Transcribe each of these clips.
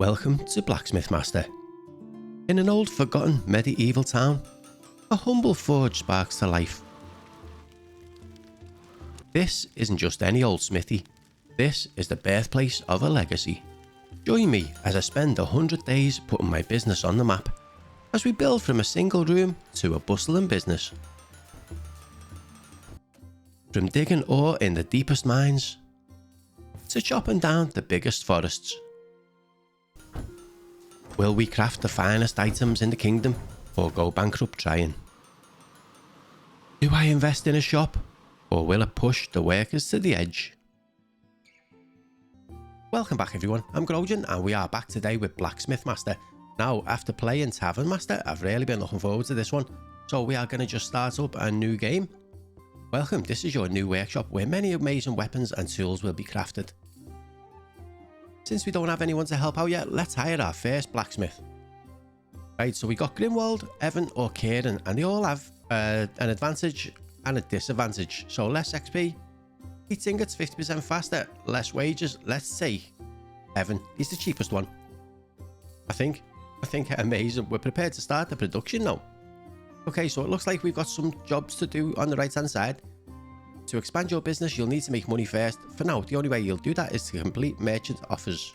Welcome to Blacksmith Master. In an old forgotten medieval town, a humble forge sparks to life. This isn't just any old smithy, this is the birthplace of a legacy. Join me as I spend 100 days putting my business on the map, as we build from a single room to a bustling business. From digging ore in the deepest mines, to chopping down the biggest forests. Will we craft the finest items in the kingdom, or go bankrupt trying? Do I invest in a shop, or will it push the workers to the edge? Welcome back everyone, I'm Grojan and we are back today with Blacksmith Master. Now, after playing Tavern Master, I've really been looking forward to this one, so we are going to just start up a new game. Welcome, this is your new workshop where many amazing weapons and tools will be crafted. Since we don't have anyone to help out yet, let's hire our first blacksmith. Right, so we got Grimwald, Evan or Kieran, and they all have an advantage and a disadvantage. So less XP, heat ingots 50% faster, less wages. Let's say Evan, he's the cheapest one. I think amazing. We're prepared to start the production now. Okay, so it looks like we've got some jobs to do on the right hand side. To expand your business, you'll need to make money first. For now, the only way you'll do that is to complete merchant offers.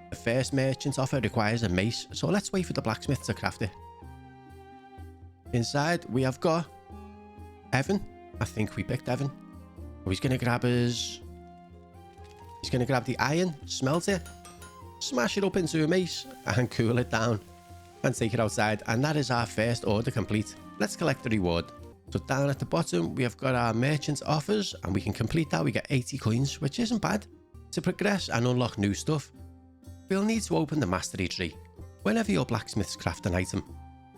The first merchant offer requires a mace, so let's wait for the blacksmith to craft it. Inside, we have got Evan. I think we picked Evan. Oh, he's going to grab his... He's going to grab the iron, smelt it, smash it up into a mace, and cool it down, and take it outside. And that is our first order complete. Let's collect the reward. So down at the bottom, we have got our merchant offers, and we can complete that. We get 80 coins, which isn't bad. To progress and unlock new stuff, we'll need to open the mastery tree. Whenever your blacksmiths craft an item,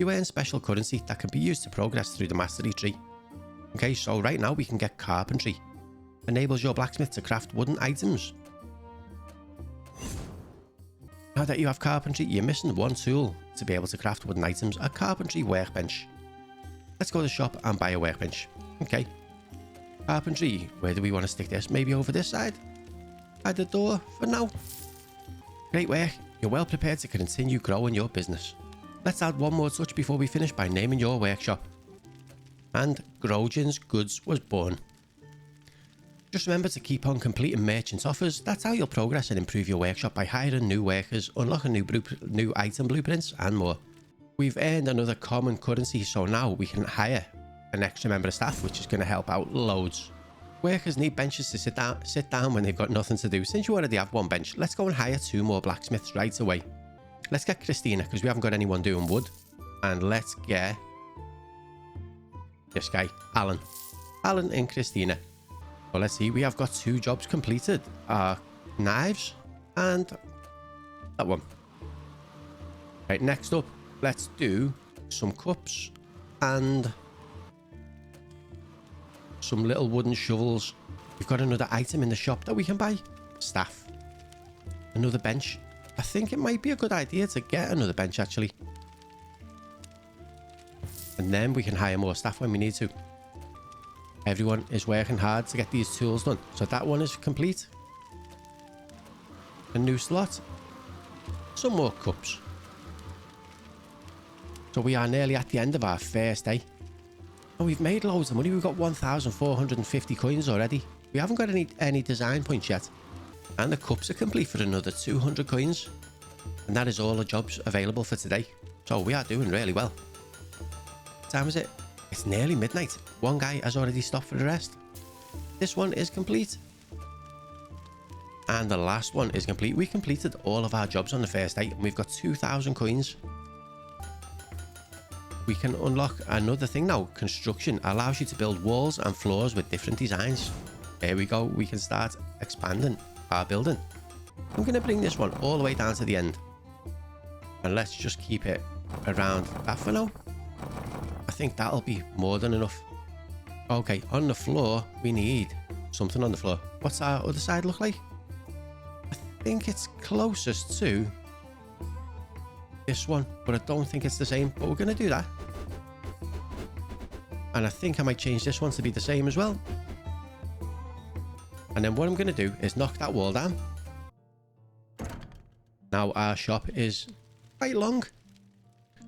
you earn special currency that can be used to progress through the mastery tree. Okay, so right now we can get carpentry. Enables your blacksmith to craft wooden items. Now that you have carpentry, you're missing one tool to be able to craft wooden items, a carpentry workbench. Let's go to the shop and buy a workbench. Okay. Carpentry, where do we want to stick this? Maybe over this side? By the door for now. Great work. You're well prepared to continue growing your business. Let's add one more touch before we finish by naming your workshop. And Grojan's Goods was born. Just remember to keep on completing merchant offers. That's how you'll progress and improve your workshop, by hiring new workers, unlocking new item blueprints and more. We've earned another common currency, so now we can hire an extra member of staff, which is going to help out loads. Workers need benches to sit down when they've got nothing to do. Since you already have one bench, let's go and hire 2 more blacksmiths right away. Let's get Christina, because we haven't got anyone doing wood. And let's get this guy, Alan. Alan and Christina. Well, let's see, we have got 2 jobs completed. Knives and that one. Right, next up, let's do some cups and some little wooden shovels. We've got another item in the shop that we can buy. Staff. Another bench. I think it might be a good idea to get another bench actually. And then we can hire more staff when we need to. Everyone is working hard to get these tools done. So that one is complete. A new slot. Some more cups. So we are nearly at the end of our first day. And we've made loads of money. We've got 1,450 coins already. We haven't got any design points yet. And the cups are complete for another 200 coins. And that is all the jobs available for today. So we are doing really well. What time is it? It's nearly midnight. One guy has already stopped for the rest. This one is complete. And the last one is complete. We completed all of our jobs on the first day. And we've got 2,000 coins. We can unlock another thing now. Construction allows you to build walls and floors with different designs. There we go. We can start expanding our building. I'm going to bring this one all the way down to the end. And let's just keep it around that for now. I think that'll be more than enough. Okay, on the floor, we need something on the floor. What's our other side look like? I think it's closest to this one, but I don't think it's the same, but we're going to do that. And I think I might change this one to be the same as well. And then what I'm going to do is knock that wall down. Now our shop is quite long.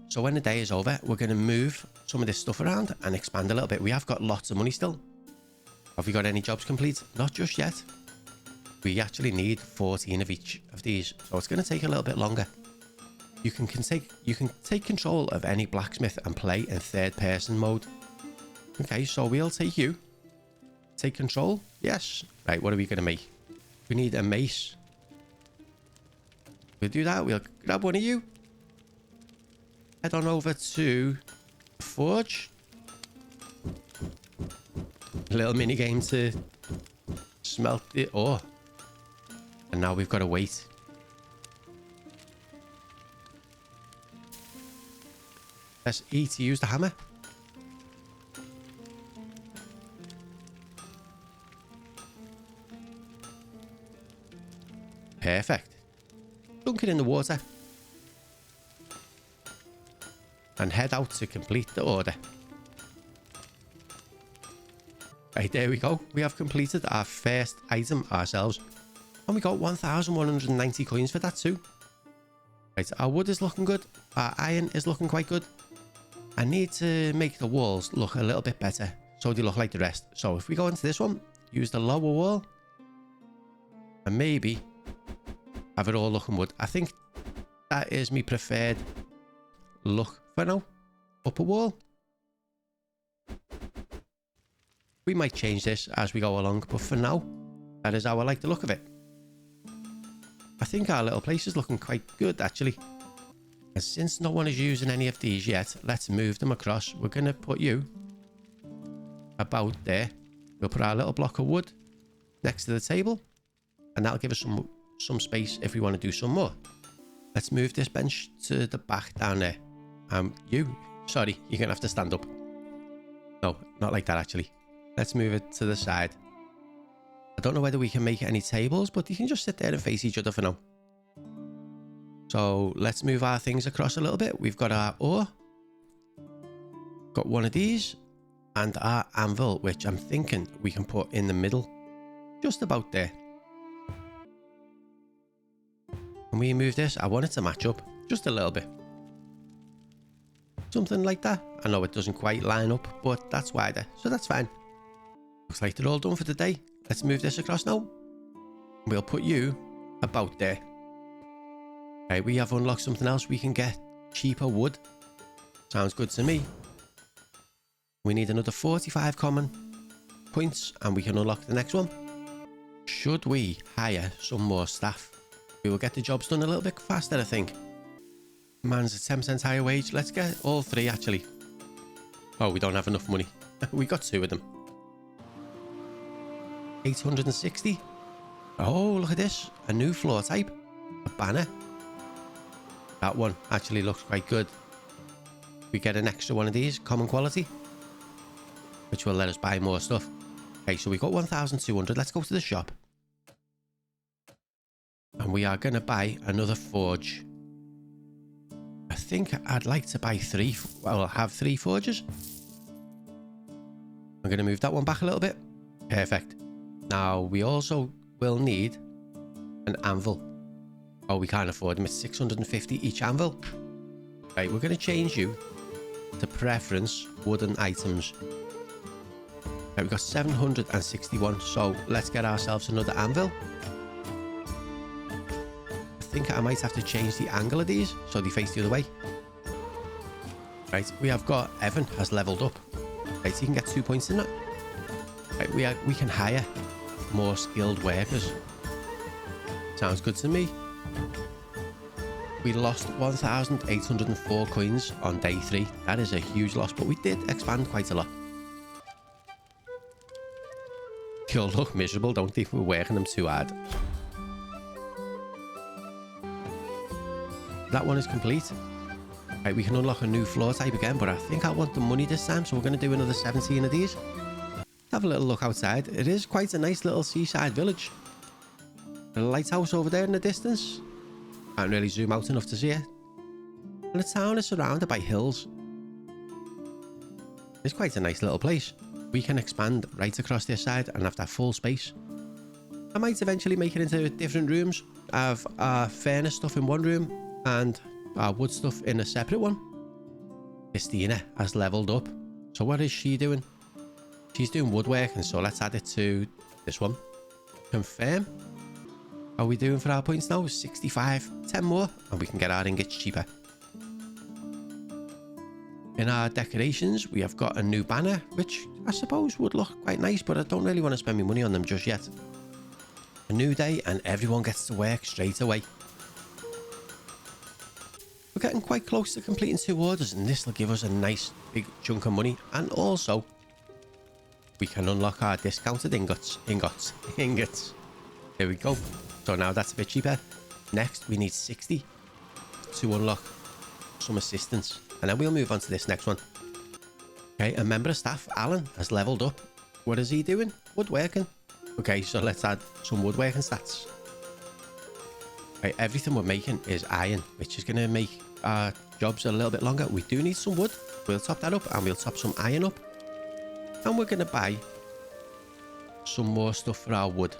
So when the day is over, we're going to move some of this stuff around and expand a little bit. We have got lots of money still. Have we got any jobs complete? Not just yet. We actually need 14 of each of these. So it's going to take a little bit longer. You can take control of any blacksmith and play in third person mode. Okay, so we'll take you. Take control. Yes. Right, what are we going to make? We need a mace. We'll do that. We'll grab one of you. Head on over to the forge. A little mini game to smelt the ore. And now we've got to wait. Press E to use the hammer. Perfect. Dunk it in the water. And head out to complete the order. Right, there we go. We have completed our first item ourselves. And we got 1,190 coins for that too. Right, our wood is looking good. Our iron is looking quite good. I need to make the walls look a little bit better, so they look like the rest. So if we go into this one, use the lower wall. And maybe have it all looking wood. I think that is my preferred look for now. Upper wall. We might change this as we go along, but for now, that is how I like the look of it. I think our little place is looking quite good, actually. And since no one is using any of these yet, let's move them across. We're going to put you about there. We'll put our little block of wood next to the table, and that'll give us some space if we want to do some more. Let's move this bench to the back down there. Sorry, you're going to have to stand up. No, not like that, actually. Let's move it to the side. I don't know whether we can make any tables, but you can just sit there and face each other for now. So let's move our things across a little bit. We've got our ore. Got one of these. And our anvil, which I'm thinking we can put in the middle. Just about there. Can we move this? I want it to match up just a little bit. Something like that. I know it doesn't quite line up, but that's wider, so that's fine. Looks like they're all done for the day. Let's move this across now. We'll put you about there. Right, we have unlocked something else. We can get cheaper wood. Sounds good to me. We need another 45 common points and we can unlock the next one. Should we hire some more staff? We will get the jobs done a little bit faster, I think. Man's a 10% higher wage. Let's get all three, actually. Oh, we don't have enough money. We got two of them. 860. Oh, look at this. A new floor type. A banner. That one actually looks quite good. We get an extra one of these, common quality, which will let us buy more stuff. Okay, so we got 1,200. Let's go to the shop. And we are going to buy another forge. I think I'd like to buy three. Well, I'll have 3 forges. I'm going to move that one back a little bit. Perfect. Now, we also will need an anvil. Oh, we can't afford them. It's 650 each anvil. Right, we're going to change you to preference wooden items. Right, we've got 761. So let's get ourselves another anvil. I think I might have to change the angle of these so they face the other way. Right, we have got Evan has leveled up. Right, so you can get 2 points in that. Right, we can hire more skilled workers. Sounds good to me. We lost 1,804 coins on day 3. That is a huge loss, but we did expand quite a lot. They all look miserable, don't they? We're working them too hard. That one is complete. Right, we can unlock a new floor type again, but I think I want the money this time, so we're going to do another 17 of these. Have a little look outside. It is quite a nice little seaside village. A lighthouse over there in the distance. Can't really zoom out enough to see it. And the town is surrounded by hills. It's quite a nice little place. We can expand right across this side and have that full space. I might eventually make it into different rooms. Have our furnace stuff in one room and our wood stuff in a separate one. Christina has leveled up. So what is she doing? She's doing woodworking, so let's add it to this one. Confirm. How are we doing for our points now? 65. 10 more and we can get our ingots cheaper. In our decorations, we have got a new banner, which I suppose would look quite nice, but I don't really want to spend my money on them just yet. A new day and everyone gets to work straight away. We're getting quite close to completing 2 orders, and this will give us a nice big chunk of money. And also, we can unlock our discounted ingots. There we go. So now that's a bit cheaper. Next, we need 60 to unlock some assistance. And then we'll move on to this next one. Okay, a member of staff, Alan, has leveled up. What is he doing? Woodworking. Okay, so let's add some woodworking stats. Okay, everything we're making is iron, which is going to make our jobs a little bit longer. We do need some wood. We'll top that up and we'll top some iron up. And we're going to buy some more stuff for our wood.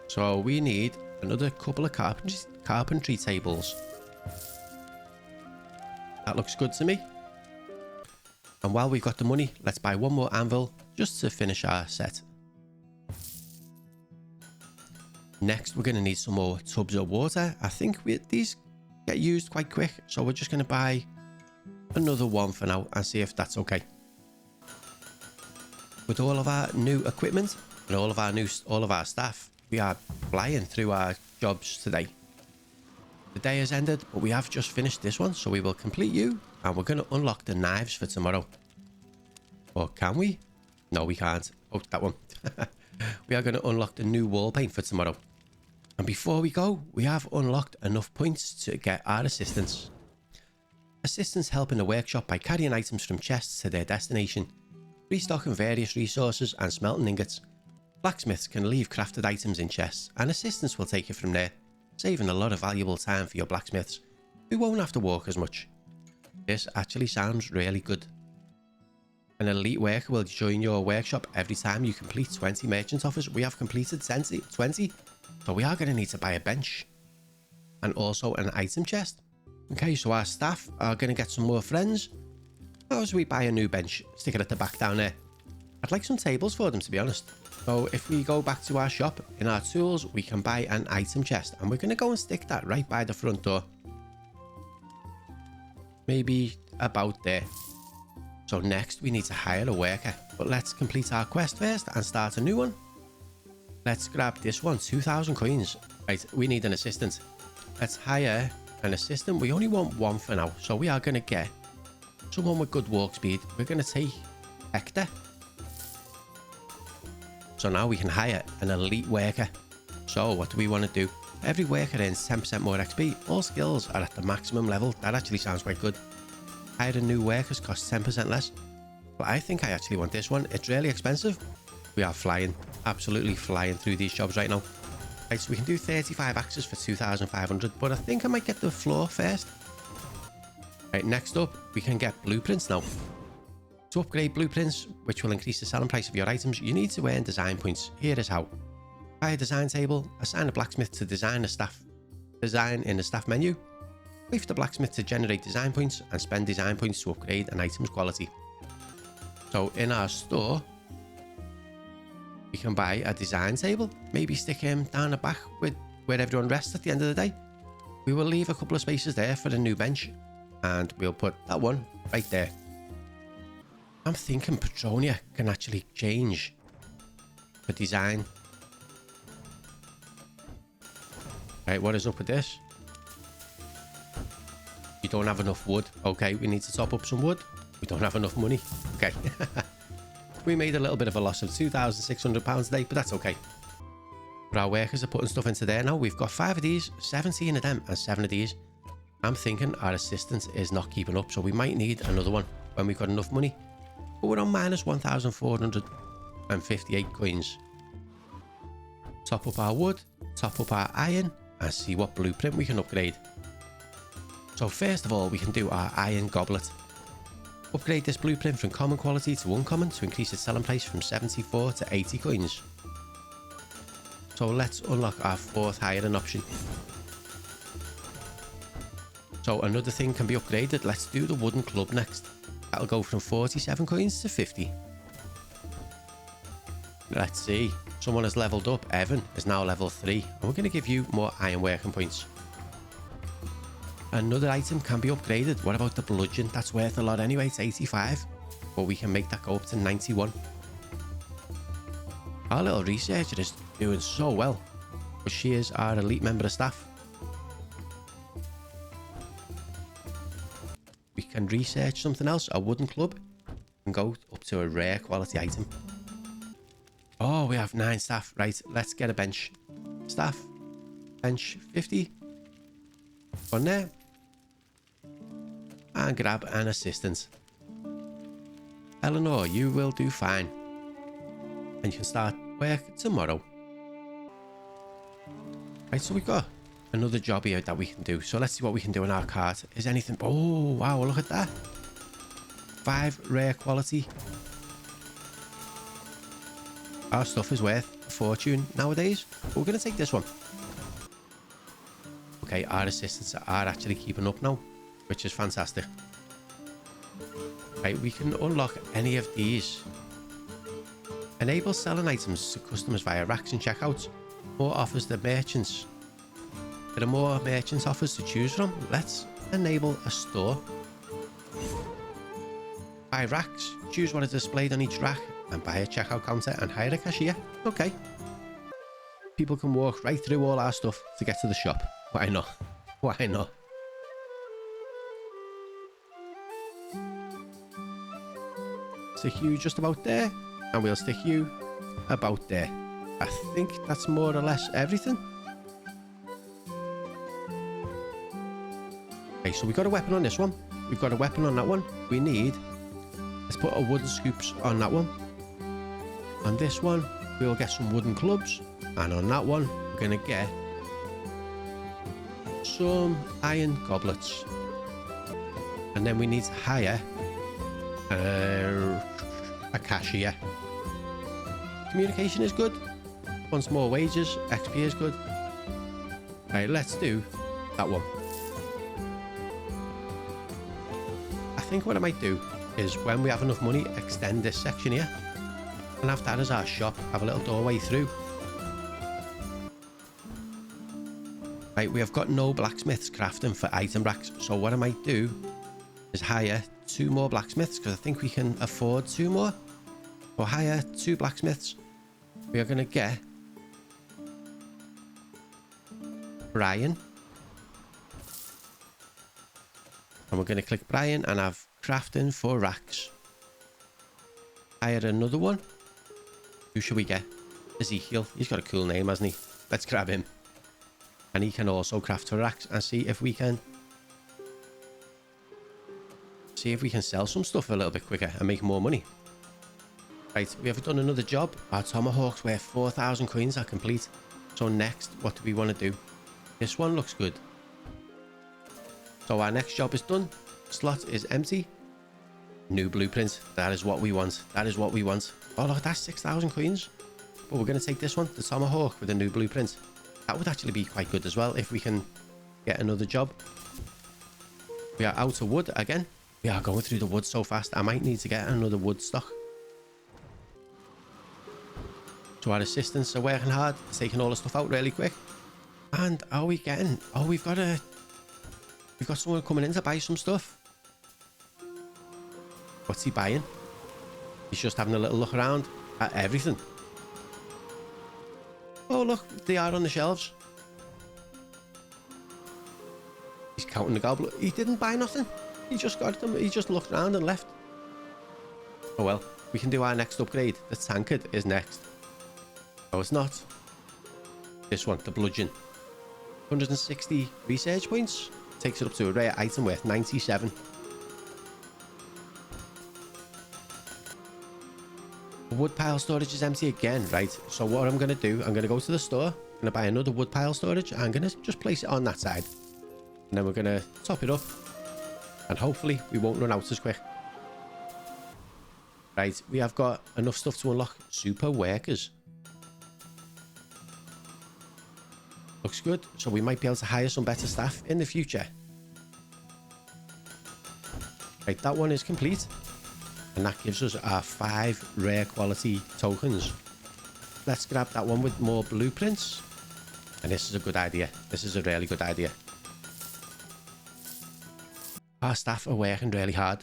So we need another couple of carpentry tables. That looks good to me. And while we've got the money, let's buy one more anvil just to finish our set. Next, we're going to need some more tubs of water. I think these get used quite quick, so we're just going to buy another one for now and see if that's okay. With all of our new equipment and all of our staff, we are flying through our jobs today. The day has ended, but we have just finished this one, so we will complete you, and we're going to unlock the knives for tomorrow. Or can we? No, we can't. Oh, that one. We are going to unlock the new wall paint for tomorrow. And before we go, we have unlocked enough points to get our assistants. Assistants help in the workshop by carrying items from chests to their destination, restocking various resources and smelting ingots. Blacksmiths can leave crafted items in chests, and assistants will take it from there, saving a lot of valuable time for your blacksmiths, who won't have to walk as much. This actually sounds really good. An elite worker will join your workshop every time you complete 20 merchant offers. We have completed 20, so we are going to need to buy a bench and also an item chest. Okay, so our staff are going to get some more friends. How do we buy a new bench? Stick it at the back down there. I'd like some tables for them, to be honest. So if we go back to our shop, in our tools, we can buy an item chest. And we're going to go and stick that right by the front door. Maybe about there. So next, we need to hire a worker. But let's complete our quest first and start a new one. Let's grab this one, 2,000 coins. Right, we need an assistant. Let's hire an assistant. We only want one for now. So we are going to get someone with good walk speed. We're going to take Hector. So now we can hire an elite worker. So what do we want to do? Every worker earns 10% more XP. All skills are at the maximum level. That actually sounds quite good. Hiring new workers costs 10% less. But I think I actually want this one. It's really expensive. We are flying. Absolutely flying through these jobs right now. Right, so we can do 35 axes for 2,500. But I think I might get the floor first. Right, next up, we can get blueprints now. To upgrade blueprints, which will increase the selling price of your items, you need to earn design points. Here is how. Buy a design table, assign a blacksmith to design in the staff menu, wait for the blacksmith to generate design points, and spend design points to upgrade an item's quality. So in our store, we can buy a design table, maybe stick him down the back with where everyone rests at the end of the day. We will leave a couple of spaces there for the new bench, and we'll put that one right there. I'm thinking Petronia can actually change the design. Right, what is up with this? You don't have enough wood. Okay, we need to top up some wood. We don't have enough money. Okay. We made a little bit of a loss of £2,600 today, but that's okay. But our workers are putting stuff into there now. We've got 5 of these, 17 of them, and 7 of these. I'm thinking our assistant is not keeping up, so we might need another one when we've got enough money. But we're on minus 1,458 coins. Top up our wood, top up our iron, and see what blueprint we can upgrade. So first of all, we can do our iron goblet. Upgrade this blueprint from common quality to uncommon to increase its selling price from 74 to 80 coins. So let's unlock our 4th hiring option. So another thing can be upgraded. Let's do the wooden club next. That'll go from 47 coins to 50. Let's see. Someone has leveled up. Evan is now level 3. And we're going to give you more iron working points. Another item can be upgraded. What about the bludgeon? That's worth a lot anyway. It's 85. But we can make that go up to 91. Our little researcher is doing so well. But she is our elite member of staff. We can research something else. A wooden club. And go up to a rare quality item. Oh, we have 9 staff. Right, let's get a bench. Staff. Bench 50. On there. And grab an assistant. Eleanor, you will do fine. And you can start work tomorrow. Right, so we've got another job here that we can do. So let's see what we can do in our cart. Is anything... Oh, wow, look at that. 5 rare quality. Our stuff is worth a fortune nowadays. But we're going to take this one. Okay, our assistants are actually keeping up now, which is fantastic. Right, we can unlock any of these. Enable selling items to customers via racks and checkouts. More offers to merchants. There are more merchants offers to choose from. Let's enable a store. Buy racks. Choose what is displayed on each rack and buy a checkout counter and hire a cashier. Okay. People can walk right through all our stuff to get to the shop. Why not? Why not? Stick you just about there, and we'll stick you about there. I think that's more or less everything. Okay, so we got a weapon on this one. We've got a weapon on that one. We need... Let's put a wooden scoops on that one. On this one, we'll get some wooden clubs. And on that one, we're going to get some iron goblets. And then we need to hire a cashier. Communication is good. Once more wages. XP is good. Right, let's do that one. I think what I might do is when we have enough money, extend this section here. And have that as our shop. Have a little doorway through. Right, we have got no blacksmiths crafting for item racks. So what I might do is hire 2 more blacksmiths, because I think we can afford 2 more. So hire 2 blacksmiths. We are going to get Brian. And we're going to click Brian and have crafting for racks. Hire another one. Who should we get? Ezekiel. He's got a cool name, hasn't he? Let's grab him. And he can also craft for racks and see if we can sell some stuff a little bit quicker and make more money. Right, we have done another job. Our tomahawks worth 4,000 coins are complete. So next, what do we want to do? This one looks good. So our next job is done. Slot is empty. New blueprint. That is what we want. That is what we want. Oh look, that's 6,000 coins. But we're going to take this one, the tomahawk with a new blueprint. That would actually be quite good as well if we can get another job. We are out of wood again. We are going through the wood so fast. I might need to get another wood stock. So our assistants are working hard, taking all the stuff out really quick. And are we getting... Oh, we've got someone coming in to buy some stuff. What's he buying? He's just having a little look around at everything. Oh, look, they are on the shelves. He's counting the goblet. He didn't buy nothing. He just got them. He just looked around and left. Oh, well, we can do our next upgrade. The tankard is next. No, it's not. This one, the bludgeon. 160 research points. Takes it up to a rare item worth 97. The wood pile storage is empty again, right? So what I'm going to do, I'm going to go to the store. I'm going to buy another wood pile storage. I'm going to just place it on that side. And then we're going to top it up. And hopefully we won't run out as quick. Right, we have got enough stuff to unlock super workers. looks good. So we might be able to hire some better staff in the future. Right, that one is complete. And that gives us our 5 rare quality tokens. Let's grab that one with more blueprints. And this is a good idea. This is a really good idea. Our staff are working really hard.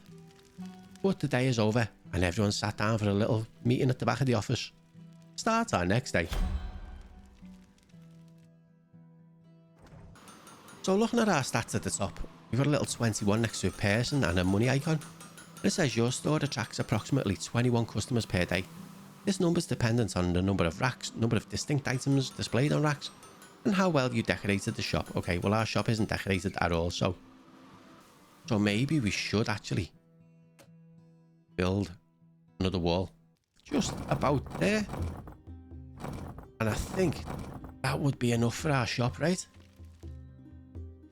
But the day is over and everyone sat down for a little meeting at the back of the office. Starts our next day. So looking at our stats at the top, we've got a little 21 next to a person and a money icon. It says your store attracts approximately 21 customers per day. This number is dependent on the number of racks, number of distinct items displayed on racks, and how well you decorated the shop. Okay, well our shop isn't decorated at all, so maybe we should actually build another wall just about there. And I think that would be enough for our shop, right?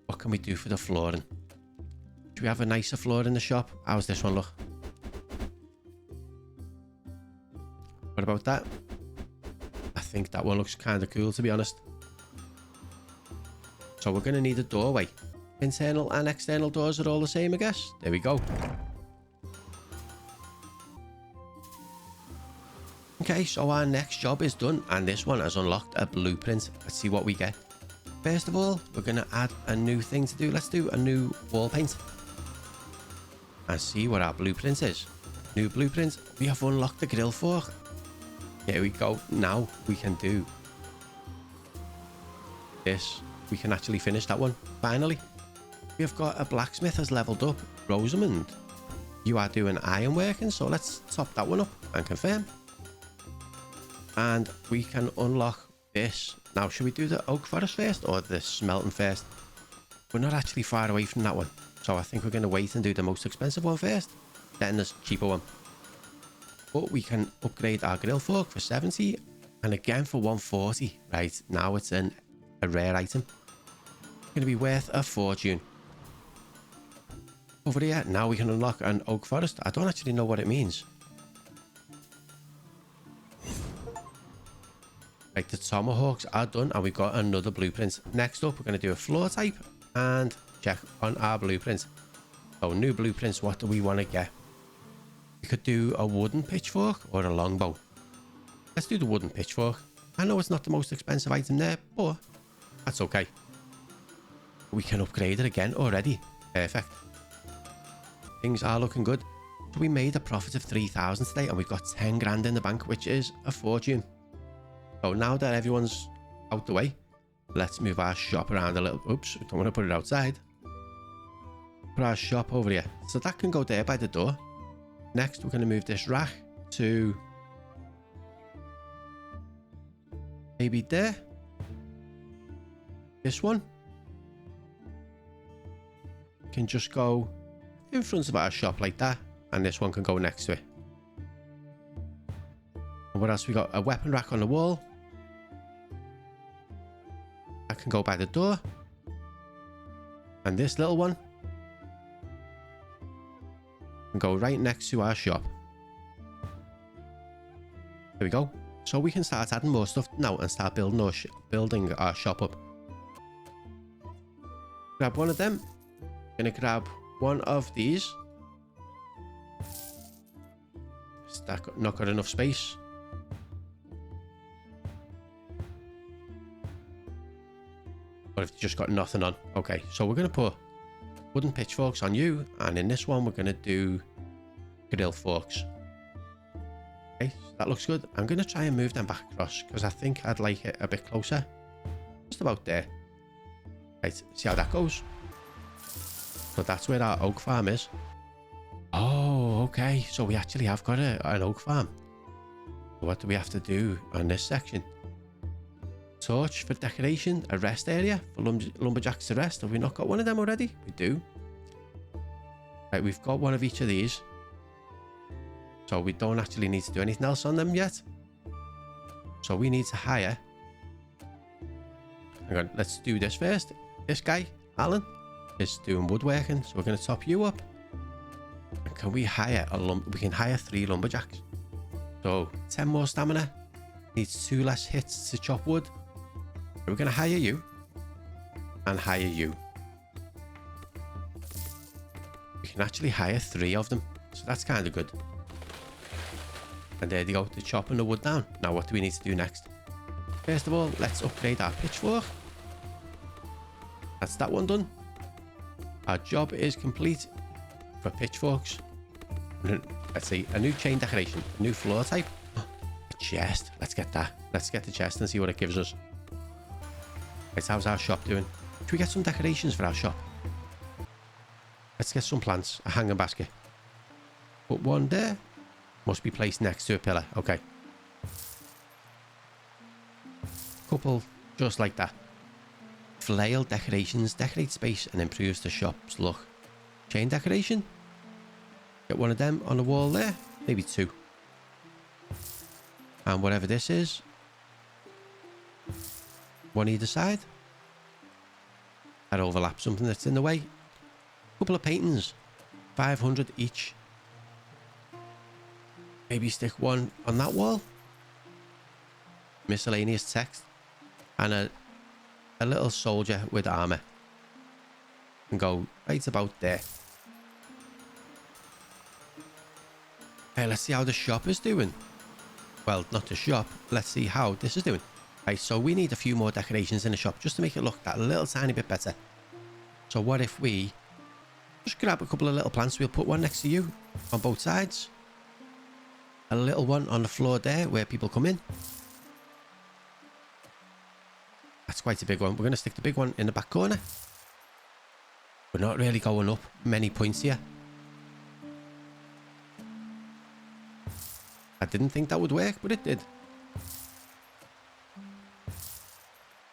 What can we do for the flooring? Do we have a nicer floor in the shop? How's this one look? What about that? I think that one looks kind of cool, to be honest. So we're going to need a doorway. Internal and external doors are all the same, I guess. There we go. Okay, so our next job is done, and this one has unlocked a blueprint. Let's see what we get. First of all, we're going to add a new thing to do. Let's do a new wall paint. And see what our blueprint is. New blueprint. We have unlocked the grill fork. Here we go. Now we can do this. We can actually finish that one. Finally. We've got a blacksmith has leveled up. Rosamund, you are doing iron working. So let's top that one up and confirm. And we can unlock this. Now, should we do the oak forest first or the smelting first? We're not actually far away from that one. So I think we're going to wait and do the most expensive one first. Then the cheaper one. But we can upgrade our grill fork for 70. And again for 140. Right, now it's a rare item. It's going to be worth a fortune. Over here, now we can unlock an oak forest. I don't actually know what it means. Right, the tomahawks are done and we've got another blueprint. Next up, we're going to do a floor type and check on our blueprint. So new blueprints, what do we want to get? We could do a wooden pitchfork or a longbow. Let's do the wooden pitchfork. I know it's not the most expensive item there, but that's okay. We can upgrade it again already. Perfect. Things are looking good. So we made a profit of 3,000 today and we've got 10 grand in the bank, which is a fortune. So now that everyone's out the way, let's move our shop around a little. Oops, we don't want to put it outside. Put our shop over here. So that can go there by the door. Next, we're going to move this rack to maybe there. This one can just go in front of our shop like that. And this one can go next to it. And what else we got? A weapon rack on the wall. That can go by the door. And this little one can go right next to our shop. There we go. So we can start adding more stuff now and start building our shop up. Grab one of them. Gonna grab one of these. Not got enough space. But if you just got nothing on. Okay, so we're going to put wooden pitchforks on you. And in this one, we're going to do grill forks. Okay, so that looks good. I'm going to try and move them back across because I think I'd like it a bit closer. Just about there. Right, see how that goes. So that's where our oak farm is. Oh, okay. So we actually have got an oak farm. What do we have to do on this section? Torch for decoration, a rest area for lumberjacks to rest. Have we not got one of them already? We do. Right, we've got one of each of these. So we don't actually need to do anything else on them yet. So we need to hire. Hang on, let's do this first. This guy, Alan, is doing woodworking. So we're going to top you up. And can we hire we can hire 3 lumberjacks. So 10 more stamina. Needs 2 less hits to chop wood. We're going to hire you. and hire you. We can actually hire 3 of them, so that's kind of good. And there they go, they're chopping the wood down. Now what do we need to do next? First of all, let's upgrade our pitchfork. That's that one done. Our job is complete for pitchforks. Let's see, a new chain decoration, a new floor type. A chest, let's get that. Let's get the chest and see what it gives us. Right, how's our shop doing? Should we get some decorations for our shop? Let's get some plants, a hanging basket. Put one there. Must be placed next to a pillar. Okay. Couple just like that. Flail decorations. Decorate space and improves the shop's look. Chain decoration. Get one of them on the wall there. Maybe 2. And whatever this is. One either side. That overlaps something that's in the way. Couple of paintings. 500 each. Maybe stick one on that wall. Miscellaneous text. And a little soldier with armor. And go right about there. Okay, let's see how the shop is doing. Well, not the shop. Let's see how this is doing. Right, so we need a few more decorations in the shop just to make it look that little tiny bit better. So what if we just grab a couple of little plants? We'll put one next to you on both sides. A little one on the floor there where people come in. That's quite a big one. We're going to stick the big one in the back corner. We're not really going up many points here. I didn't think that would work, but it did.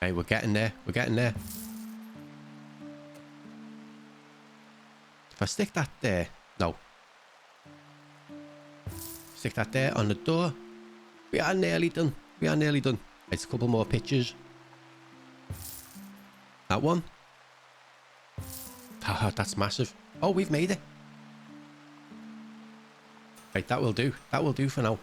Okay, we're getting there. We're getting there. If I stick that there... No. Stick that there on the door. We are nearly done. We are nearly done. It's a couple more pictures. That one. Oh, that's massive. Oh, we've made it. Right, that will do. That will do for now.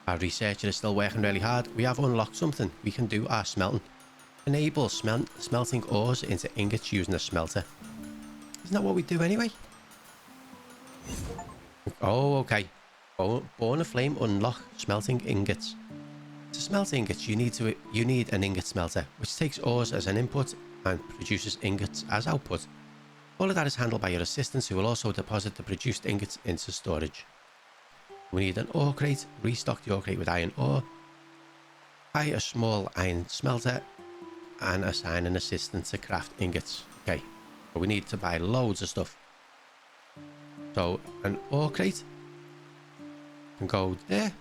Our researcher is still working really hard. We have unlocked something. We can do our smelting. Enable smelting ores into ingots using a smelter. Isn't that what we do anyway? Oh, okay. Born a flame unlock smelting ingots. To smelt ingots, you need an ingot smelter, which takes ores as an input and produces ingots as output. All of that is handled by your assistants, who will also deposit the produced ingots into storage. We need an ore crate. Restock the ore crate with iron ore. Buy a small iron smelter and assign an assistant to craft ingots. Okay, but we need to buy loads of stuff. So an ore crate can go there.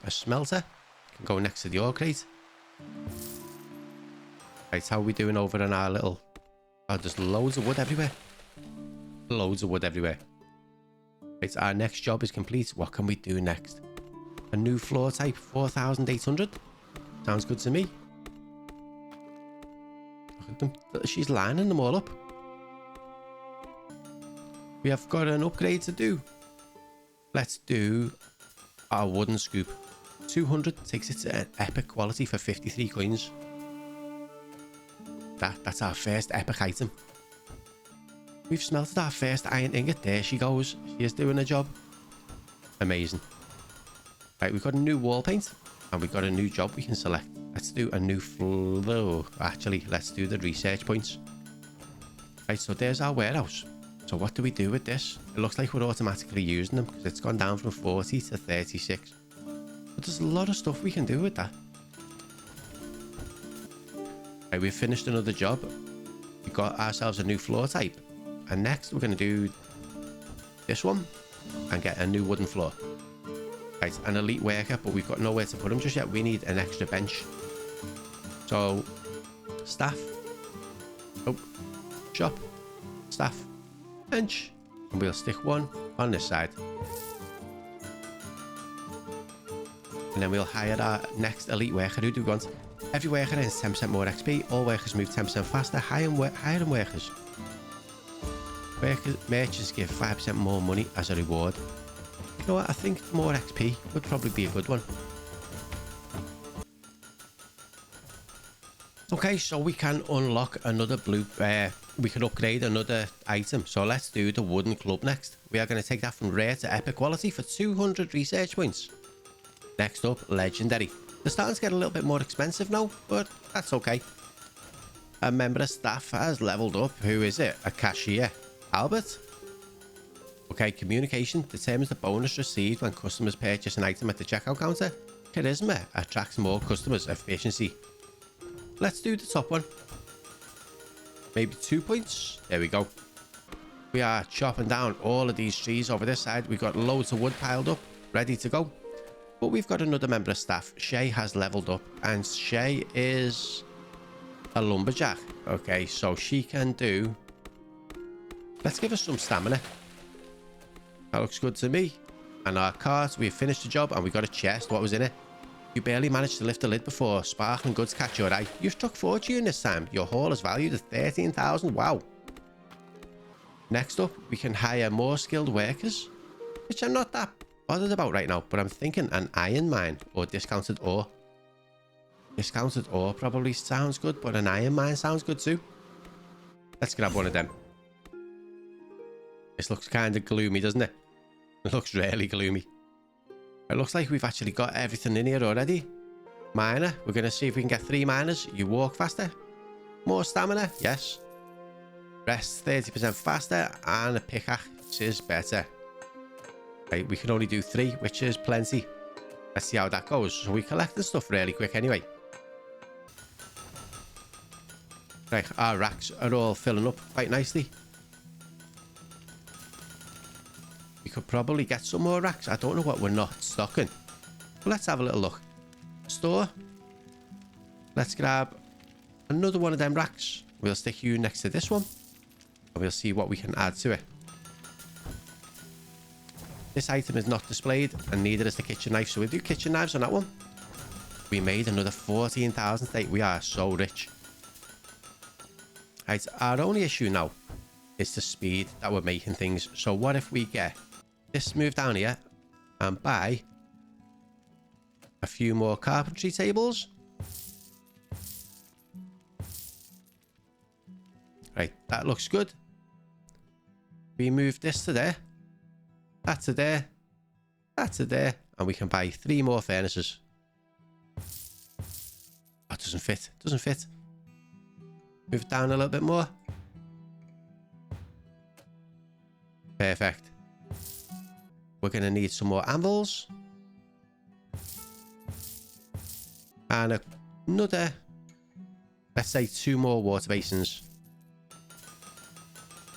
A smelter can go next to the ore crate. Right, how are we doing over in our little... Oh, there's loads of wood everywhere. Loads of wood everywhere. Right, our next job is complete. What can we do next? A new floor type, 4,800. Sounds good to me. Look at them. She's lining them all up. We have got an upgrade to do. Let's do our wooden scoop. 200 takes it to an epic quality for 53 coins. That's our first epic item. We've smelted our first iron ingot. There she goes. She is doing a job. Amazing. Right, we've got a new wall paint. And we've got a new job we can select. Let's do a new flow. Actually, let's do the research points. Right, so there's our warehouse. So what do we do with this? It looks like we're automatically using them because it's gone down from 40 to 36. But there's a lot of stuff we can do with that. Right, we've finished another job. We've got ourselves a new floor type. And next we're going to do this one and get a new wooden floor. Right, an elite worker, but we've got nowhere to put him just yet. We need an extra bench. So, staff. Oh, shop. Staff. Bench. And we'll stick one on this side. And then we'll hire our next elite worker. Who do we want? Every worker earns 10% more XP. All workers move 10% faster. Hiring workers. Merchants give 5% more money as a reward. You know what? I think more XP would probably be a good one. Okay, so we can unlock another we can upgrade another item. So let's do the wooden club next. We are going to take that from rare to epic quality for 200 research points. Next up, legendary. They're starting to get a little bit more expensive now, but that's okay. A member of staff has leveled up. Who is it? A cashier. Albert? Okay, communication determines the bonus received when customers purchase an item at the checkout counter. Charisma attracts more customers. Efficiency. Let's do the top one. Maybe 2 points. There we go. We are chopping down all of these trees over this side. We've got loads of wood piled up, ready to go. But we've got another member of staff. Shay has leveled up, and Shay is a lumberjack. Okay, so she can do... Let's give her some stamina. That looks good to me. And our cart, we've finished the job, and we got a chest. What was in it? You barely managed to lift the lid before sparkling goods catch your eye. You've struck fortune this time. Your haul is valued at 13,000. Wow. Next up, we can hire more skilled workers, which I'm not that bothered about right now, but I'm thinking an iron mine or discounted ore. Discounted ore probably sounds good, but an iron mine sounds good too. Let's grab one of them. This looks kind of gloomy, doesn't it? It looks really gloomy. It looks like we've actually got everything in here already. Miner. We're going to see if we can get 3 miners. You walk faster. More stamina. Yes. Rest 30% faster. And a pickaxe is better. Right, we can only do 3, which is plenty. Let's see how that goes. So we collect the stuff really quick anyway. Right, our racks are all filling up quite nicely. We could probably get some more racks. I don't know what we're not stocking. But let's have a little look. Store. Let's grab another one of them racks. We'll stick you next to this one. And we'll see what we can add to it. This item is not displayed, and neither is the kitchen knife. So we'll do kitchen knives on that one. We made another 14,000 today. We are so rich. Right, our only issue now is the speed that we're making things. So what if we get this move down here and buy a few more carpentry tables? Right, that looks good. We move this to there. That to there. That to there. And we can buy 3 more furnaces. Oh, it doesn't fit. It doesn't fit. Move it down a little bit more. Perfect. We're going to need some more anvils. And another, let's say 2 more water basins.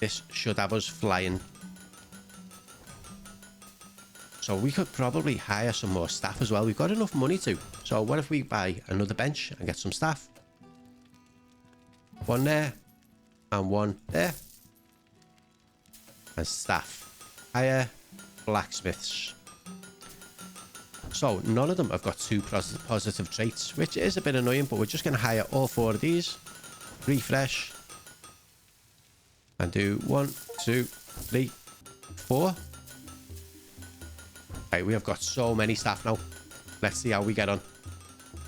This should have us flying. So we could probably hire some more staff as well. We've got enough money to. So what if we buy another bench and get some staff? 1 there. And 1 there. And staff. Hire blacksmiths. So none of them have got 2 positive traits, which is a bit annoying, but we're just going to hire all 4 of these. Refresh. And do 1, 2, 3, 4. Right, we have got so many staff now. Let's see how we get on.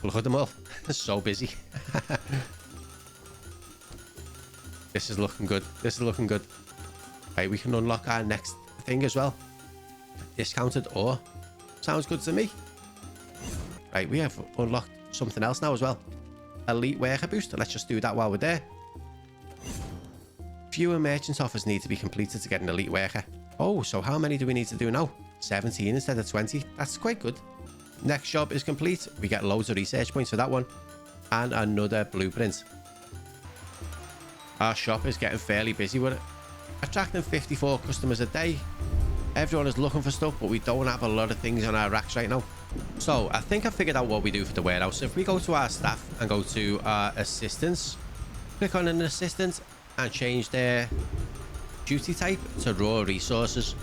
Look at them all. They're so busy. This is looking good. This is looking good. Right, we can unlock our next thing as well. Discounted ore. Sounds good to me. Right, we have unlocked something else now as well. Elite worker boost. Let's just do that while we're there. Fewer merchant offers need to be completed to get an elite worker. Oh, so how many do we need to do now? 17 instead of 20. That's quite good. Next job is complete. We get loads of research points for that one. And another blueprint. Our shop is getting fairly busy with it. Attracting 54 customers a day. Everyone is looking for stuff, but we don't have a lot of things on our racks right now. So I think I figured out what we do for the warehouse. If we go to our staff and go to our assistants, click on an assistant and change their duty type to raw resources.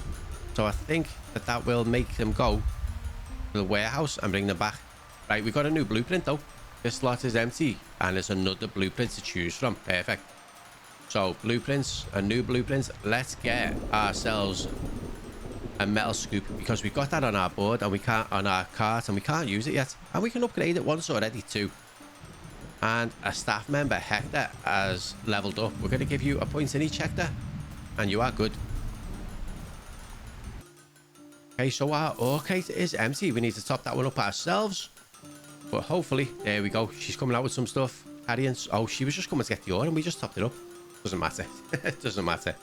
So I think that will make them go to the warehouse and bring them back. Right, we've got a new blueprint though. This slot is empty and there's another blueprint to choose from. Perfect. So blueprints, a new blueprint. Let's get ourselves a metal scoop because we've got that on our board and we can't on our cart and we can't use it yet. And we can upgrade it once already too. And a staff member, Hector, has leveled up. We're going to give you a point in each, Hector. And you are good. Okay, so our ore crate is empty. We need to top that one up ourselves. But hopefully, there we go. She's coming out with some stuff. Carrying. Oh, she was just coming to get the ore and we just topped it up. Doesn't matter. It doesn't matter.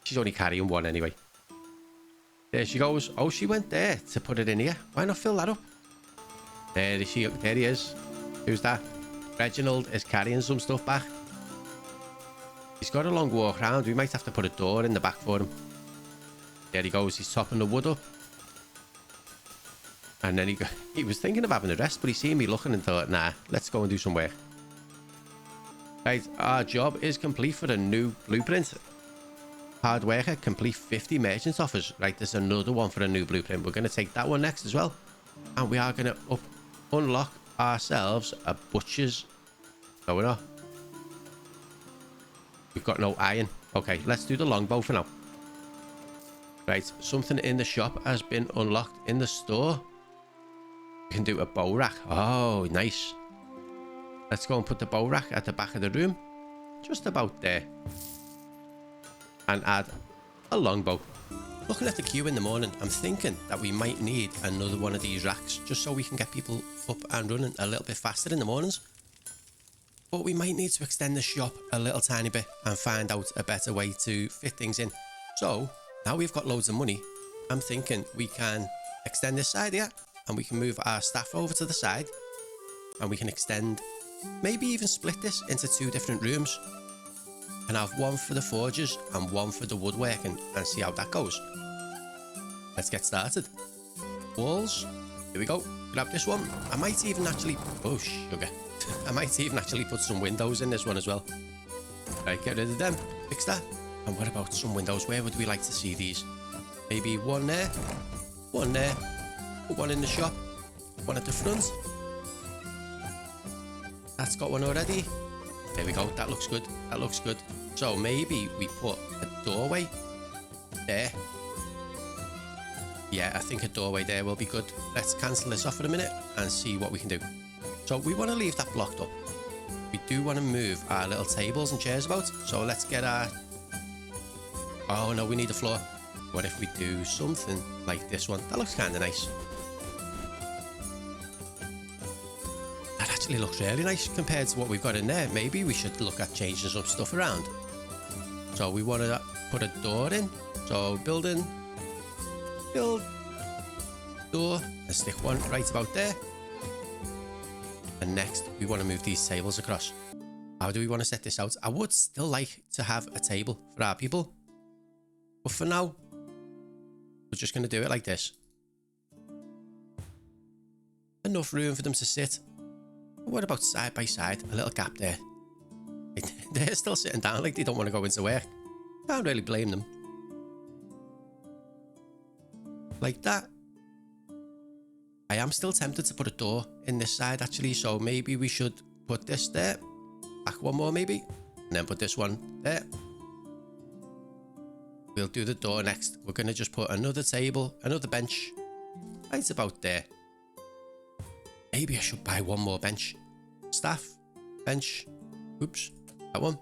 She's only carrying one anyway. There she goes. Oh, she went there to put it in here. Why not fill that up? There he is. Who's that? Reginald is carrying some stuff back. He's got a long walk around. We might have to put a door in the back for him. There he goes. He's topping the wood up. And then he was thinking of having a rest, but he seen me looking and thought, nah, let's go and do some work. Right, our job is complete for a new blueprint. Hard worker, complete 50 merchant offers. Right, there's another one for a new blueprint. We're going to take that one next as well. And we are going to unlock ourselves a butcher's. No, we're not. We've got no iron. Okay, let's do the longbow for now. Right, something in the shop has been unlocked in the store. We can do a bow rack. Oh, nice. Let's go and put the bow rack at the back of the room. Just about there. And add a longbow. Looking at the queue in the morning, I'm thinking that we might need another one of these racks just so we can get people up and running a little bit faster in the mornings. But we might need to extend the shop a little tiny bit and find out a better way to fit things in. So, now we've got loads of money, I'm thinking we can extend this side here and we can move our staff over to the side and we can extend, maybe even split this into 2 different rooms and have one for the forgers and one for the woodworking and see how that goes. Let's get started. Walls, here we go. Grab this one. I might even actually, oh sugar. I might even actually put some windows in this one as well. Right, get rid of them. Fix that. And what about some windows? Where would we like to see these? Maybe one there. One there. Put one in the shop. One at the front. That's got one already. There we go. That looks good. That looks good. So maybe we put a doorway there. Yeah, I think a doorway there will be good. Let's cancel this off for a minute and see what we can do. So we want to leave that blocked up. We do want to move our little tables and chairs about. So let's get our... Oh no, we need a floor. What if we do something like this one? That looks kind of nice. That actually looks really nice compared to what we've got in there. Maybe we should look at changing some stuff around. So we want to put a door in. So build, door, and stick one right about there. And next, we want to move these tables across. How do we want to set this out? I would still like to have a table for our people. But for now, we're just going to do it like this. Enough room for them to sit. What about side by side? A little gap there. They're still sitting down like they don't want to go into work. Can't really blame them. Like that. I am still tempted to put a door in this side actually, so maybe we should put this there. Back one more maybe. And then put this one there. We'll do the door next. We're going to just put another table, another bench. Right about there. Maybe I should buy one more bench. Staff, bench. Oops, that one.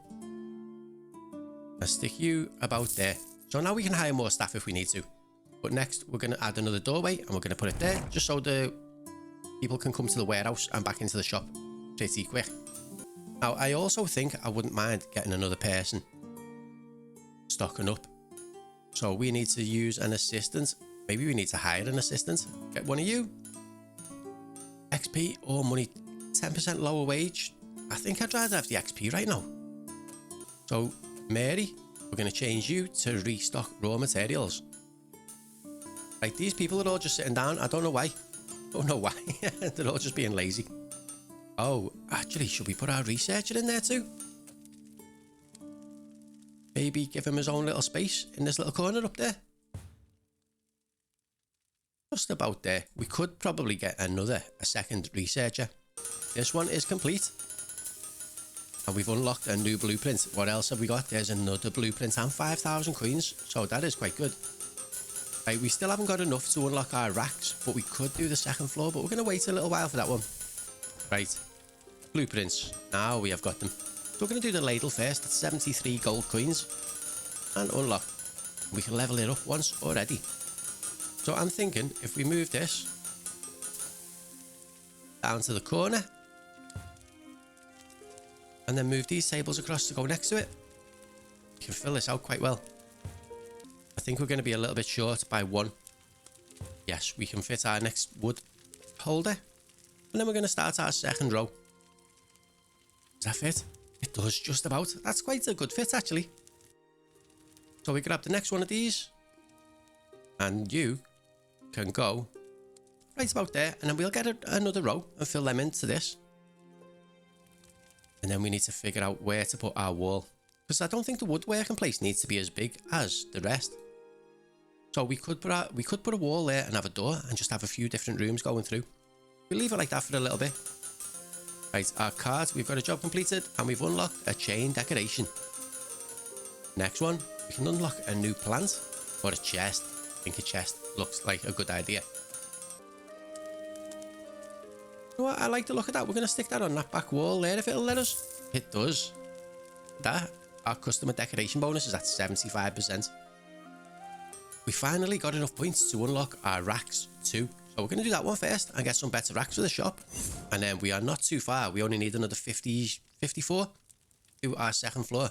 I'll stick you about there. So now we can hire more staff if we need to. But next, we're going to add another doorway and we're going to put it there just so the people can come to the warehouse and back into the shop pretty quick. Now, I also think I wouldn't mind getting another person stocking up. So we need to use an assistant. Maybe we need to hire an assistant. Get one of you. XP or money, 10% lower wage. I think I'd rather have the XP right now. So, Mary, we're going to change you to restock raw materials. Right, these people are all just sitting down. I don't know why. Don't know why. They're all just being lazy. Oh, actually, should we put our researcher in there too? Maybe give him his own little space in this little corner up there. Just about there. We could probably get a second researcher. This one is complete. And we've unlocked a new blueprint. What else have we got? There's another blueprint and 5,000 coins. So that is quite good. Right, we still haven't got enough to unlock our racks, but we could do the second floor, but we're going to wait a little while for that one. Right. Blueprints. Now we have got them. So we're going to do the ladle first. That's 73 gold coins. And unlock. We can level it up once already. So I'm thinking if we move this down to the corner and then move these tables across to go next to it, we can fill this out quite well. I think we're going to be a little bit short by one. Yes, we can fit our next wood holder. And then we're going to start our second row. Does that fit? It does just about. That's quite a good fit actually. So we grab the next one of these. And you can go right about there. And then we'll get another row and fill them into this. And then we need to figure out where to put our wall. Because I don't think the woodworking place needs to be as big as the rest. So we could put a wall there and have a door and just have a few different rooms going through. We'll leave it like that for a little bit. Right, our cards, we've got a job completed and we've unlocked a chain decoration. Next one, we can unlock a new plant or a chest. I think a chest looks like a good idea. You know what, I like the look of that. We're going to stick that on that back wall there if it'll let us. It does. That, our customer decoration bonus is at 75%. We finally got enough points to unlock our racks too. So we're going to do that one first and get some better racks for the shop. And then we are not too far. We only need another 54 to our second floor.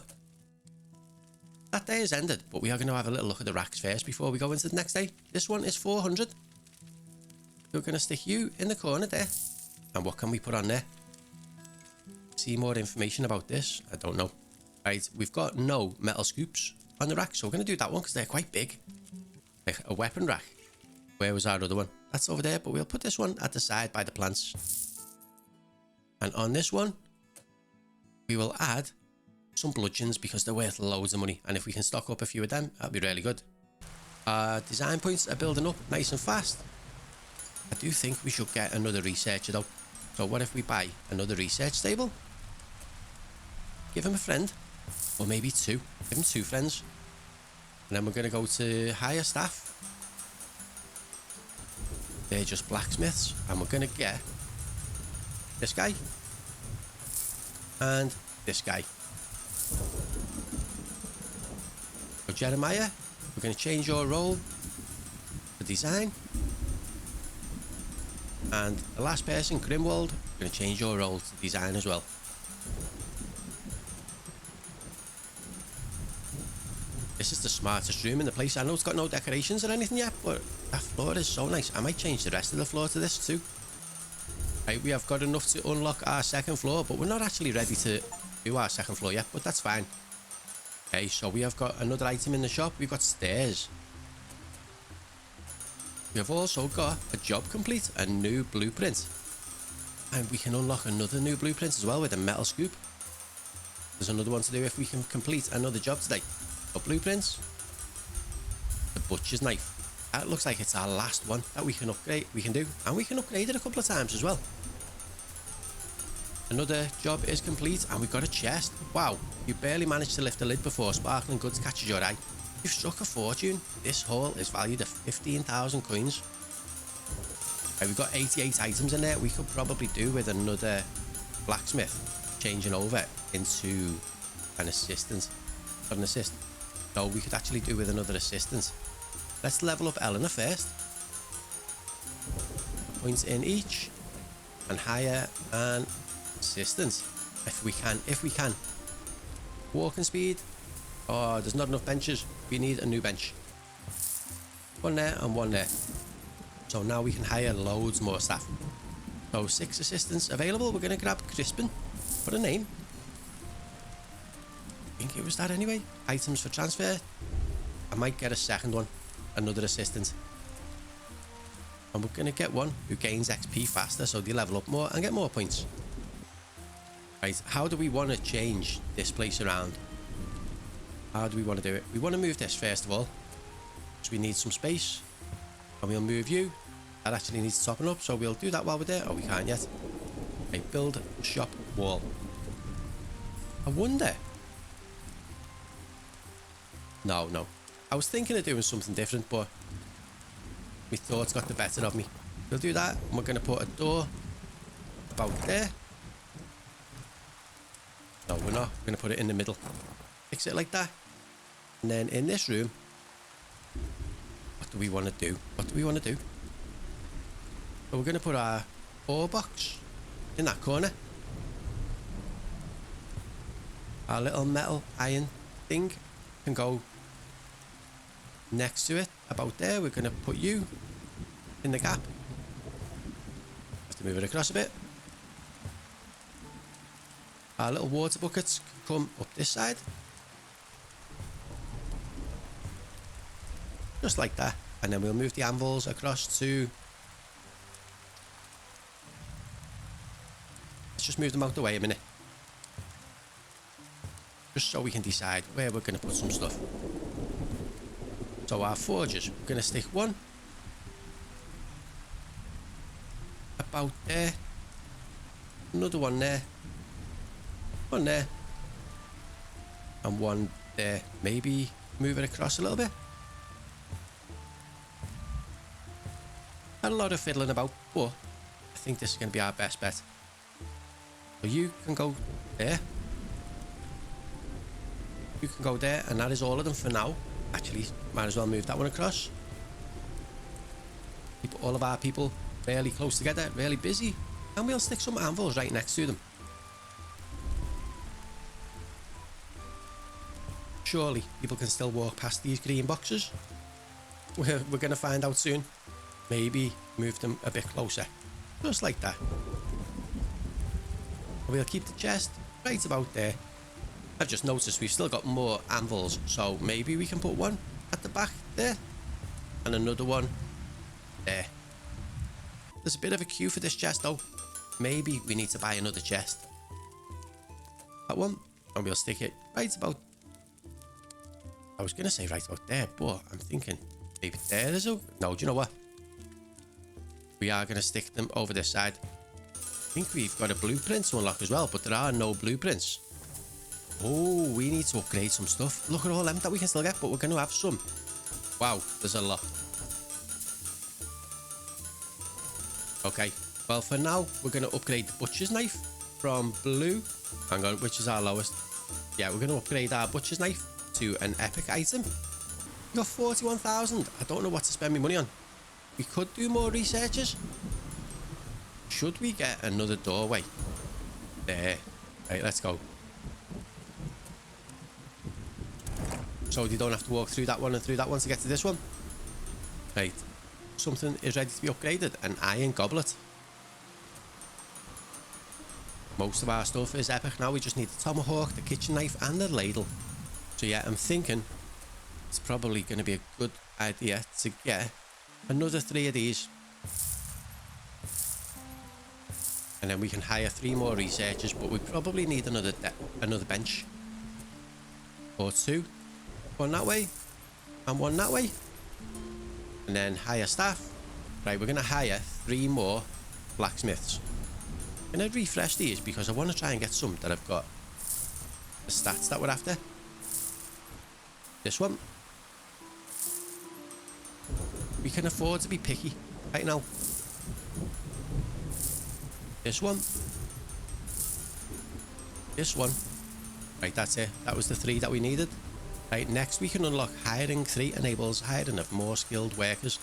That day is ended, but we are going to have a little look at the racks first before we go into the next day. This one is 400. We're going to stick you in the corner there. And what can we put on there? See more information about this? I don't know. Right, we've got no metal scoops on the rack, so we're going to do that one because they're quite big. Like a weapon rack. Where was our other one? That's over there, but we'll put this one at the side by the plants. And on this one, we will add some bludgeons because they're worth loads of money. And if we can stock up a few of them, that'd be really good. Our design points are building up nice and fast. I do think we should get another researcher though. So what if we buy another research table? Give him a friend. Or maybe two. Give him 2 friends. And then we're going to go to hire staff. They're just blacksmiths. And we're going to get this guy. And this guy. So Jeremiah, we're going to change your role to design. And the last person, Grimwald, we're going to change your role to design as well. This is the smartest room in the place. I know it's got no decorations or anything yet, but that floor is so nice. I might change the rest of the floor to this too. Right, we have got enough to unlock our second floor, but we're not actually ready to do our second floor yet, but that's fine. Okay, so we have got another item in the shop. We've got stairs. We have also got a job complete, a new blueprint. And we can unlock another new blueprint as well with a metal scoop. There's another one to do if we can complete another job today. Got blueprints. The butcher's knife. That looks like it's our last one that we can upgrade. We can do, and we can upgrade it a couple of times as well. Another job is complete, and we've got a chest. Wow, you barely managed to lift the lid before sparkling goods catches your eye. You've struck a fortune. This haul is valued at 15,000 coins. Right, we've got 88 items in there. We could probably do with another blacksmith changing over into an assistant. Or an assist. So we could actually do with another assistant. Let's level up Eleanor first. Points in each. And hire an assistant. If we can. Walking speed. Oh, there's not enough benches. We need a new bench. One there and one there. So now we can hire loads more staff. So 6 assistants available. We're going to grab Crispin. Put a name. I think it was that anyway. Items for transfer. I might get a second one. Another assistant. And we're going to get one who gains XP faster so they level up more and get more points. Right, how do we want to change this place around? How do we want to do it? We want to move this first of all. So we need some space. And we'll move you. That actually needs topping up, so we'll do that while we're there. Oh, we can't yet. Right, build shop wall. I wonder. No. I was thinking of doing something different, but my thoughts got the better of me. We'll do that, and we're going to put a door about there. No, we're not. We're going to put it in the middle. Fix it like that. And then in this room, what do we want to do? What do we want to do? So we're going to put our ore box in that corner. Our little metal iron thing can go next to it, about there. We're going to put you in the gap. Have to move it across a bit. Our little water buckets can come up this side. Just like that. And then we'll move the anvils across to... Let's just move them out the way a minute. Just so we can decide where we're going to put some stuff. So our forges, we're going to stick one about there, another one there, one there, and one there. Maybe move it across a little bit. Had a lot of fiddling about, but I think this is going to be our best bet. So you can go there. You can go there, and that is all of them for now. Actually, might as well move that one across. Keep all of our people fairly close together, really busy. And we'll stick some anvils right next to them. Surely people can still walk past these green boxes. We're going to find out soon. Maybe move them a bit closer. Just like that. We'll keep the chest right about there. I've just noticed we've still got more anvils, so maybe we can put one at the back there and another one there. There's a bit of a queue for this chest though. Maybe we need to buy another chest. That one, and we'll stick it right about... I was going to say right about there, but I'm thinking maybe there is a... No, do you know what? We are going to stick them over this side. I think we've got a blueprint to unlock as well, but there are no blueprints. Oh, we need to upgrade some stuff. Look at all them that we can still get, but we're going to have some. Wow, there's a lot. Okay, well for now, we're going to upgrade the butcher's knife from blue. Hang on, which is our lowest? Yeah, we're going to upgrade our butcher's knife to an epic item. We got 41,000. I don't know what to spend my money on. We could do more researches. Should we get another doorway? There. Right, let's go. So you don't have to walk through that one and through that one to get to this one. Right. Something is ready to be upgraded. An iron goblet. Most of our stuff is epic now. We just need the tomahawk, the kitchen knife and the ladle. So yeah, I'm thinking it's probably going to be a good idea to get another 3 of these. And then we can hire 3 more researchers, but we probably need another bench. Or 2. One that way, and one that way. And then hire staff. Right, we're going to hire 3 more blacksmiths. I'm going to refresh these because I want to try and get some that have got the stats that we're after. This one. We can afford to be picky right now. This one. This one. Right, that's it. That was the 3 that we needed. Right, next we can unlock hiring 3 enables hiring of more skilled workers.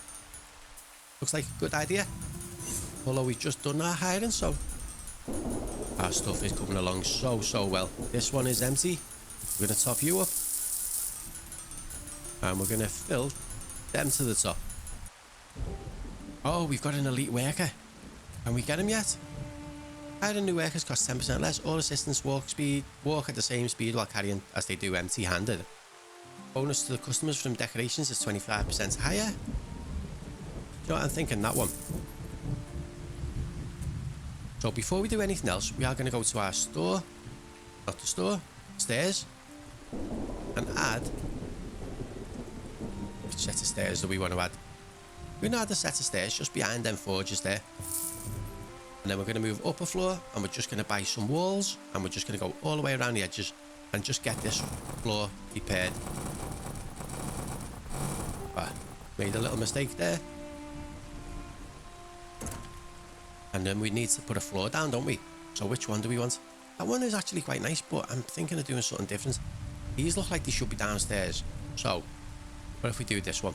Looks like a good idea. Although we've just done our hiring, so our stuff is coming along so well. This one is empty. We're going to top you up. And we're going to fill them to the top. Oh, we've got an elite worker. Can we get him yet? Hiring new workers costs 10% less. All assistants walk at the same speed while carrying as they do empty-handed. Bonus to the customers from decorations is 25% higher. You know what I'm thinking? That one. So before we do anything else, we are going to go to our store. Not the store. Stairs. And add... Which set of stairs do we want to add? We're going to add a set of stairs just behind them forges there. And then we're going to move up a floor and we're just going to buy some walls. And we're just going to go all the way around the edges and just get this floor repaired. Made a little mistake there. And then we need to put a floor down, don't we? So which one do we want? That one is actually quite nice, but I'm thinking of doing something different. These look like they should be downstairs. So, what if we do this one?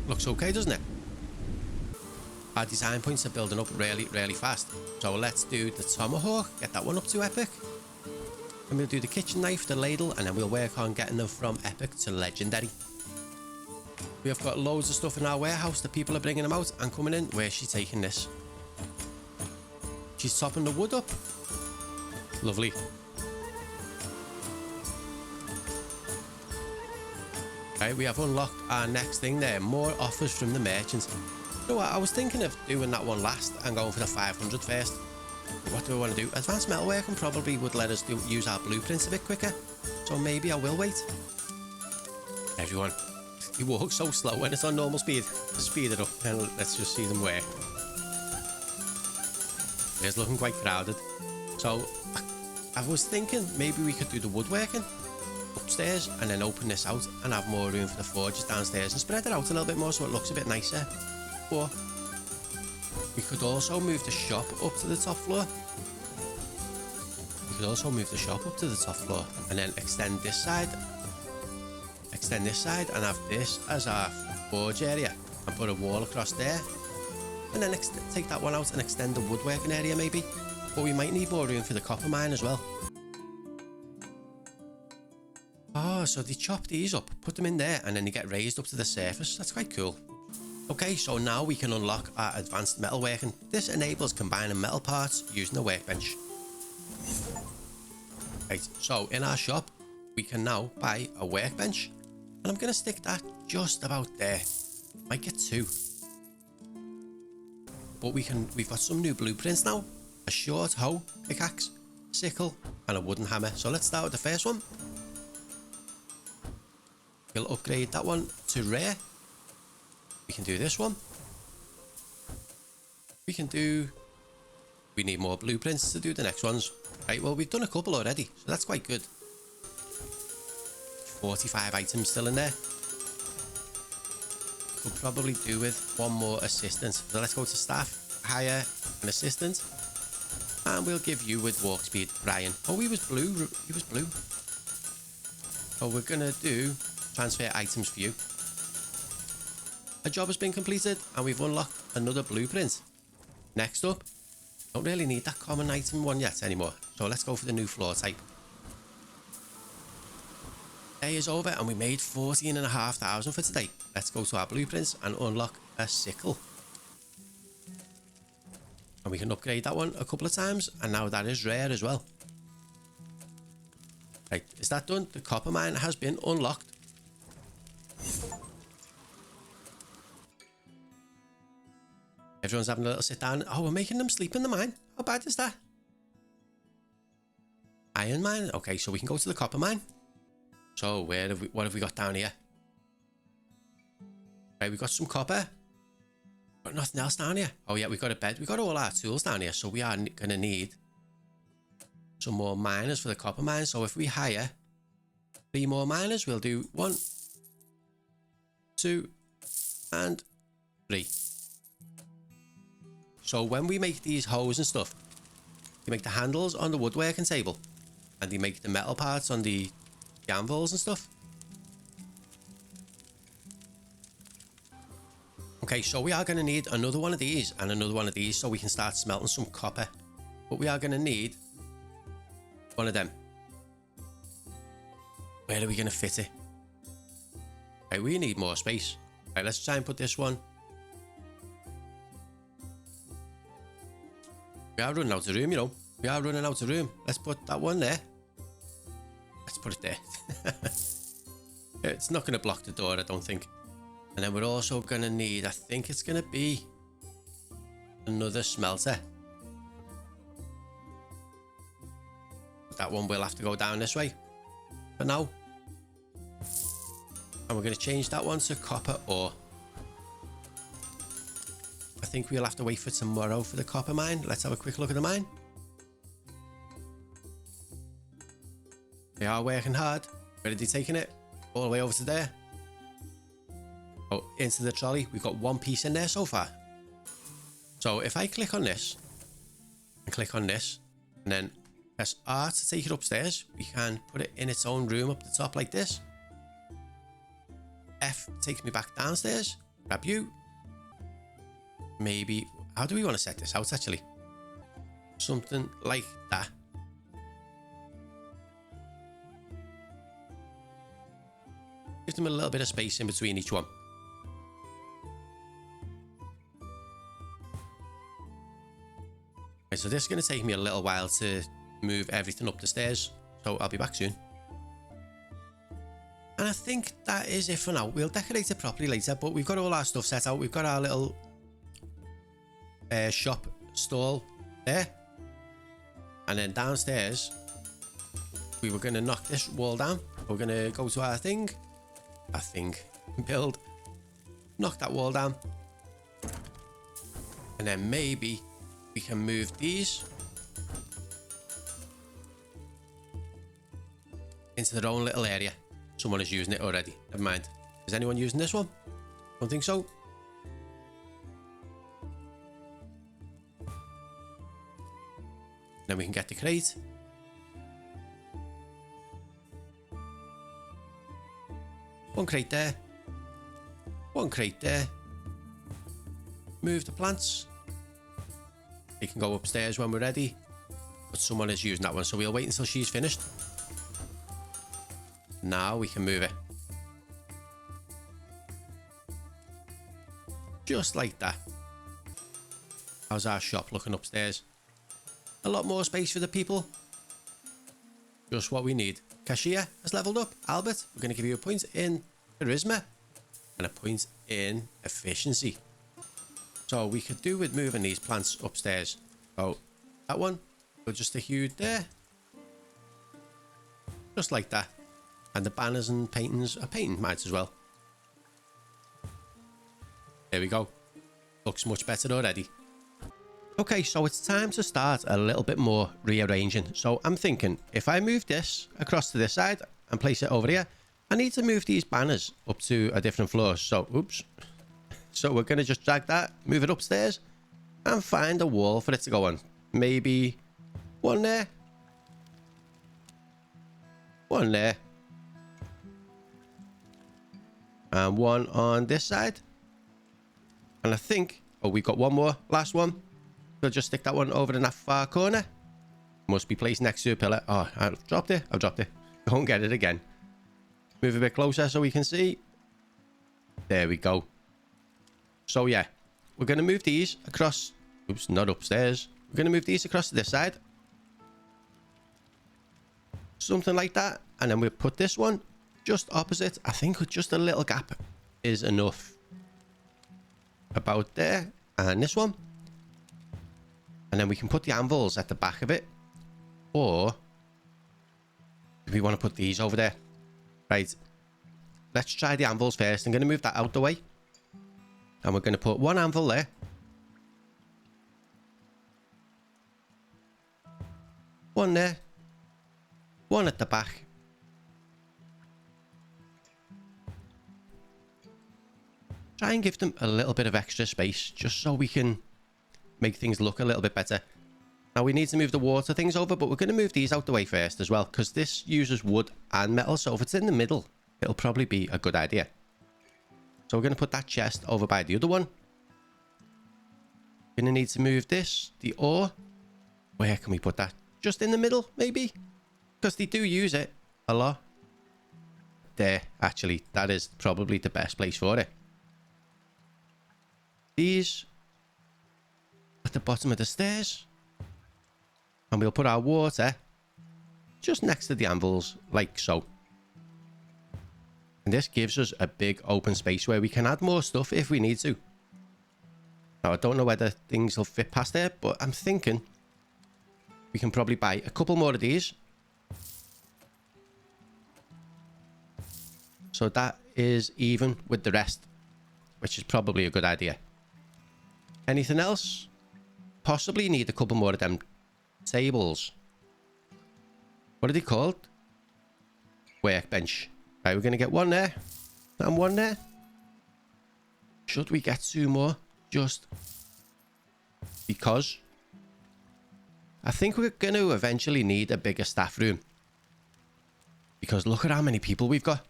Looks okay, doesn't it? Our design points are building up really fast. So let's do the tomahawk, get that one up to epic. And we'll do the kitchen knife, the ladle, and then we'll work on getting them from epic to legendary. We have got loads of stuff in our warehouse. The people are bringing them out and coming in. Where's she taking this? She's topping the wood up. Lovely. Right, we have unlocked our next thing there. More offers from the merchants. You know what? I was thinking of doing that one last and going for the 500 first. What do I want to do? Advanced metalworking probably would let us use our blueprints a bit quicker. So maybe I will wait. Everyone, he walks so slow when it's on normal speed. Speed it up and let's just see them work. It's looking quite crowded. So I was thinking maybe we could do the woodworking upstairs and then open this out and have more room for the forges downstairs and spread it out a little bit more so it looks a bit nicer. Or we could also move the shop up to the top floor. We could also move the shop up to the top floor and then extend this side. Extend this side and have this as our forge area and put a wall across there. And then take that one out and extend the woodworking area maybe. But we might need more room for the copper mine as well. Oh, so they chop these up, put them in there, and then they get raised up to the surface. That's quite cool. Okay, so now we can unlock our advanced metalworking. This enables combining metal parts using the workbench. Right, so in our shop, we can now buy a workbench. And I'm going to stick that just about there. Might get two. But we've got some new blueprints now. A short hoe, pickaxe, sickle, and a wooden hammer. So let's start with the first one. We'll upgrade that one to rare. We can do this one. We need more blueprints to do the next ones. Right, well, we've done a couple already, so that's quite good. 45 items still in there. We'll probably do with one more assistant. So let's go to staff, hire an assistant. And we'll give you with walk speed, Brian. Oh, he was blue. He was blue. So we're going to do transfer items for you. A job has been completed and we've unlocked another blueprint. Next up, don't really need that common item one yet anymore. So let's go for the new floor type. Day is over and we made 14,500 for today. Let's go to our blueprints and unlock a sickle. And we can upgrade that one a couple of times and now that is rare as well. Right, is that done? The copper mine has been unlocked. Everyone's having a little sit down. Oh, we're making them sleep in the mine. How bad is that? Iron mine. Okay, so we can go to the copper mine. So what have we got down here? Right, we've got some copper. Got nothing else down here. Oh yeah, we've got a bed. We've got all our tools down here. So we are going to need some more miners for the copper mine. So if we hire 3 more miners, we'll do 1, 2, and 3. So when we make these hoes and stuff, you make the handles on the woodworking table and they make the metal parts on the anvils and stuff. Okay, so we are going to need another one of these and another one of these so we can start smelting some copper. But we are going to need one of them. Where are we going to fit it? Okay, we need more space. Right, let's try and put this one. We are running out of room, you know. We are running out of room. Let's put that one there. Let's put it there. It's not going to block the door, I don't think. And then we're also going to need, I think it's going to be another smelter. That one will have to go down this way for now. And we're going to change that one to copper ore. I think we'll have to wait for tomorrow for the copper mine. Let's have a quick look at the mine. They are working hard. Where are they taking it? All the way over to there. Oh, into the trolley. We've got one piece in there so far. So if I click on this and click on this and then press R to take it upstairs, we can put it in its own room up the top like this. F takes me back downstairs. Grab you. Maybe, how do we want to set this out actually? Something like that. Give them a little bit of space in between each one. Okay, so this is going to take me a little while to move everything up the stairs. So I'll be back soon. And I think that is it for now. We'll decorate it properly later, but we've got all our stuff set out. We've got our little shop stall there. And then downstairs, we were going to knock this wall down. We're going to go to our thing. Build. Knock that wall down. And then maybe we can move these into their own little area. Someone is using it already. Never mind. Is anyone using this one? Don't think so. Then we can get the crate. One crate there. One crate there. Move the plants. They can go upstairs when we're ready. But someone is using that one, so we'll wait until she's finished. Now we can move it. Just like that. How's our shop looking upstairs? A lot more space for the people. Just what we need. Cashier has leveled up. Albert, we're going to give you a point in charisma and a point in efficiency. So we could do with moving these plants upstairs. So that one, we'll just stick you there. Just like that. And the banners and paintings are painting might as well. There we go. Looks much better already. Okay, so it's time to start a little bit more rearranging. So I'm thinking, if I move this across to this side and place it over here, I need to move these banners up to a different floor. So, oops. So we're going to just drag that, move it upstairs, and find a wall for it to go on. Maybe one there. One there. And one on this side. And I think, oh, we got one more. Last one. We'll just stick that one over in that far corner. Must be placed next to a pillar. Oh, I've dropped it. I've dropped it. Don't get it again. Move a bit closer so we can see. There we go. So yeah, we're going to move these across. Oops, not upstairs. We're going to move these across to this side. Something like that. And then we'll put this one just opposite. I think with just a little gap is enough. About there. And this one. And then we can put the anvils at the back of it. Or if we want to put these over there. Right. Let's try the anvils first. I'm going to move that out the way. And we're going to put one anvil there. One there. One at the back. Try and give them a little bit of extra space. Just so we can make things look a little bit better. Now we need to move the water things over, but we're going to move these out the way first as well, because this uses wood and metal, so if it's in the middle, it'll probably be a good idea. So we're going to put that chest over by the other one. Going to need to move this, the ore. Where can we put that? Just in the middle, maybe? Because they do use it a lot. There, actually, that is probably the best place for it. These at the bottom of the stairs. And we'll put our water just next to the anvils, like so. And this gives us a big open space where we can add more stuff if we need to. Now, I don't know whether things will fit past there, but I'm thinking we can probably buy a couple more of these. So that is even with the rest, which is probably a good idea. Anything else? Possibly need a couple more of them tables. What are they called? Workbench. Right, we're going to get one there and one there. Should we get 2 more? Just because. I think we're going to eventually need a bigger staff room. Because look at how many people we've got.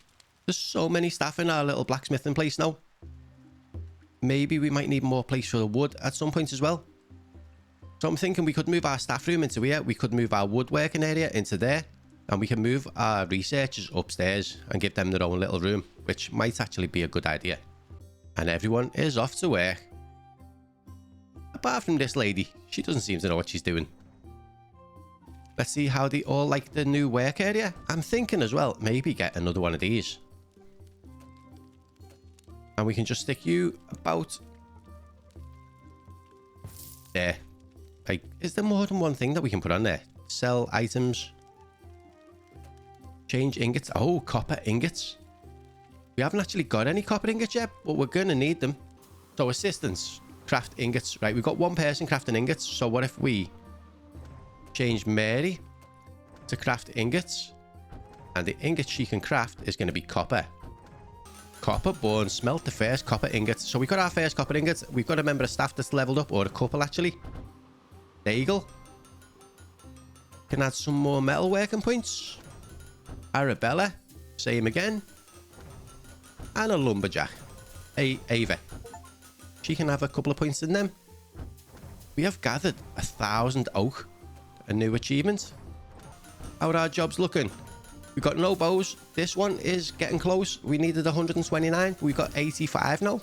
There's so many staff in our little blacksmithing place now. Maybe we might need more place for the wood at some point as well. So I'm thinking we could move our staff room into here. We could move our woodworking area into there. And we can move our researchers upstairs and give them their own little room, which might actually be a good idea. And everyone is off to work. Apart from this lady, she doesn't seem to know what she's doing. Let's see how they all like the new work area. I'm thinking as well, maybe get another one of these. And we can just stick you about there. Like, is there more than one thing that we can put on there? Sell items. Change ingots. Oh, copper ingots. We haven't actually got any copper ingots yet, but we're going to need them. So assistants, craft ingots. Right, we've got one person crafting ingots. So what if we change Mary to craft ingots? And the ingots she can craft is going to be copper. Copper born, smelt the first copper ingots. So we got our first copper ingots. We've got a member of staff that's leveled up, or a couple actually. There you go. Can add some more metal working points. Arabella, same again. And a lumberjack, Ava. She can have a couple of points in them. We have gathered 1,000 oak, a new achievement. How are our jobs looking? We got no bows. This one is getting close. We needed 129. We got 85 now.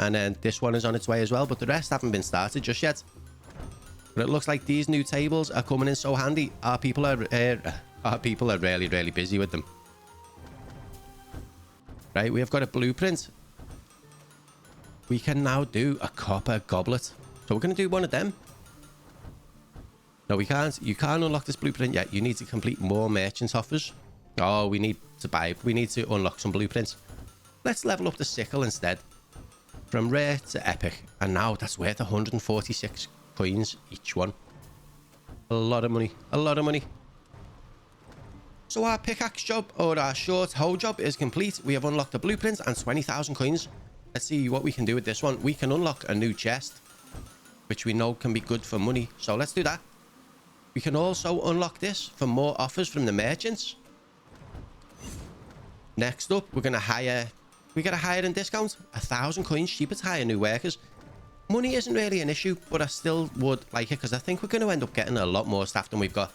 And then this one is on its way as well, but the rest haven't been started just yet. But it looks like these new tables are coming in so handy. Our people are really, really busy with them. Right, we have got a blueprint. We can now do a copper goblet. So we're going to do one of them. No, we can't. You can't unlock this blueprint yet. You need to complete more merchant offers. Oh, we need to unlock some blueprints. Let's level up the sickle instead. From rare to epic. And now that's worth 146 coins each one. A lot of money. A lot of money. So our pickaxe job, or our short hoe job, is complete. We have unlocked the blueprints and 20,000 coins. Let's see what we can do with this one. We can unlock a new chest, which we know can be good for money. So let's do that. We can also unlock this for more offers from the merchants. Next up, we're going to hire... We got a hire and discount. 1,000 coins cheaper to hire new workers. Money isn't really an issue, but I still would like it because I think we're going to end up getting a lot more staff than we've got.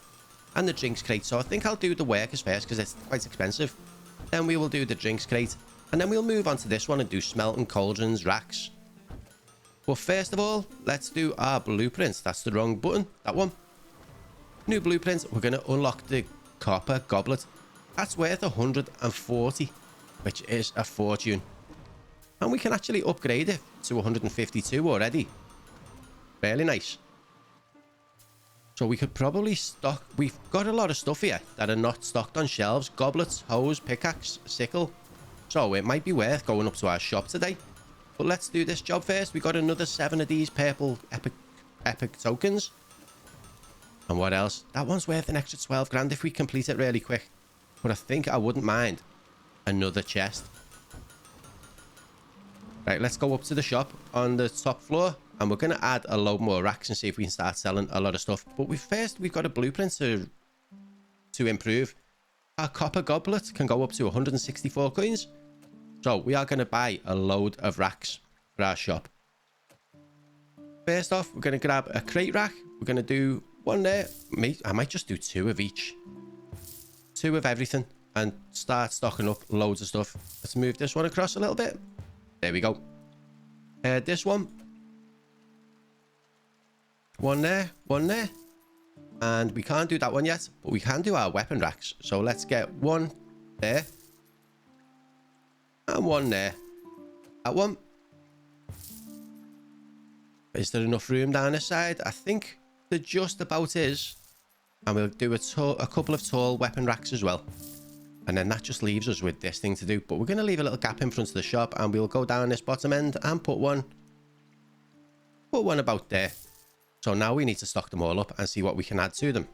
And the drinks crate. So I think I'll do the workers first because it's quite expensive. Then we will do the drinks crate. And then we'll move on to this one and do smelting, cauldrons, racks. But first of all, let's do our blueprints. That's the wrong button. That one. New blueprints. We're going to unlock the copper goblet. That's worth 140, which is a fortune. And we can actually upgrade it to 152 already. Really nice. So we could probably stock... We've got a lot of stuff here that are not stocked on shelves. Goblets, hoes, pickaxe, sickle. So it might be worth going up to our shop today. But let's do this job first. We got another 7 of these purple epic tokens. And what else? That one's worth an extra 12 grand if we complete it really quick. But I think I wouldn't mind another chest. Right, let's go up to the shop on the top floor. And we're going to add a load more racks and see if we can start selling a lot of stuff. But we've got a blueprint to improve. Our copper goblet can go up to 164 coins. So we are going to buy a load of racks for our shop. First off, we're going to grab a crate rack. We're going to do one there. I might just do 2 of each. 2 of everything. And start stocking up loads of stuff. Let's move this one across a little bit. There we go. This one. One there, one there. And we can't do that one yet, but we can do our weapon racks. So let's get one there. And one there. That one. Is there enough room down this side? I think there just about is. And we'll do a couple of tall weapon racks as well. And then that just leaves us with this thing to do. But we're going to leave a little gap in front of the shop. And we'll go down this bottom end and put one about there. So now we need to stock them all up and see what we can add to them.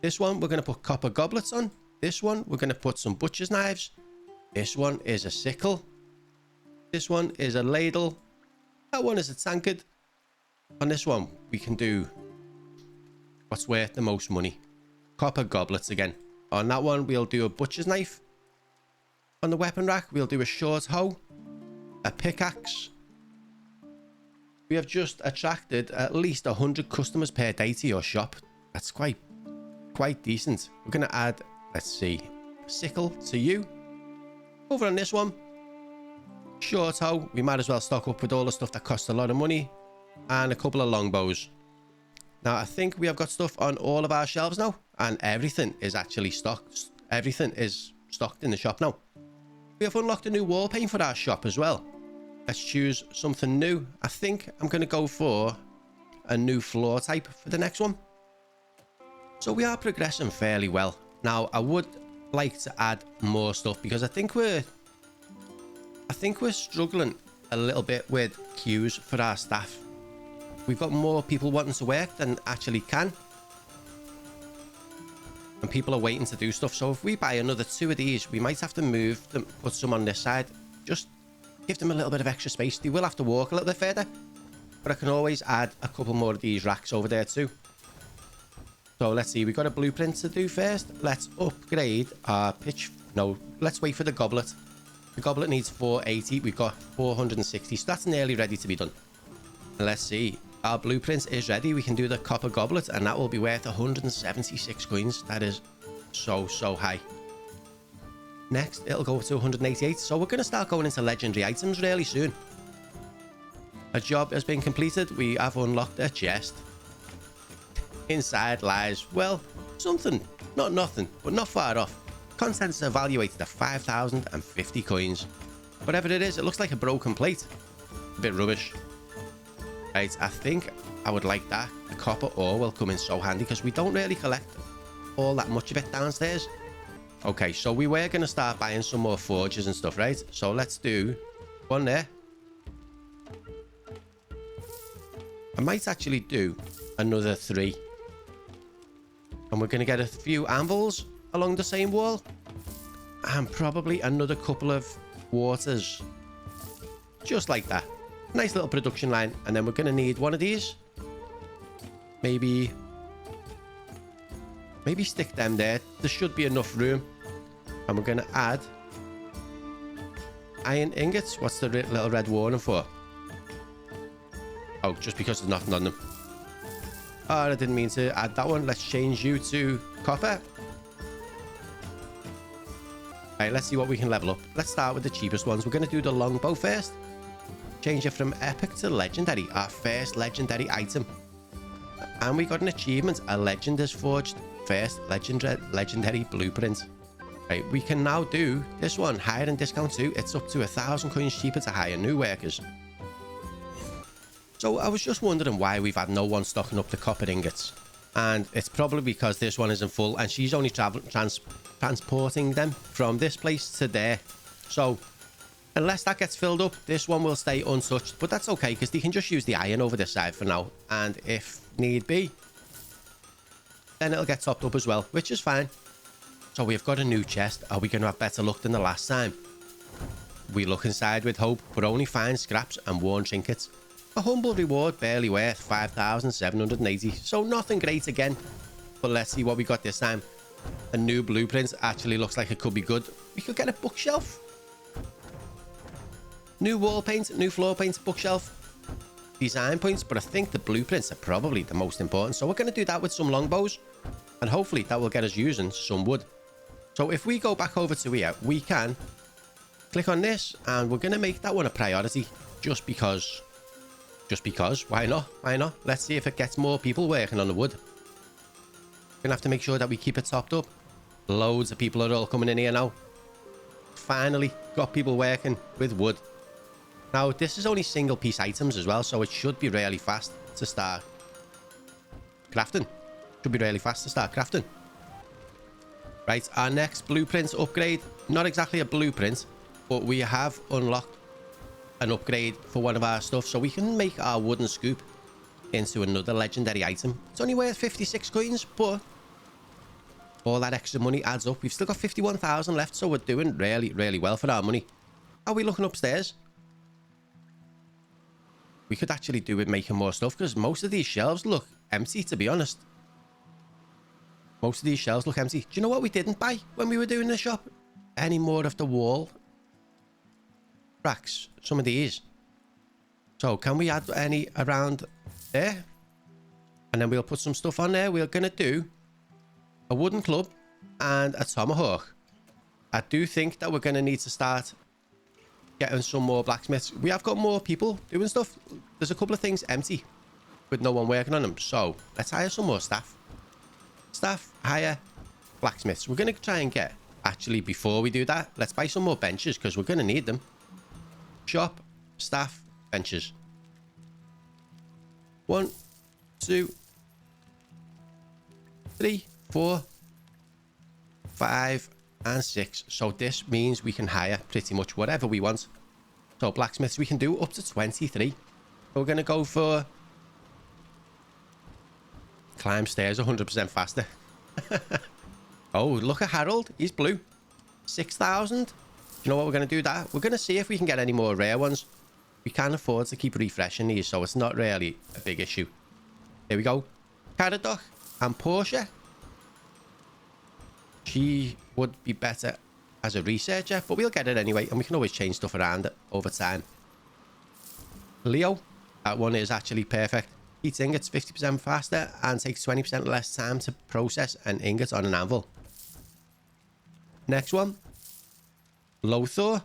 This one, we're going to put copper goblets on. This one, we're going to put some butcher's knives. This one is a sickle. This one is a ladle. That one is a tankard. On this one, we can do what's worth the most money. Copper goblets again. On that one, we'll do a butcher's knife. On the weapon rack, we'll do a short hoe, a pickaxe. We have just attracted at least 100 customers per day to your shop. That's quite decent. We're going to add, let's see, a sickle to you. Over on this one, short hoe. We might as well stock up with all the stuff that costs a lot of money. And a couple of longbows. Now, I think we have got stuff on all of our shelves now. And everything is actually stocked. Everything is stocked in the shop now. We have unlocked a new wall paint for our shop as well. Let's choose something new. I think I'm going to go for a new floor type for the next one. So we are progressing fairly well. Now, I would like to add more stuff because I think we're struggling a little bit with queues for our staff. We've got more people wanting to work than actually can. And people are waiting to do stuff. So if we buy another 2 of these, we might have to move them, put some on this side. Just give them a little bit of extra space. They will have to walk a little bit further. But I can always add a couple more of these racks over there too. So let's see. We've got a blueprint to do first. Let's upgrade our pitch. No, let's wait for the goblet. The goblet needs 480. We've got 460. So that's nearly ready to be done. And let's see. Our blueprint is ready. We can do the copper goblet. And that will be worth 176 coins. That is so high. Next, it'll go to 188. So we're going to start going into legendary items really soon. A job has been completed. We have unlocked a chest. Inside lies, well, something. Not nothing, but not far off. Contents evaluated at 5,050 coins. Whatever it is, it looks like a broken plate. A bit rubbish. Right, I think I would like that. The copper ore will come in so handy because we don't really collect all that much of it downstairs. Okay, so we were going to start buying some more forges and stuff, right? So let's do one there. I might actually do another 3. And we're going to get a few anvils along the same wall. And probably another couple of waters. Just like that. Nice little production line. And then we're going to need one of these. Maybe stick them there. There should be enough room. And we're going to add iron ingots. What's the little red warning for? Oh, just because there's nothing on them. Oh, I didn't mean to add that one. Let's change you to copper. Right, let's see what we can level up. Let's start with the cheapest ones. We're going to do the longbow first. Change it from epic to legendary. Our first legendary item. And we got an achievement. A legend is forged. First legendary blueprint. Right, we can now do this one. Hire and discount too. It's up to 1,000 coins cheaper to hire new workers. So I was just wondering why we've had no one stocking up the copper ingots. And it's probably because this one isn't full and she's only transporting them from this place to there. So unless that gets filled up, this one will stay untouched. But that's okay because they can just use the iron over this side for now. And if need be, then it'll get topped up as well, which is fine. So we've got a new chest. Are we going to have better luck than the last time? We look inside with hope, but only find scraps and worn trinkets. A humble reward barely worth 5,780, so nothing great again. But let's see what we got this time. A new blueprint actually looks like it could be good. We could get a bookshelf. New wall paint, new floor paint, bookshelf. Design points, but I think the blueprints are probably the most important. So we're going to do that with some longbows. And hopefully that will get us using some wood. So if we go back over to here, we can click on this and we're going to make that one a priority just because. Just because. Why not? Why not? Let's see if it gets more people working on the wood. We're going to have to make sure that we keep it topped up. Loads of people are all coming in here now. Finally got people working with wood. Now, this is only single piece items as well, so it should be really fast to start crafting. Should be really fast to start crafting. Right, our next blueprint upgrade. Not exactly a blueprint, but we have unlocked an upgrade for one of our stuff, so we can make our wooden scoop into another legendary item. It's only worth 56 coins, but all that extra money adds up. We've still got 51,000 left, so we're doing really well for our money. Are we looking upstairs? we could actually do with making more stuff, because most of these shelves look empty, to be honest. Most of these shelves look empty. Do you know what we didn't buy when we were doing the shop? Any more of the wall racks. Some of these. So can we add any around there? And then we'll put some stuff on there. We're going to do a wooden club and a tomahawk. I do think that we're going to need to start getting some more blacksmiths. We have got more people doing stuff. There's a couple of things empty with no one working on them. So let's hire some more staff. Staff, hire blacksmiths. We're going to try and get, actually, before we do that, let's buy some more benches because we're going to need them. Shop, staff, benches. 1, 2, 3, 4, 5, and 6. So this means we can hire pretty much whatever we want. So blacksmiths, we can do up to 23. We're going to go for climb stairs 100% faster. Oh, look at Harold. He's blue. 6,000. You know what? We're going to do that. We're going to see if we can get any more rare ones. We can't afford to keep refreshing these, so it's not really a big issue. There we go. Caradoc and Portia. She would be better as a researcher, but we'll get it anyway, and we can always change stuff around over time. Leo, that one is actually perfect. Heats ingots 50% faster and takes 20% less time to process an ingot on an anvil. Next one. Lothar.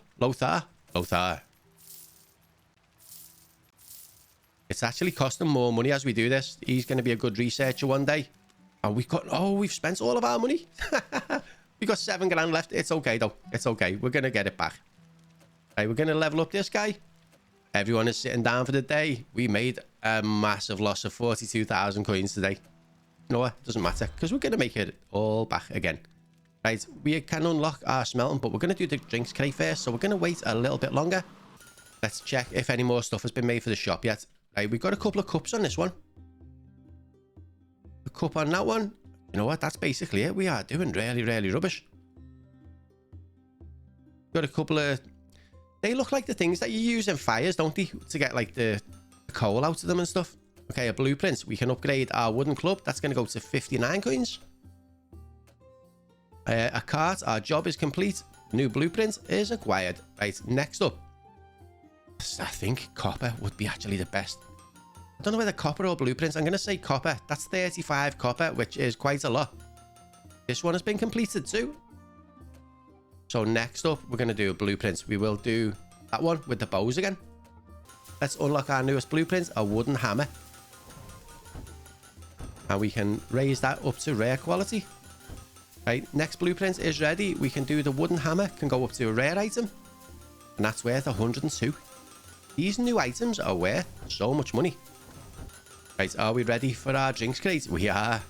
It's actually costing more money as we do this. He's going to be a good researcher one day. And we've spent all of our money. We got 7 grand left. It's okay though. It's okay. We're going to get it back. Right, we're going to level up this guy. Everyone is sitting down for the day. We made a massive loss of 42,000 coins today. You know what? It doesn't matter because we're going to make it all back again. Right, we can unlock our smelting, but we're going to do the drinks crate first. So we're going to wait a little bit longer. Let's check if any more stuff has been made for the shop yet. Right, we've got a couple of cups on this one. A cup on that one. You know what? That's basically it. We are doing really, really rubbish. Got a couple of... They look like the things that you use in fires, don't they? To get like the coal out of them and stuff. Okay, a blueprint. We can upgrade our wooden club. That's going to go to 59 coins. A cart. Our job is complete. New blueprint is acquired. Right, next up. I think copper would be actually the best. I don't know whether copper or blueprints. I'm going to say copper. That's 35 copper, which is quite a lot. This one has been completed too. So next up, we're going to do a blueprint. We will do that one with the bows again. Let's unlock our newest blueprint, a wooden hammer. And we can raise that up to rare quality. Right, next blueprint is ready. We can do the wooden hammer, can go up to a rare item. And that's worth 102. These new items are worth so much money. Right, are we ready for our drinks crate? We are.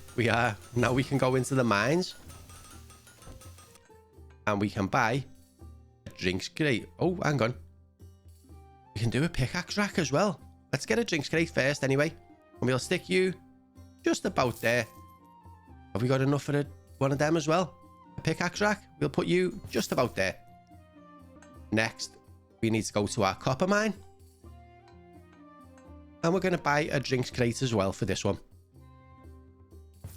Now we can go into the mines. And we can buy a drinks crate. Oh, hang on. We can do a pickaxe rack as well. Let's get a drinks crate first anyway. And we'll stick you just about there. Have we got enough for one of them as well? A pickaxe rack. We'll put you just about there. Next, we need to go to our copper mine. And we're going to buy a drinks crate as well for this one.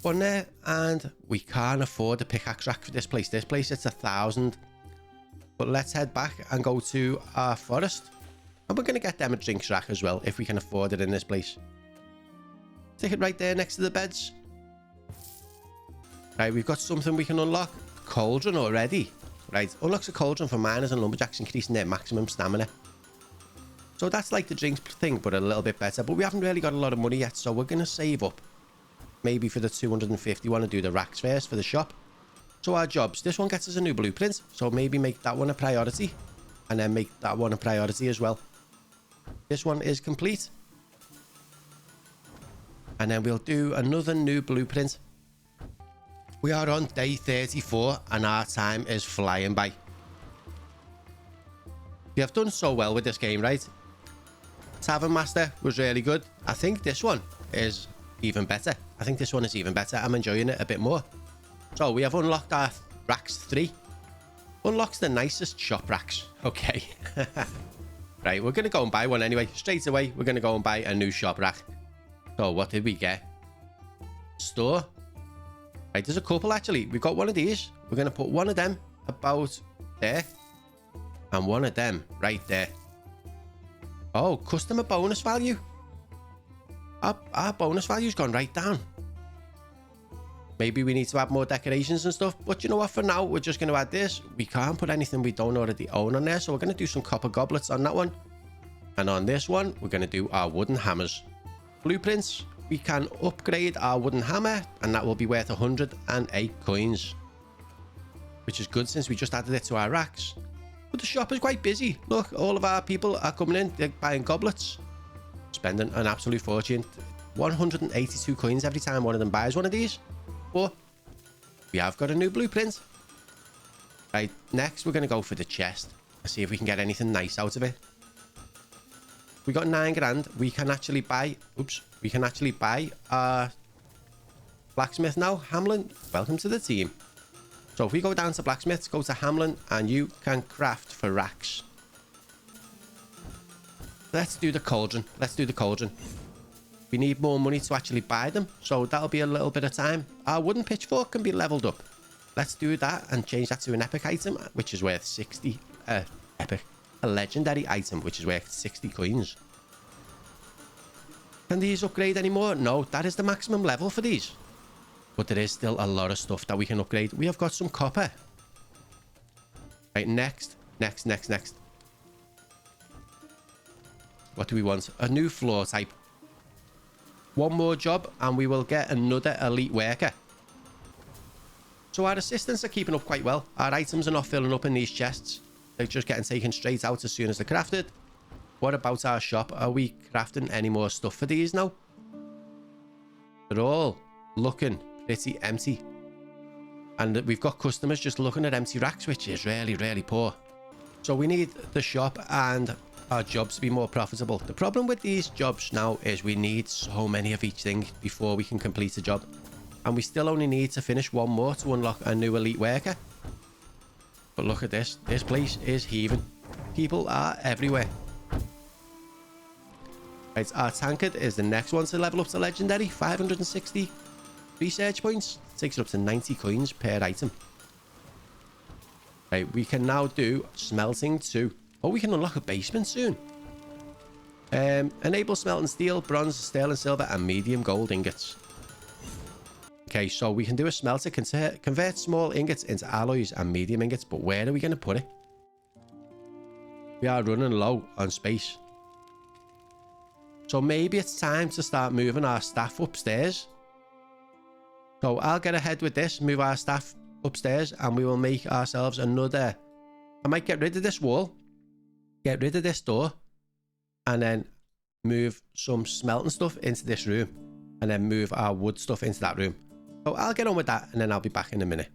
One there, and we can't afford a pickaxe rack for this place. This place, it's 1,000. But let's head back and go to our forest. And we're going to get them a drinks rack as well, if we can afford it in this place. Stick it right there next to the beds. Right, we've got something we can unlock. Cauldron already. Right, unlocks a cauldron for miners and lumberjacks, increasing their maximum stamina. So that's like the drinks thing, but a little bit better. But we haven't really got a lot of money yet, so we're going to save up. Maybe for the 250, want to do the racks first for the shop. So our jobs, this one gets us a new blueprint. So maybe make that one a priority. And then make that one a priority as well. This one is complete. And then we'll do another new blueprint. We are on day 34 and our time is flying by. We have done so well with this game, right? Tavern Master was really good. I think this one is even better. I'm enjoying it a bit more. So we have unlocked our racks 3. Unlocks the nicest shop racks. Okay. Right, we're going to go and buy one anyway. Straight away, we're going to go and buy a new shop rack. So what did we get? Store. Right, there's a couple actually. We've got one of these. We're going to put one of them about there. And one of them right there. Oh, customer bonus value. Our bonus value's gone right down. Maybe we need to add more decorations and stuff. But you know what? For now, we're just going to add this. We can't put anything we don't already own on there. So we're going to do some copper goblets on that one. And on this one, we're going to do our wooden hammers. Blueprints. We can upgrade our wooden hammer. And that will be worth 108 coins. Which is good since we just added it to our racks. But the shop is quite busy. Look, all of our people are coming in. They're buying goblets. Spending an absolute fortune. 182 coins every time one of them buys one of these. But we have got a new blueprint. Right, next we're going to go for the chest. Let's see if we can get anything nice out of it. We got 9 grand. We can actually buy... Oops. We can actually buy our blacksmith now. Hamlin, welcome to the team. So if we go down to blacksmiths, go to Hamlin, and you can craft for racks. Let's do the cauldron. Let's do the cauldron. We need more money to actually buy them, so that'll be a little bit of time. Our wooden pitchfork can be leveled up. Let's do that and change that to an epic item, which is worth 60. Epic. A legendary item, which is worth 60 coins. Can these upgrade anymore? No, that is the maximum level for these. But there is still a lot of stuff that we can upgrade. We have got some copper. Right, next. What do we want? A new floor type. One more job and we will get another elite worker. So our assistants are keeping up quite well. Our items are not filling up in these chests. They're just getting taken straight out as soon as they're crafted. What about our shop? Are we crafting any more stuff for these now? They're all looking pretty empty. And we've got customers just looking at empty racks, which is really, really poor. So we need the shop and our jobs to be more profitable. The problem with these jobs now is we need so many of each thing before we can complete a job. And we still only need to finish one more to unlock a new elite worker. But look at this. This place is heaving. People are everywhere. Right, our tankard is the next one to level up to legendary. 560 research points. Takes it up to 90 coins per item. Right, we can now do smelting too. Oh, we can unlock a basement soon. Enable smelting steel, bronze, sterling silver, and medium gold ingots. Okay, so we can do a smelter, convert small ingots into alloys and medium ingots, but where are we going to put it? We are running low on space. So maybe it's time to start moving our staff upstairs. So I'll get ahead with this, move our staff upstairs, and we will make ourselves another... I might get rid of this wall, get rid of this door, and then move some smelting stuff into this room, and then move our wood stuff into that room. So I'll get on with that, and then I'll be back in a minute.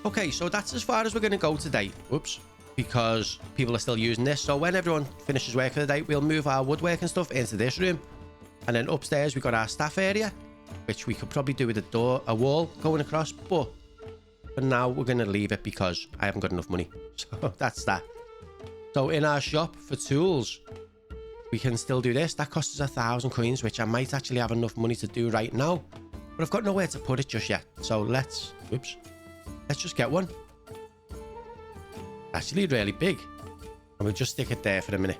Okay, so that's as far as we're going to go today. Oops. Because people are still using this. So when everyone finishes work for the day, we'll move our woodworking stuff into this room. And then upstairs, we've got our staff area, which we could probably do with a wall going across. But for now, we're going to leave it because I haven't got enough money. So that's that. So in our shop for tools, we can still do this. That costs us 1,000 coins, which I might actually have enough money to do right now. But I've got nowhere to put it just yet. So let's just get one. Actually really big, and we'll just stick it there for a minute.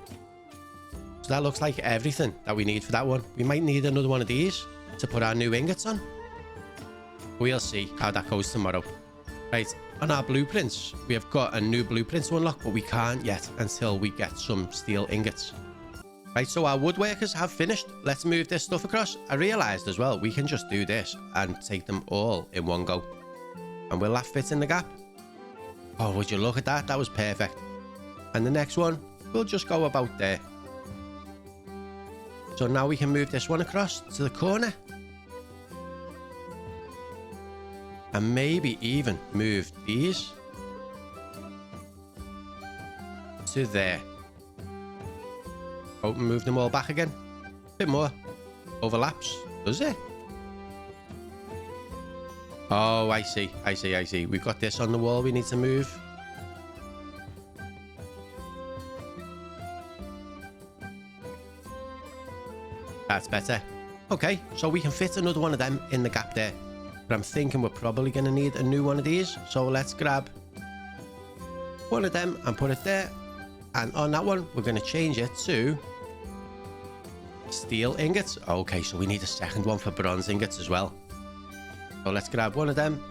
So that looks like everything that we need for that one. We might need another one of these to put our new ingots on. We'll see how that goes tomorrow. Right, on our blueprints, we have got a new blueprint to unlock, but we can't yet until we get some steel ingots. Right, so our woodworkers have finished. Let's move this stuff across. I realized as well we can just do this and take them all in one go, and will that fit in the gap? Oh, would you look at that? That was perfect. And the next one, we'll just go about there. So now we can move this one across to the corner. And maybe even move these to there. Oh, move them all back again. A bit more. Overlaps. Does it? Oh, I see. We've got this on the wall we need to move. That's better. Okay, so we can fit another one of them in the gap there. But I'm thinking we're probably going to need a new one of these. So let's grab one of them and put it there. And on that one, we're going to change it to steel ingots. Okay, so we need a second one for bronze ingots as well. So let's grab one of them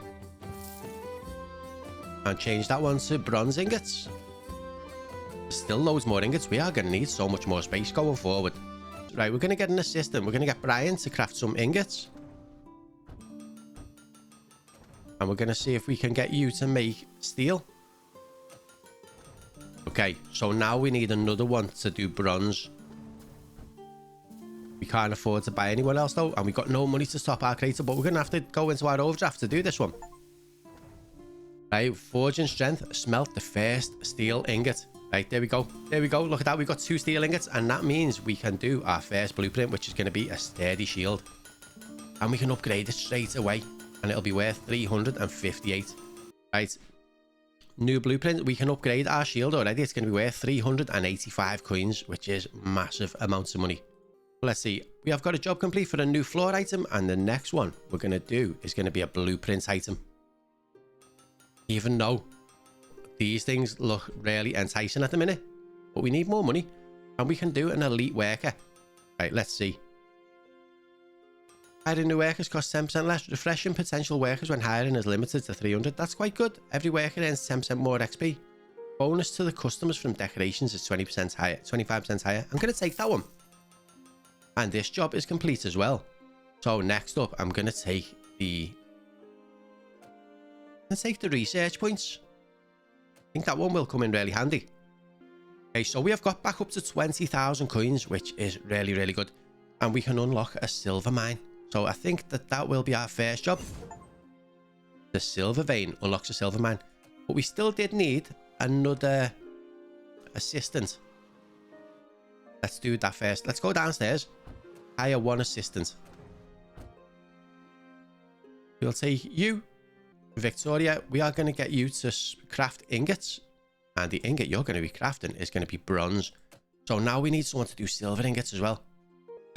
and change that one to bronze ingots. Still loads more ingots. We are going to need so much more space going forward. Right, we're going to get an assistant. We're going to get Brian to craft some ingots. And we're going to see if we can get you to make steel. Okay, so now we need another one to do bronze. We can't afford to buy anyone else though, and we've got no money to stop our creator, but we're going to have to go into our overdraft to do this one. Right, forging strength, smelt the first steel ingot. Right, there we go. There we go. Look at that. We've got 2 steel ingots, and that means we can do our first blueprint, which is going to be a sturdy shield. And we can upgrade it straight away, and it'll be worth 358. Right. New blueprint. We can upgrade our shield already. It's going to be worth 385 coins, which is massive amounts of money. Let's see. We have got a job complete for a new floor item, and the next one we're going to do is going to be a blueprint item. Even though these things look really enticing at the minute, but we need more money, and we can do an elite worker. Right, let's see. Hiring new workers costs 10% less. Refreshing potential workers when hiring is limited to 300. That's quite good. Every worker earns 10% more XP. Bonus to the customers from decorations is 20% higher, 25% higher. I'm going to take that one. And this job is complete as well. So next up, I'm going to take the research points. I think that one will come in really handy. Okay, so we have got back up to 20,000 coins, which is really, really good. And we can unlock a silver mine. So I think that will be our first job. The silver vein unlocks a silver mine. But we still did need another assistant. Let's do that first. Let's go downstairs. Hire one assistant. We'll take you, Victoria. We are going to get you to craft ingots. And the ingot you're going to be crafting is going to be bronze. So now we need someone to do silver ingots as well.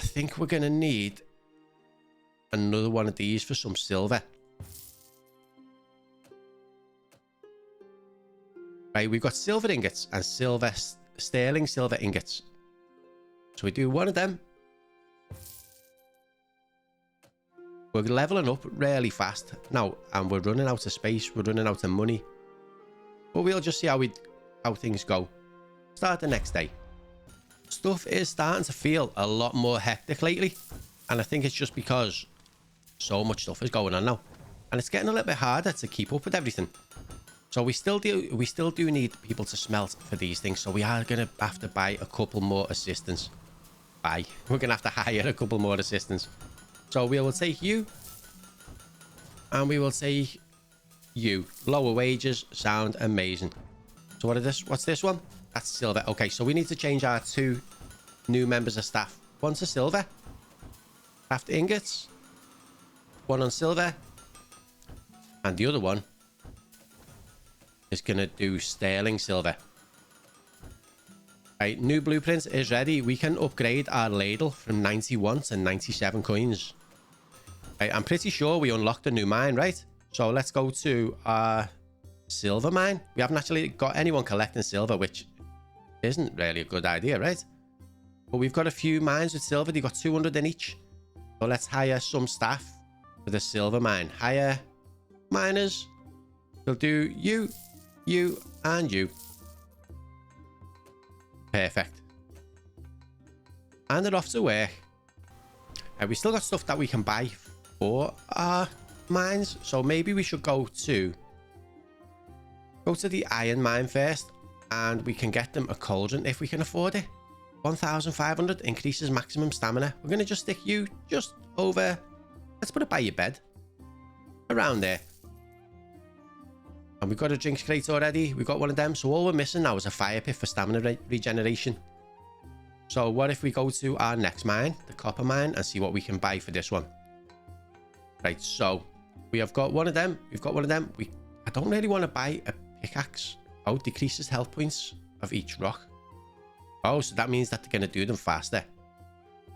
I think we're going to need another one of these for some silver. Right, we've got silver ingots and sterling silver ingots. So we do one of them. We're leveling up really fast now, and we're running out of space. We're running out of money. But we'll just see how things go. Start the next day. Stuff is starting to feel a lot more hectic lately, and I think it's just because so much stuff is going on now, and it's getting a little bit harder to keep up with everything. So we still do need people to smelt for these things, so we are gonna have to buy a couple more assistants. We're gonna have to hire a couple more assistants. So we will take you, and we will take you. Lower wages sound amazing. So what's this one? That's silver. Okay, so we need to change our 2 new members of staff. One to silver. Craft ingots. One on silver. And the other one is going to do sterling silver. Right, new blueprint is ready. We can upgrade our ladle from 91 to 97 coins. Right, I'm pretty sure we unlocked a new mine, right? So let's go to our silver mine. We haven't actually got anyone collecting silver, which isn't really a good idea, right? But we've got a few mines with silver. They've got 200 in each. So let's hire some staff for the silver mine. Hire miners. We'll do you, and you. Perfect. And they're off to work. We still got stuff that we can buy for our mines. So maybe we should go to the iron mine first, and we can get them a cauldron if we can afford it. 1,500 increases maximum stamina. We're going to just stick you just over, let's put it by your bed, around there. And we've got a drinks crate already. We've got one of them. So all we're missing now is a fire pit for stamina regeneration. So what if we go to our next mine, the copper mine, and see what we can buy for this one. Right, so we have got one of them. We've got one of them. I don't really want to buy a pickaxe. Oh, decreases health points of each rock. Oh, so that means that they're going to do them faster.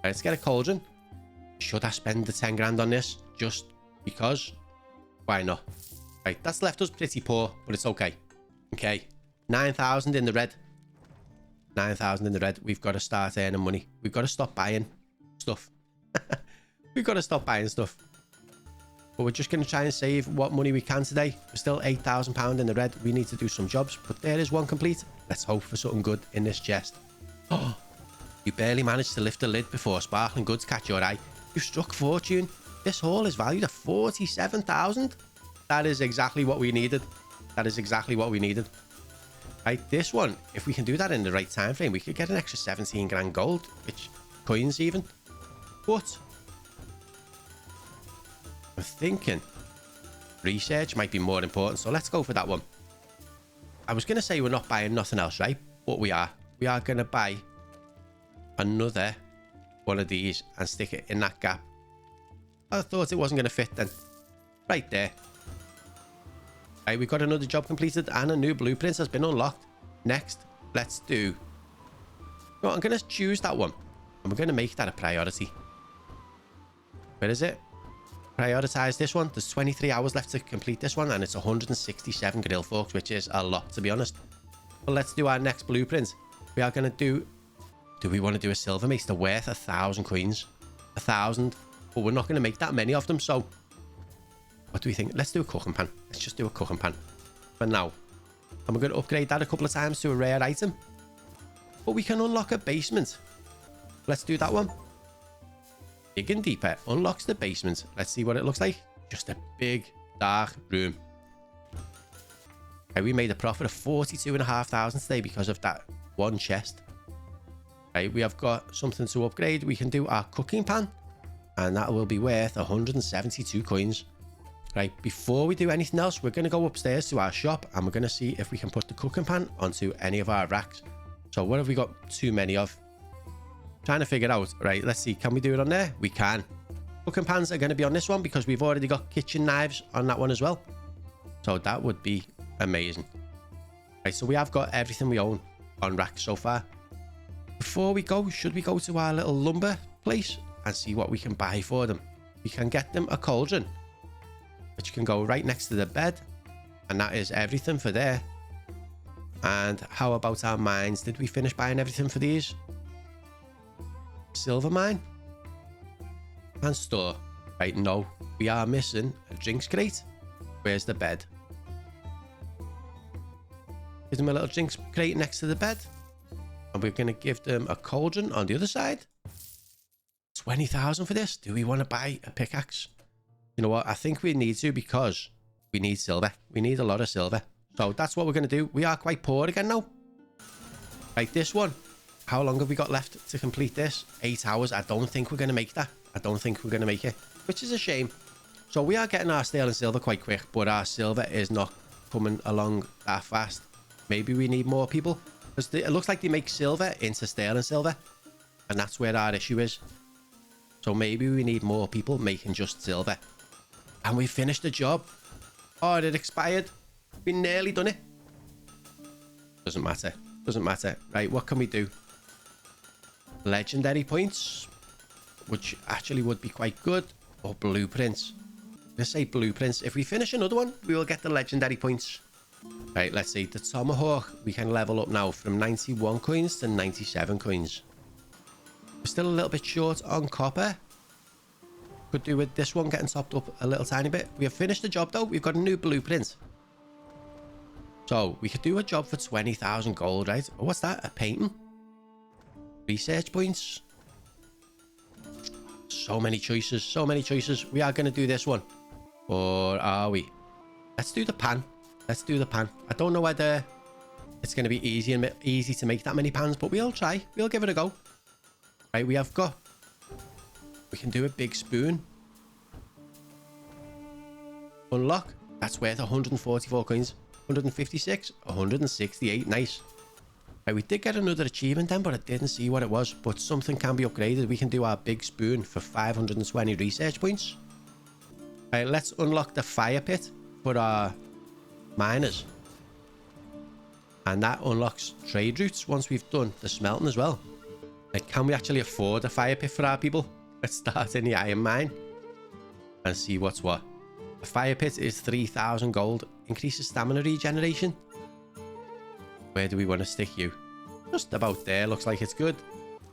Right, let's get a cauldron. Should I spend the 10 grand on this? Just because? Why not? Right, that's left us pretty poor, but it's okay. Okay, 9,000 in the red. 9,000 in the red. We've got to start earning money. We've got to stop buying stuff. We've got to stop buying stuff. But we're just going to try and save what money we can today. We're still £8,000 in the red. We need to do some jobs, but there is one complete. Let's hope for something good in this chest. Oh, you barely managed to lift the lid before sparkling goods catch your eye. You struck fortune. This haul is valued at 47,000. That is exactly what we needed. That is exactly what we needed. Right, this one, if we can do that in the right time frame, we could get an extra 17 grand gold, which coins even. But I'm thinking research might be more important, so let's go for that one. I was going to say we're not buying nothing else, right? But we are. We are going to buy another one of these and stick it in that gap. I thought it wasn't going to fit then. Right there. Right, we've got another job completed and a new blueprint has been unlocked. Next, let's do... Well, I'm going to choose that one. And we're going to make that a priority. Where is it? Prioritize this one. There's 23 hours left to complete this one. And it's 167 grill forks, which is a lot, to be honest. But let's do our next blueprint. We are going to do... Do we want to do a silver mace? They're worth 1,000 coins. 1,000. But we're not going to make that many of them, so... What do we think? Let's do a cooking pan. Let's just do a cooking pan for now. And we're going to upgrade that a couple of times to a rare item. But we can unlock a basement. Let's do that one. Digging deeper unlocks the basement. Let's see what it looks like. Just a big, dark room. Okay, we made a profit of 42,500 today because of that one chest. Okay, we have got something to upgrade. We can do our cooking pan. And that will be worth 172 coins. Right, before we do anything else, we're going to go upstairs to our shop and we're going to see if we can put the cooking pan onto any of our racks. So what have we got too many of? Trying to figure out. Right, let's see. Can we do it on there? We can. Cooking pans are going to be on this one because we've already got kitchen knives on that one as well. So that would be amazing. Right, so we have got everything we own on racks so far. Before we go, should we go to our little lumber place and see what we can buy for them? We can get them a cauldron, which can go right next to the bed, and that is everything for there. And how about our mines? Did we finish buying everything for these? Silver mine and store. Right, no, we are missing a drinks crate. Where's the bed? Give them a little drinks crate next to the bed, and we're going to give them a cauldron on the other side. 20,000 for this. Do we want to buy a pickaxe? You know what? I think we need to because we need silver. We need a lot of silver. So that's what we're going to do. We are quite poor again now. Right, this one. How long have we got left to complete this? 8 hours. I don't think we're going to make that. I don't think we're going to make it, which is a shame. So we are getting our sterling silver quite quick, but our silver is not coming along that fast. Maybe we need more people because it looks like they make silver into sterling silver, and that's where our issue is. So maybe we need more people making just silver. And we finished the job. Oh, it expired. We nearly done it. Doesn't matter. Doesn't matter. Right, what can we do? Legendary points, which actually would be quite good. Or blueprints. Let's say blueprints. If we finish another one, we will get the legendary points. Right, let's see. The tomahawk, we can level up now from 91 coins to 97 coins. We're still a little bit short on copper. Could do with this one getting topped up a little tiny bit. We have finished the job though. We've got a new blueprint. So we could do a job for 20,000 gold, right? Oh, what's that? A painting? Research points. So many choices. So many choices. We are going to do this one. Or are we? Let's do the pan. Let's do the pan. I don't know whether it's going to be easy to make that many pans, but we'll try. We'll give it a go. Right, we have got... We can do a big spoon. Unlock. That's worth 144 coins. 156. 168. Nice. Right, we did get another achievement then, but I didn't see what it was. But something can be upgraded. We can do our big spoon for 520 research points. Right, let's unlock the fire pit for our miners. And that unlocks trade routes once we've done the smelting as well. Like, can we actually afford a fire pit for our people? Let's start in the iron mine and see what's what. A fire pit is 3,000 gold. Increases stamina regeneration. Where do we want to stick you? Just about there. Looks like it's good.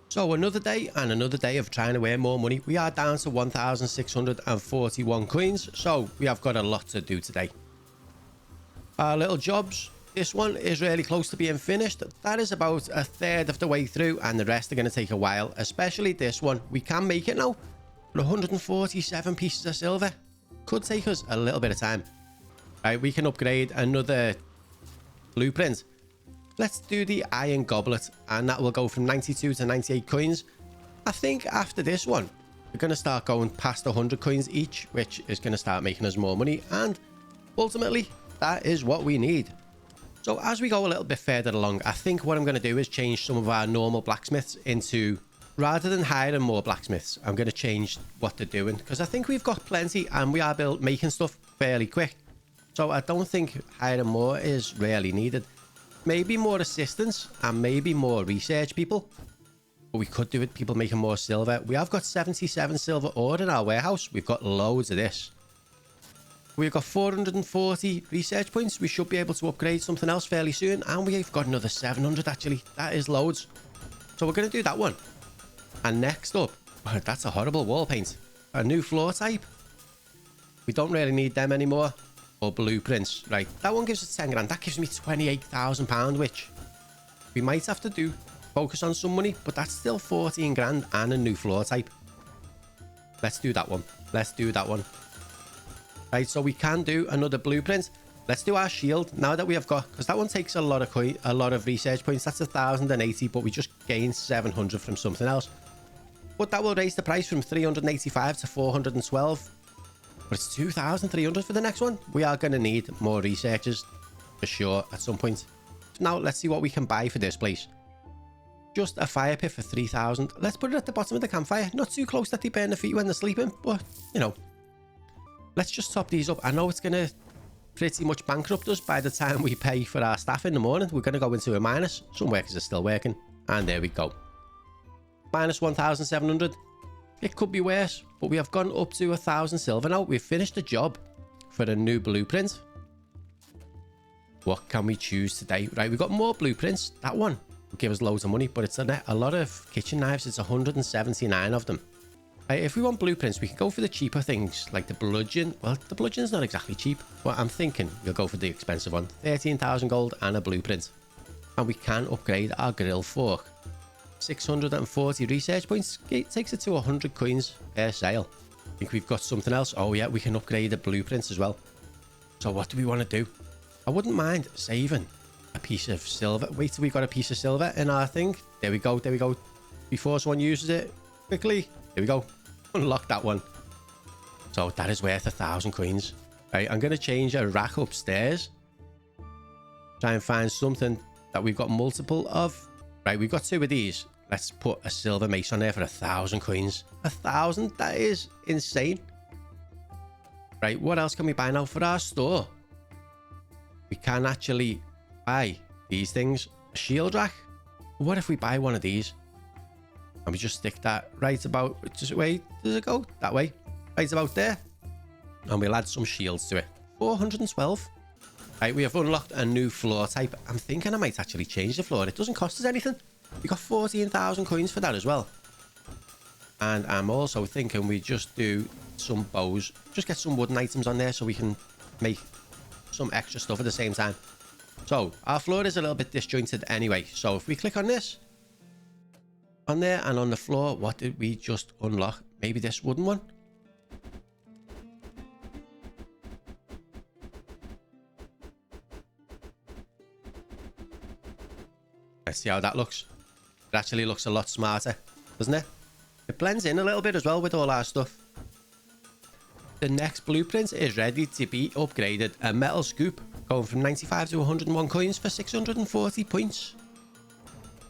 So another day and another day of trying to earn more money. We are down to 1,641 coins. So we have got a lot to do today. Our little jobs. This one is really close to being finished. That is about a third of the way through, and the rest are going to take a while, especially this one. We can make it now for 147 pieces of silver. Could take us a little bit of time. Right, we can upgrade another blueprint. Let's do the iron goblet, and that will go from 92 to 98 coins. I think after this one, we're going to start going past 100 coins each, which is going to start making us more money, and ultimately, that is what we need. So as we go a little bit further along, I think what I'm going to do is change some of our normal blacksmiths into, rather than hiring more blacksmiths, I'm going to change what they're doing, because I think we've got plenty and we are making stuff fairly quick. So I don't think hiring more is really needed. Maybe more assistants and maybe more research people. But we could do it, people making more silver. We have got 77 silver ore in our warehouse. We've got loads of this. We've got 440 research points. We should be able to upgrade something else fairly soon. And we've got another 700 actually. That is loads. So we're going to do that one. And next up, oh, that's a horrible wall paint. A new floor type. We don't really need them anymore. Or blueprints. Right, that one gives us 10 grand. That gives me £28,000, which we might have to focus on some money. But that's still 14 grand and a new floor type. Let's do that one. Let's do that one. Right, so we can do another blueprint. Let's do our shield now that we have got, because that one takes a lot of research points. That's 1,080, but we just gained 700 from something else. But that will raise the price from 385 to 412. But it's 2,300 for the next one. We are going to need more researchers for sure at some point. Now let's see what we can buy for this place. Just a fire pit for 3,000. Let's put it at the bottom of the campfire. Not too close that they burn their feet when they're sleeping, but you know. Let's just top these up. I know it's going to pretty much bankrupt us by the time we pay for our staff in the morning. We're going to go into a minus. Some workers are still working. And there we go. Minus 1,700. It could be worse, but we have gone up to 1,000 silver now. We've finished the job for a new blueprint. What can we choose today? Right, we've got more blueprints. That one will give us loads of money, but it's a lot of kitchen knives. It's 179 of them. Right, if we want blueprints, we can go for the cheaper things, like the bludgeon. Well, the bludgeon's not exactly cheap, but I'm thinking we'll go for the expensive one. 13,000 gold and a blueprint. And we can upgrade our grill fork. 640 research points. It takes it to 100 coins per sale. I think we've got something else. Oh yeah, we can upgrade the blueprints as well. So what do we want to do? I wouldn't mind saving a piece of silver. Wait till we got a piece of silver in our thing. There we go, there we go. Before someone uses it, quickly. There we go. Unlock that one. So that is worth 1,000 coins. Right, I'm going to change a rack upstairs. Try and find something that we've got multiple of. Right, we've got 2 of these. Let's put a silver mace on there for 1,000 coins. 1,000? That is insane. Right, what else can we buy now for our store? We can actually buy these things. A shield rack. What if we buy one of these? And we just stick that right about, just wait, does it go? That way. Right about there. And we'll add some shields to it. 412. Right, we have unlocked a new floor type. I'm thinking I might actually change the floor. It doesn't cost us anything. We got 14,000 coins for that as well. And I'm also thinking we just do some bows. Just get some wooden items on there so we can make some extra stuff at the same time. So, our floor is a little bit disjointed anyway. So, if we click on this, on there and on the floor, what did we just unlock? Maybe this wooden one? Let's see how that looks. It actually looks a lot smarter, doesn't it? It blends in a little bit as well with all our stuff. The next blueprint is ready to be upgraded. A metal scoop going from 95 to 101 coins for 640 points.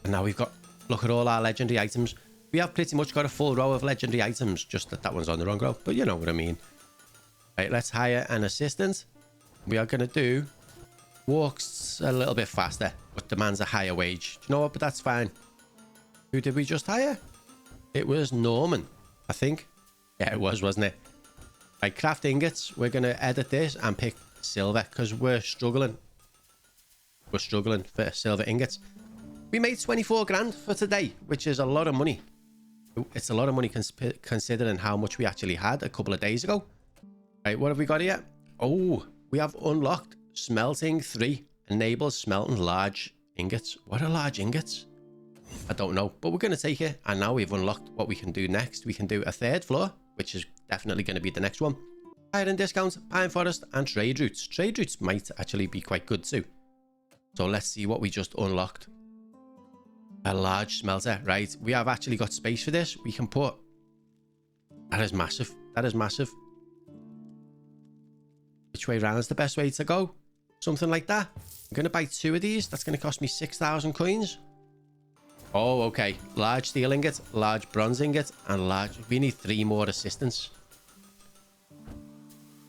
And now we've got, look at all our legendary items. We have pretty much got a full row of legendary items, just that one's on the wrong row, but you know what I mean. Right, let's hire an assistant. We are going to do walks a little bit faster, but demands a higher wage. Do you know what? But that's fine. Who did we just hire? It was Norman, I think. Yeah, it was, wasn't it? Right, craft ingots. We're going to edit this and pick silver because we're struggling. We're struggling for silver ingots. We made 24 grand for today, which is a lot of money. It's a lot of money considering how much we actually had a couple of days ago. Right, what have we got here? Oh, we have unlocked smelting 3. Enables smelting large ingots. What are large ingots? I don't know, but we're going to take it. And now we've unlocked what we can do next. We can do a 3rd floor, which is definitely going to be the next one. Iron discounts, pine forest, and trade routes. Trade routes might actually be quite good too. So let's see what we just unlocked. A large smelter, right? We have actually got space for this. We can put... That is massive. That is massive. Which way around is the best way to go? Something like that. I'm going to buy 2 of these. That's going to cost me 6,000 coins. Oh, okay. Large steel ingot, large bronze ingot, and large... We need 3 more assistants.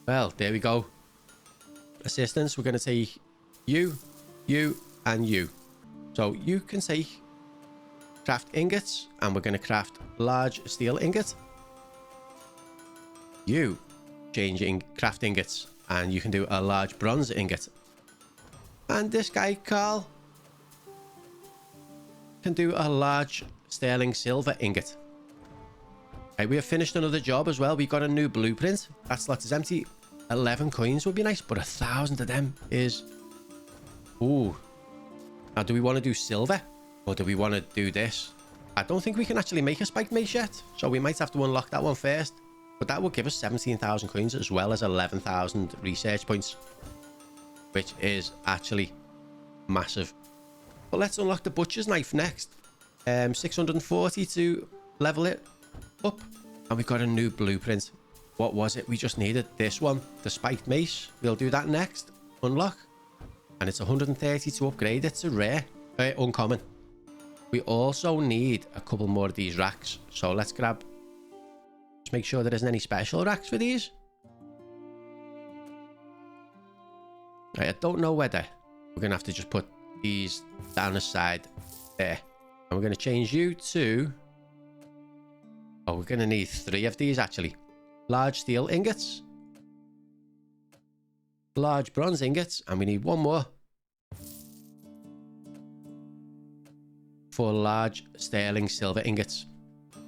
Well, there we go. Assistants. We're going to take you, and you. So you can take craft ingots, and we're going to craft large steel ingot. You changing craft ingots, and you can do a large bronze ingot. And this guy, Carl, can do a large sterling silver ingot. Okay, we have finished another job as well. We got a new blueprint. That slot is empty. 11 coins would be nice, but 1,000 of them is... Ooh. Now, do we want to do silver? Or do we want to do this? I don't think we can actually make a spiked mace yet. So we might have to unlock that one first. But that will give us 17,000 coins as well as 11,000 research points. Which is actually massive. But let's unlock the butcher's knife next. 640 to level it up. And we've got a new blueprint. What was it? We just needed this one. The spiked mace. We'll do that next. Unlock. And it's 130 to upgrade it to rare. Uncommon. We also need a couple more of these racks. So let's grab... Let's make sure there isn't any special racks for these. Right, I don't know whether we're going to have to just put these down the side there. And we're going to change you to... Oh, we're going to need 3 of these actually. Large steel ingots. Large bronze ingots. And we need 1 more. For large sterling silver ingots.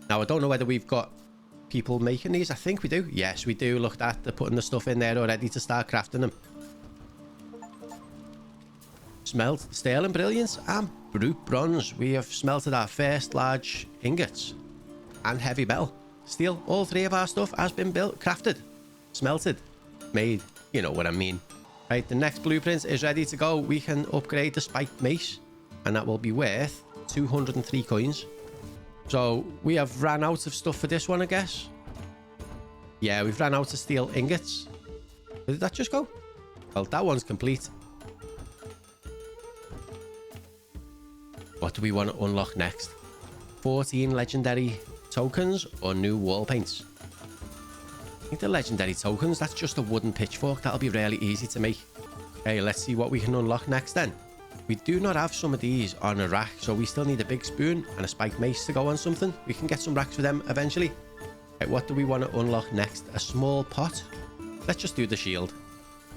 Now, I don't know whether we've got people making these. I think we do. Yes, we do. Look at that. They're putting the stuff in there already to start crafting them. Smelt sterling brilliance and brute bronze. We have smelted our first large ingots and heavy metal. Steel. All 3 of our stuff has been built, crafted, smelted, made. You know what I mean. Right, the next blueprint is ready to go. We can upgrade the spiked mace and that will be worth 203 coins. So we have ran out of stuff for this one, I guess. Yeah, we've ran out of steel ingots. Did that just go? Well, that one's complete. What do we want to unlock next? 14 legendary tokens or new wall paints? I think the legendary tokens, that's just a wooden pitchfork. That'll be really easy to make. Okay, let's see what we can unlock next then. We do not have some of these on a rack, so we still need a big spoon and a spiked mace to go on something. We can get some racks for them eventually. Okay, what do we want to unlock next? A small pot? Let's just do the shield.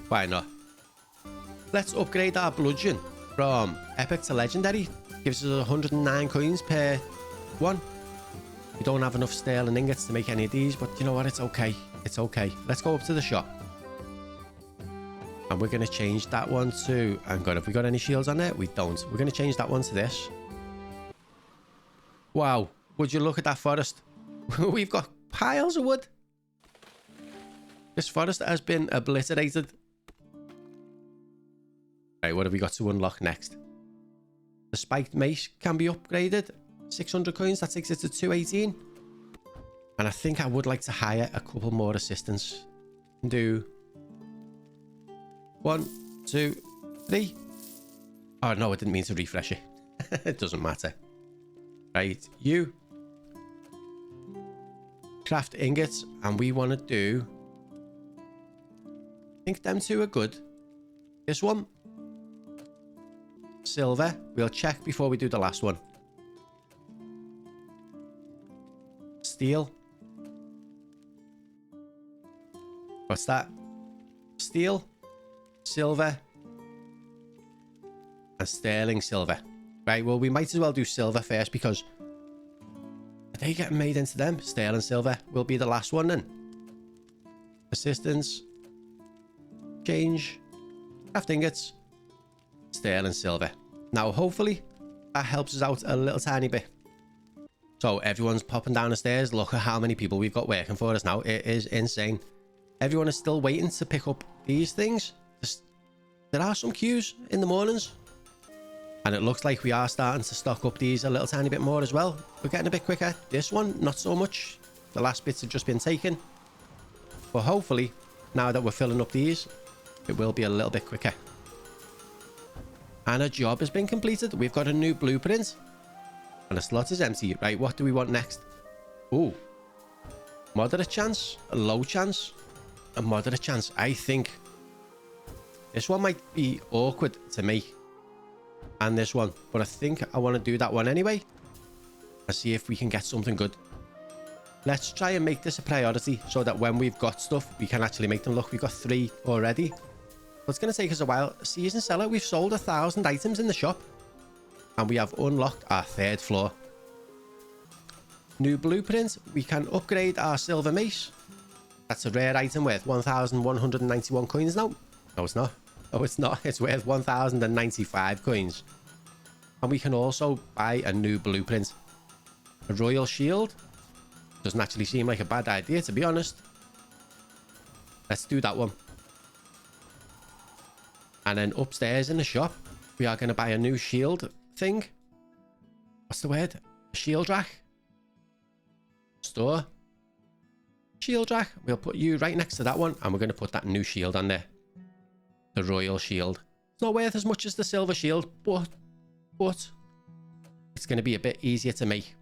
Why not? Let's upgrade our bludgeon from epic to legendary. Gives us 109 coins per one. We don't have enough sterling ingots to make any of these, but you know what? It's okay. It's okay. Let's go up to the shop. And we're going to change that one to... Hang on, have we got any shields on there? We don't. We're going to change that one to this. Wow. Would you look at that forest? We've got piles of wood. This forest has been obliterated. Right, what have we got to unlock next? The spiked mace can be upgraded. 600 coins, that takes it to 218. And I think I would like to hire a couple more assistants. Do 1, 2, 3. Oh no, I didn't mean to refresh it. It doesn't matter. Right, you craft ingots, and we want to do... I think them 2 are good. This one, silver. We'll check before we do the last one. steel. What's that? Steel, silver, and sterling silver. Right, well, we might as well do silver first because are they getting made into them? Sterling silver will be the last one then. Assistance. Change. Craft ingots. Sterling silver. Now, hopefully, that helps us out a little tiny bit. So, everyone's popping down the stairs. Look at how many people we've got working for us now. It is insane. Everyone is still waiting to pick up these things. There are some queues in the mornings. And it looks like we are starting to stock up these a little tiny bit more as well. We're getting a bit quicker. This one, not so much. The last bits have just been taken. But hopefully, now that we're filling up these, it will be a little bit quicker. And a job has been completed. We've got a new blueprint. And the slot is empty. Right, what do we want next? Ooh. Moderate chance. A low chance. A moderate chance. I think this one might be awkward to make. And this one. But I think I want to do that one anyway. And see if we can get something good. Let's try and make this a priority so that when we've got stuff, we can actually make them. Look, we've got 3 already. But it's going to take us a while. Season seller, we've sold 1,000 items in the shop. And we have unlocked our 3rd floor. New blueprint. We can upgrade our silver mace. That's a rare item worth 1,191 coins now. No, it's not. Oh, it's not. It's worth 1,095 coins. And we can also buy a new blueprint. A royal shield. Doesn't actually seem like a bad idea, to be honest. Let's do that one. And then upstairs in the shop, we are going to buy a new shield thing. What's the word? A shield rack. Store. Shield rack. We'll put you right next to that one. And we're going to put that new shield on there. The royal shield. It's not worth as much as the silver shield, but it's going to be a bit easier to make.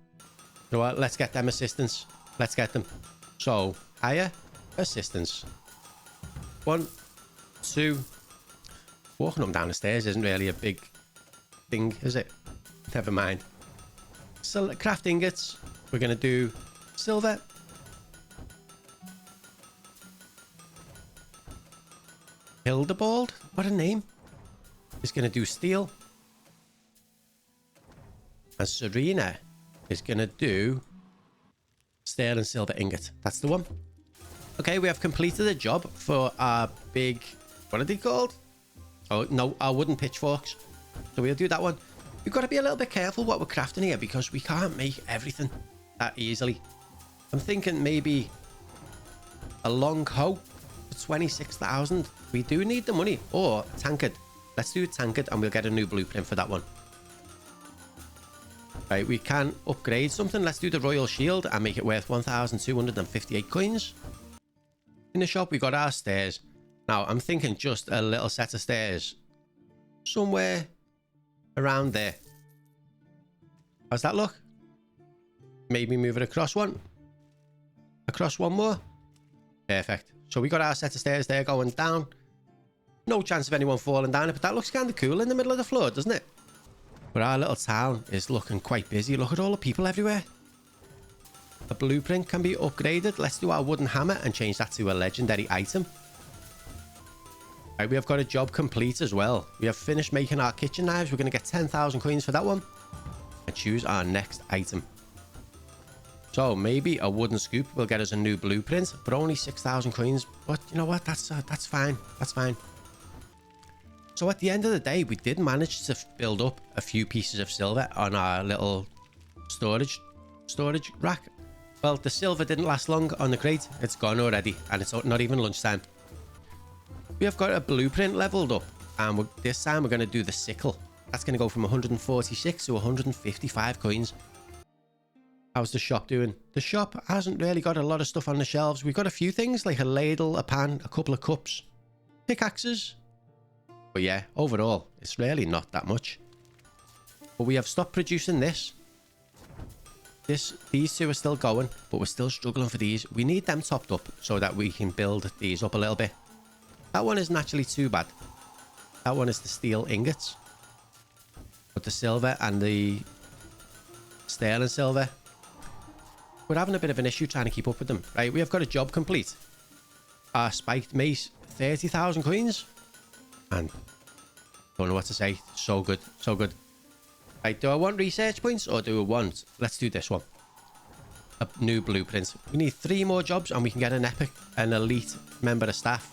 You know what? Let's get them assistants. Let's get them. So, hire assistants. 1, 2. Walking them down the stairs isn't really a big thing, is it? Never mind. So, craft ingots. We're going to do silver. Hildebald, what a name. Is going to do steel. And Serena is going to do sterling silver ingot. That's the one. Okay, we have completed a job for our big... What are they called? Oh, no, our wooden pitchforks. So we'll do that one. We've got to be a little bit careful what we're crafting here because we can't make everything that easily. I'm thinking maybe a long hoe for 26,000. We do need the money. Or a tankard. Let's do a tankard and we'll get a new blueprint for that one. Right, we can upgrade something. Let's do the royal shield and make it worth 1,258 coins. In the shop, we got our stairs. Now, I'm thinking just a little set of stairs. Somewhere around there. How's that look? Maybe move it across one. Across one more. Perfect. So we got our set of stairs there going down. No chance of anyone falling down it, but that looks kind of cool in the middle of the floor, doesn't it? But our little town is looking quite busy. Look at all the people everywhere. The blueprint can be upgraded. Let's do our wooden hammer and change that to a legendary item. Right, we have got a job complete as well. We have finished making our kitchen knives. We're going to get 10,000 coins for that one. And choose our next item. So maybe a wooden scoop will get us a new blueprint, but only 6,000 coins. But you know what? That's fine. That's fine. So at the end of the day, we did manage to build up a few pieces of silver on our little storage rack. Well, the silver didn't last long on the crate. It's gone already, and it's not even lunchtime. We have got a blueprint leveled up, and this time we're going to do the sickle. That's going to go from 146 to 155 coins. How's the shop doing? The shop hasn't really got a lot of stuff on the shelves. We've got a few things like a ladle, a pan, a couple of cups, pickaxes. But yeah, overall, it's really not that much. But we have stopped producing this. These two are still going, but we're still struggling for these. We need them topped up so that we can build these up a little bit. That one isn't actually too bad. That one is the steel ingots. But the silver and the sterling silver we're having a bit of an issue trying to keep up with them. Right, we have got a job complete. Our spiked mace, 30,000 coins. And don't know what to say. So good, so good. Right, do I want research points or do I want... Let's do this one. A new blueprint. We need 3 more jobs and we can get an epic, an elite member of staff.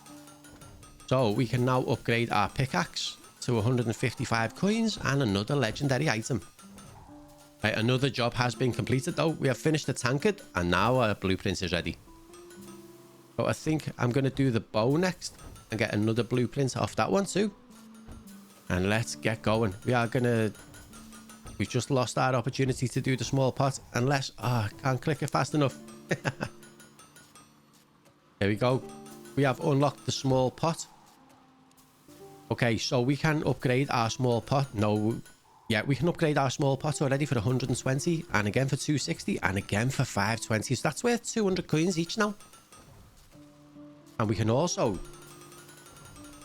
So we can now upgrade our pickaxe to 155 coins and another legendary item. Right, another job has been completed though. We have finished the tankard and now our blueprint is ready. So I think I'm going to do the bow next and get another blueprint off that one too. And let's get going. We are going to... We've just lost our opportunity to do the small pot unless... I can't click it fast enough. There we go. We have unlocked the small pot. Okay, so we can upgrade our small pot. No, yeah, we can upgrade our small pot already for 120 and again for 260 and again for 520. So that's worth 200 coins each now. And we can also...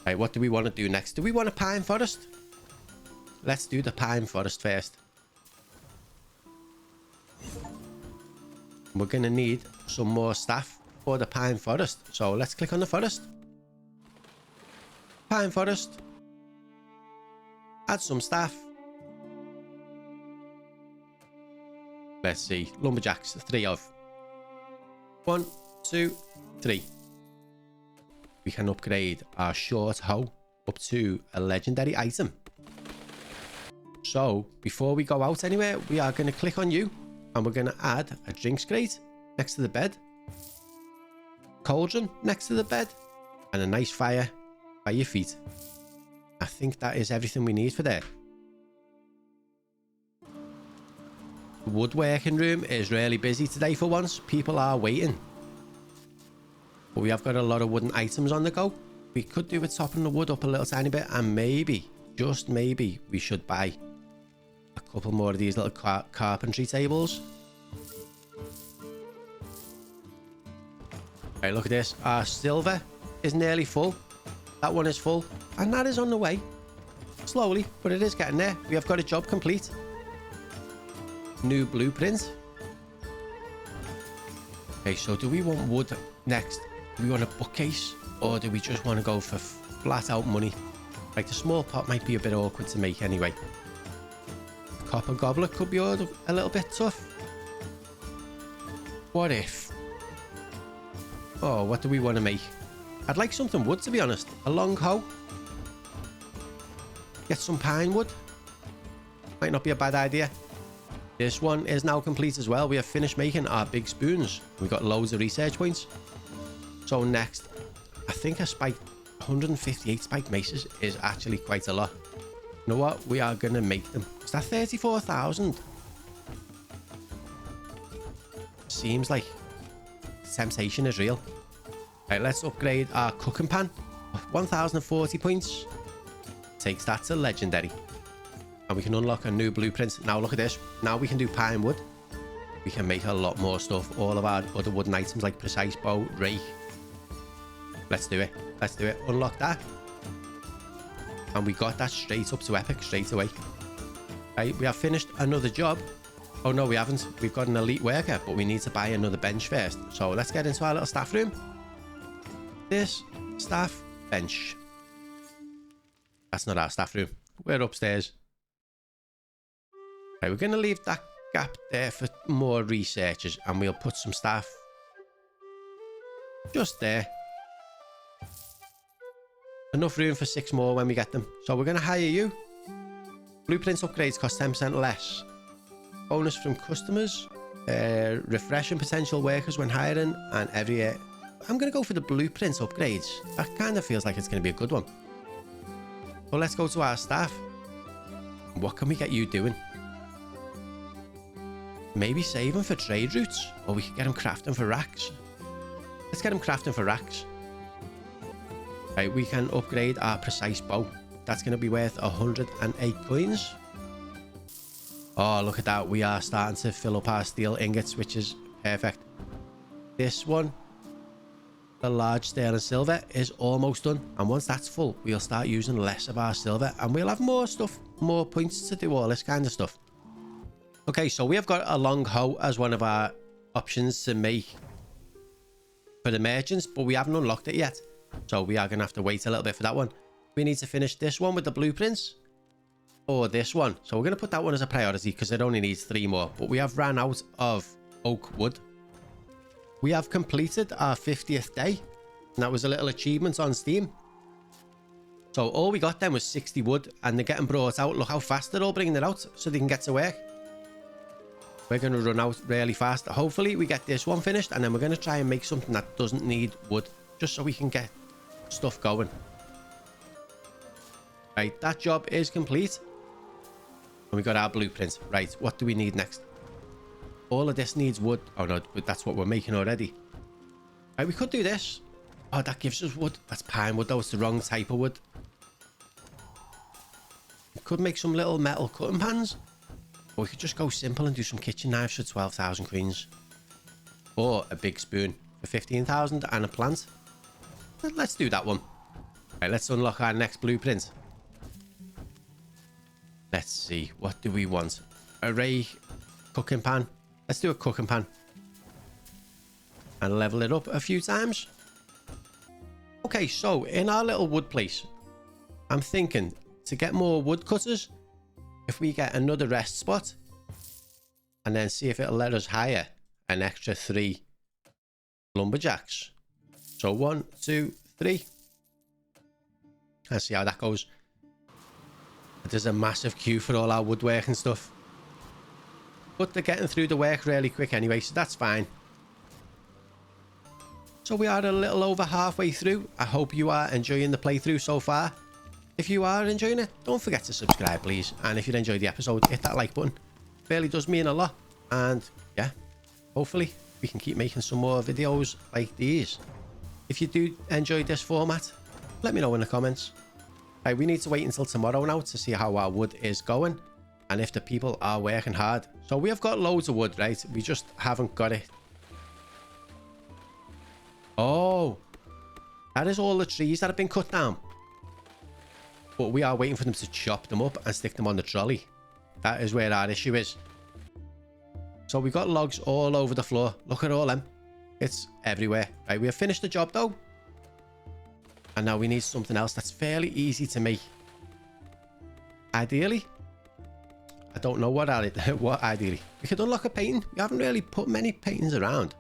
Right, what do we want to do next? Do we want a pine forest? Let's do the pine forest first. We're going to need some more staff for the pine forest. So let's click on the forest. Pine forest. Add some staff. Let's see. Lumberjacks, 3 of. 1, 2, 3. We can upgrade our short hoe up to a legendary item. So before we go out anywhere, we are going to click on you and we're going to add a drinks crate next to the bed, cauldron next to the bed, and a nice fire by your feet. I think that is everything we need for there. The woodworking room is really busy today for once. People are waiting. But we have got a lot of wooden items on the go. We could do with topping the wood up a little tiny bit and maybe, just maybe, we should buy a couple more of these little carpentry tables. Right, look at this. Our silver is nearly full. That one is full. And that is on the way. Slowly, but it is getting there. We have got a job complete. New blueprint. Okay, so do we want wood next? Do we want a bookcase? Or do we just want to go for flat out money? Like the small pot might be a bit awkward to make anyway. Copper goblet could be a little bit tough. What if... Oh, what do we want to make? I'd like something wood, to be honest. A long hoe. Get some pine wood. Might not be a bad idea. This one is now complete as well. We have finished making our big spoons. We've got loads of research points. So next, I think a spike 158 spiked maces is actually quite a lot. You know what? We are going to make them. Is that 34,000? Seems like temptation is real. Right, let's upgrade our cooking pan. 1,040 points. Takes that to legendary. And we can unlock a new blueprint. Now look at this. Now we can do pine wood. We can make a lot more stuff. All of our other wooden items like precise bow, rake. Let's do it. Let's do it. Unlock that. And we got that straight up to epic straight away. Right, we have finished another job. Oh no, we haven't. We've got an elite worker, but we need to buy another bench first. So let's get into our little staff room. This staff bench. That's not our staff room. We're upstairs. Right, we're going to leave that gap there for more researchers and we'll put some staff just there. Enough room for 6 more when we get them. So we're going to hire you. Blueprint upgrades cost 10% less. Bonus from customers. Refreshing potential workers when hiring. And every year. I'm going to go for the blueprint upgrades. That kind of feels like it's going to be a good one. Well, let's go to our staff. What can we get you doing? Maybe saving for trade routes. Or we could get them crafting for racks. Let's get them crafting for racks. Right, we can upgrade our precise bow. That's going to be worth 108 coins. Oh, look at that. We are starting to fill up our steel ingots, which is perfect. This one, the large sterling silver, is almost done. And once that's full, we'll start using less of our silver. And we'll have more stuff, more points to do all this kind of stuff. Okay, so we have got a long hoe as one of our options to make for the merchants, but we haven't unlocked it yet. So we are going to have to wait a little bit for that one. We need to finish this one with the blueprints. Or this one. So we're going to put that one as a priority because it only needs 3 more. But we have ran out of oak wood. We have completed our 50th day. And that was a little achievement on Steam. So all we got then was 60 wood. And they're getting brought out. Look how fast they're all bringing it out so they can get to work. We're going to run out really fast. Hopefully we get this one finished. And then we're going to try and make something that doesn't need wood. Just so we can get stuff going. Right, that job is complete. And we got our blueprint. Right, what do we need next? All of this needs wood. Oh no, but that's what we're making already. Right, we could do this. Oh, that gives us wood. That's pine wood though. It's the wrong type of wood. We could make some little metal cutting pans. Or we could just go simple and do some kitchen knives for 12,000 queens. Or a big spoon for 15,000 and a plant. Let's do that one. Right, let's unlock our next blueprint. Let's see. What do we want? Array cooking pan. Let's do a cooking pan. And level it up a few times. Okay, so in our little wood place, I'm thinking to get more woodcutters, if we get another rest spot and then see if it'll let us hire an extra 3 lumberjacks. So 1, 2, 3. Let's see how that goes. There's a massive queue for all our woodwork and stuff. But they're getting through the work really quick anyway, so that's fine. So we are a little over halfway through. I hope you are enjoying the playthrough so far. If you are enjoying it, don't forget to subscribe, please. And if you enjoyed the episode, hit that like button. It really does mean a lot. And yeah, hopefully we can keep making some more videos like these. If you do enjoy this format, let me know in the comments. Right, we need to wait until tomorrow now to see how our wood is going. And if the people are working hard. So we have got loads of wood, right? We just haven't got it. Oh, that is all the trees that have been cut down. But we are waiting for them to chop them up and stick them on the trolley. That is where our issue is. So we got logs all over the floor. Look at all them. It's everywhere. Right, we have finished the job though. And now we need something else that's fairly easy to make. Ideally. I don't know what ideally. We could unlock a painting. We haven't really put many paintings around.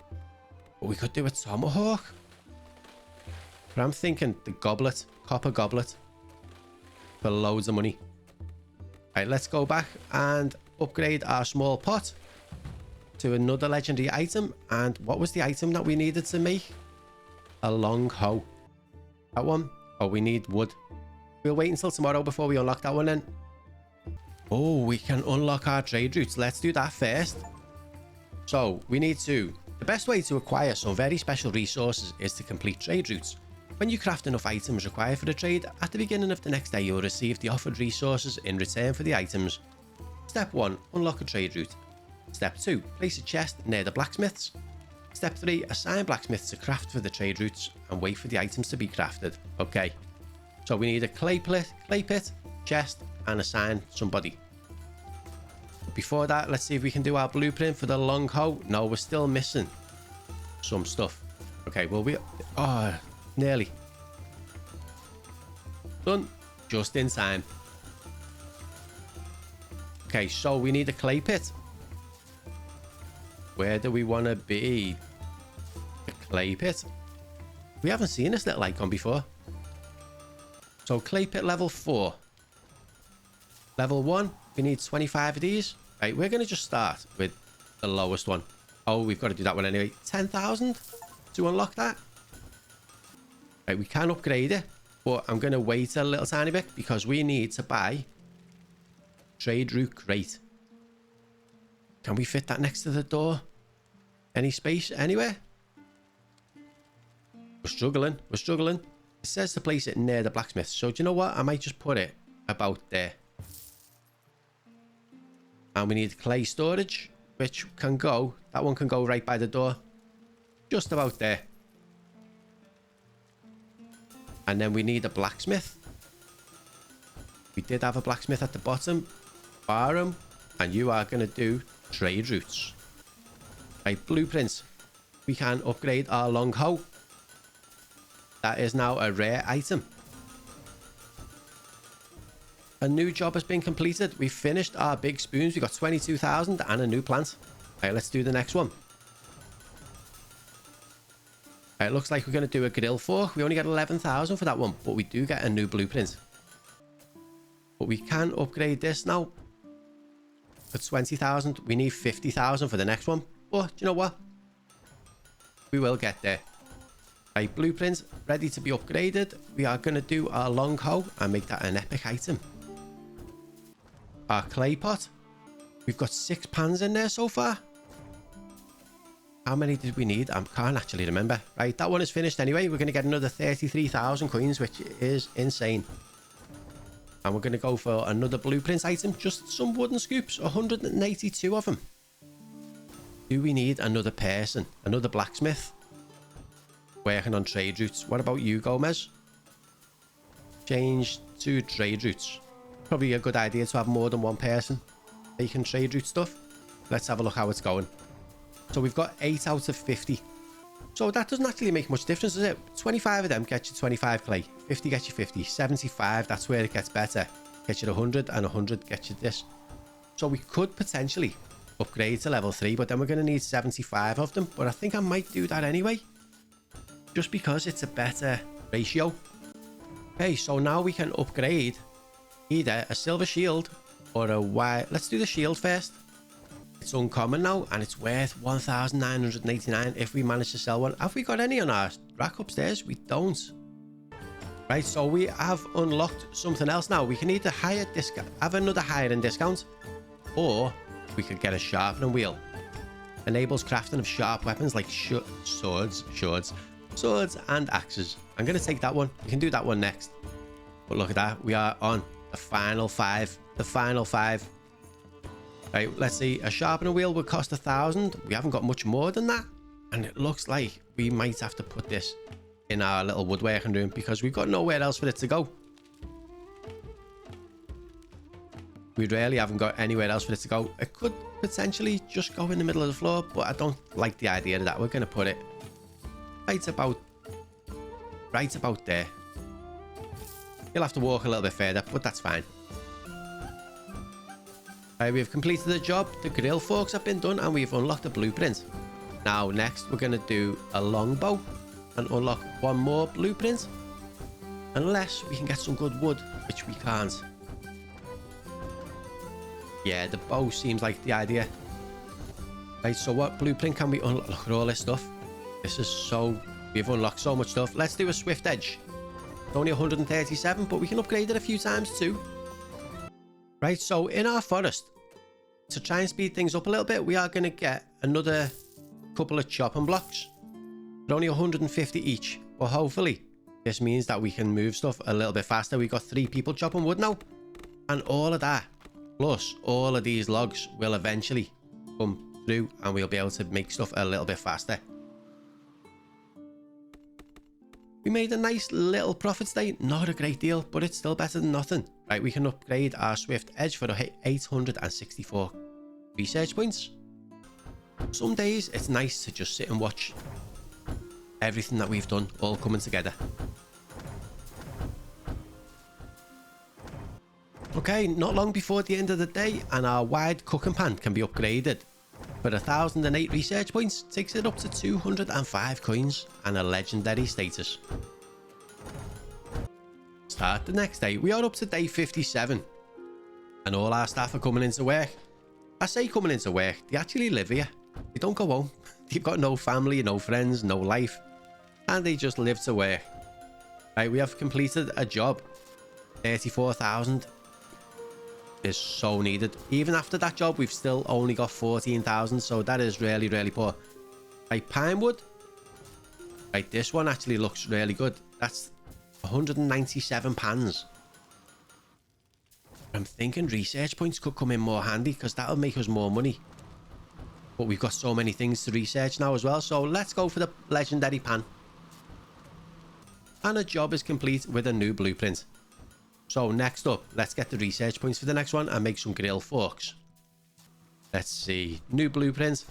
But we could do a tomahawk. But I'm thinking the goblet. Copper goblet. For loads of money. Right, let's go back and upgrade our small pot to another legendary item. And what was the item that we needed to make? A long hoe. That one? Oh, we need wood. We'll wait until tomorrow before we unlock that one then. Oh, we can unlock our trade routes. Let's do that first. So, we need to... The best way to acquire some very special resources is to complete trade routes. When you craft enough items required for the trade, at the beginning of the next day you'll receive the offered resources in return for the items. Step 1. Unlock a trade route. Step 2. Place a chest near the blacksmiths. Step 3. Assign blacksmiths to craft for the trade routes and wait for the items to be crafted. Okay. So we need a clay pit, chest, and assign somebody. But before that, let's see if we can do our blueprint for the long hoe. No, we're still missing some stuff. Okay, well we... Oh, nearly. Done. Just in time. Okay, so we need a clay pit. Where do we want to be? A clay pit. We haven't seen this little icon before. So clay pit level 4. Level 1, we need 25 of these. Right, we're going to just start with the lowest one. Oh, we've got to do that one anyway. 10,000 to unlock that. Right, we can upgrade it, but I'm going to wait a little tiny bit because we need to buy trade route crate. Can we fit that next to the door? Any space anywhere? We're struggling. We're struggling. It says to place it near the blacksmith. So do you know what? I might just put it about there. And we need clay storage, which can go. That one can go right by the door. Just about there. And then we need a blacksmith. We did have a blacksmith at the bottom. Farm. And you are going to do trade routes. Right, blueprints. We can upgrade our long hoe. That is now a rare item. A new job has been completed. We finished our big spoons. We got 22,000 and a new plant. Right, let's do the next one. Right, it looks like we're going to do a grill fork. We only get 11,000 for that one, but we do get a new blueprint. But we can upgrade this now. For 20,000, we need 50,000 for the next one. But you know what? We will get there. Right, blueprints ready to be upgraded. We are going to do our long hoe and make that an epic item. Our clay pot. We've got 6 pans in there so far. How many did we need? I can't actually remember. Right, that one is finished anyway. We're going to get another 33,000 coins, which is insane. And we're going to go for another blueprint item. Just some wooden scoops. 182 of them. Do we need another person? Another blacksmith? Working on trade routes. What about you, Gomez? Change to trade routes. Probably a good idea to have more than one person making trade route stuff. Let's have a look how it's going. So we've got 8 out of 50. So that doesn't actually make much difference, does it? 25 of them get you 25 clay. 50 gets you 50. 75, that's where it gets better. Gets you 100, and 100 gets you this. So we could potentially upgrade to level 3, but then we're going to need 75 of them. But I think I might do that anyway. Just because it's a better ratio. Okay, so now we can upgrade either a silver shield or a white. Let's do the shield first. It's uncommon now, and it's worth 1,989 if we manage to sell one. Have we got any on our rack upstairs? We don't. Right, so we have unlocked something else now. We can either have another hiring discount, or we could get a sharpening wheel. Enables crafting of sharp weapons like swords and axes. I'm going to take that one. We can do that one next. But look at that. We are on the final 5. The final 5. Right, let's see. A sharpener wheel would cost 1,000. We haven't got much more than that. And it looks like we might have to put this in our little woodworking room because we've got nowhere else for it to go. We really haven't got anywhere else for it to go. It could potentially just go in the middle of the floor, but I don't like the idea of that. We're going to put it right about there. You'll have to walk a little bit further, but that's fine. We've completed the job. The grill forks have been done and we've unlocked a blueprint. Now next we're going to do a longbow and unlock one more blueprint. Unless we can get some good wood, which we can't. Yeah, the bow seems like the idea. Right, so what blueprint can we unlock? Look at all this stuff. This is so... We've unlocked so much stuff. Let's do a swift edge. It's only 137, but we can upgrade it a few times too. Right, so in our forest, to try and speed things up a little bit, we are going to get another couple of chopping blocks. They're only 150 each, but hopefully this means that we can move stuff a little bit faster. We've got 3 people chopping wood now, and all of that, plus all of these logs will eventually come through and we'll be able to make stuff a little bit faster. We made a nice little profit today. Not a great deal, but it's still better than nothing. Right, we can upgrade our swift edge for 864 research points. Some days it's nice to just sit and watch everything that we've done all coming together. Okay, not long before the end of the day, and our wide cooking pan can be upgraded. For 1,008 research points, takes it up to 205 coins and a legendary status. Start the next day. We are up to day 57. And all our staff are coming into work. I say coming into work, they actually live here. They don't go home. They've got no family, no friends, no life. And they just live to work. Right, we have completed a job. 34,000 is so needed. Even after that job, we've still only got 14,000. So that is really, really poor. Right, pine wood. Right, this one actually looks really good. That's 197 pans. I'm thinking research points could come in more handy because that'll make us more money. But we've got so many things to research now as well. So let's go for the legendary pan. And a job is complete with a new blueprint. So next up, let's get the research points for the next one and make some grill forks. Let's see. New blueprint.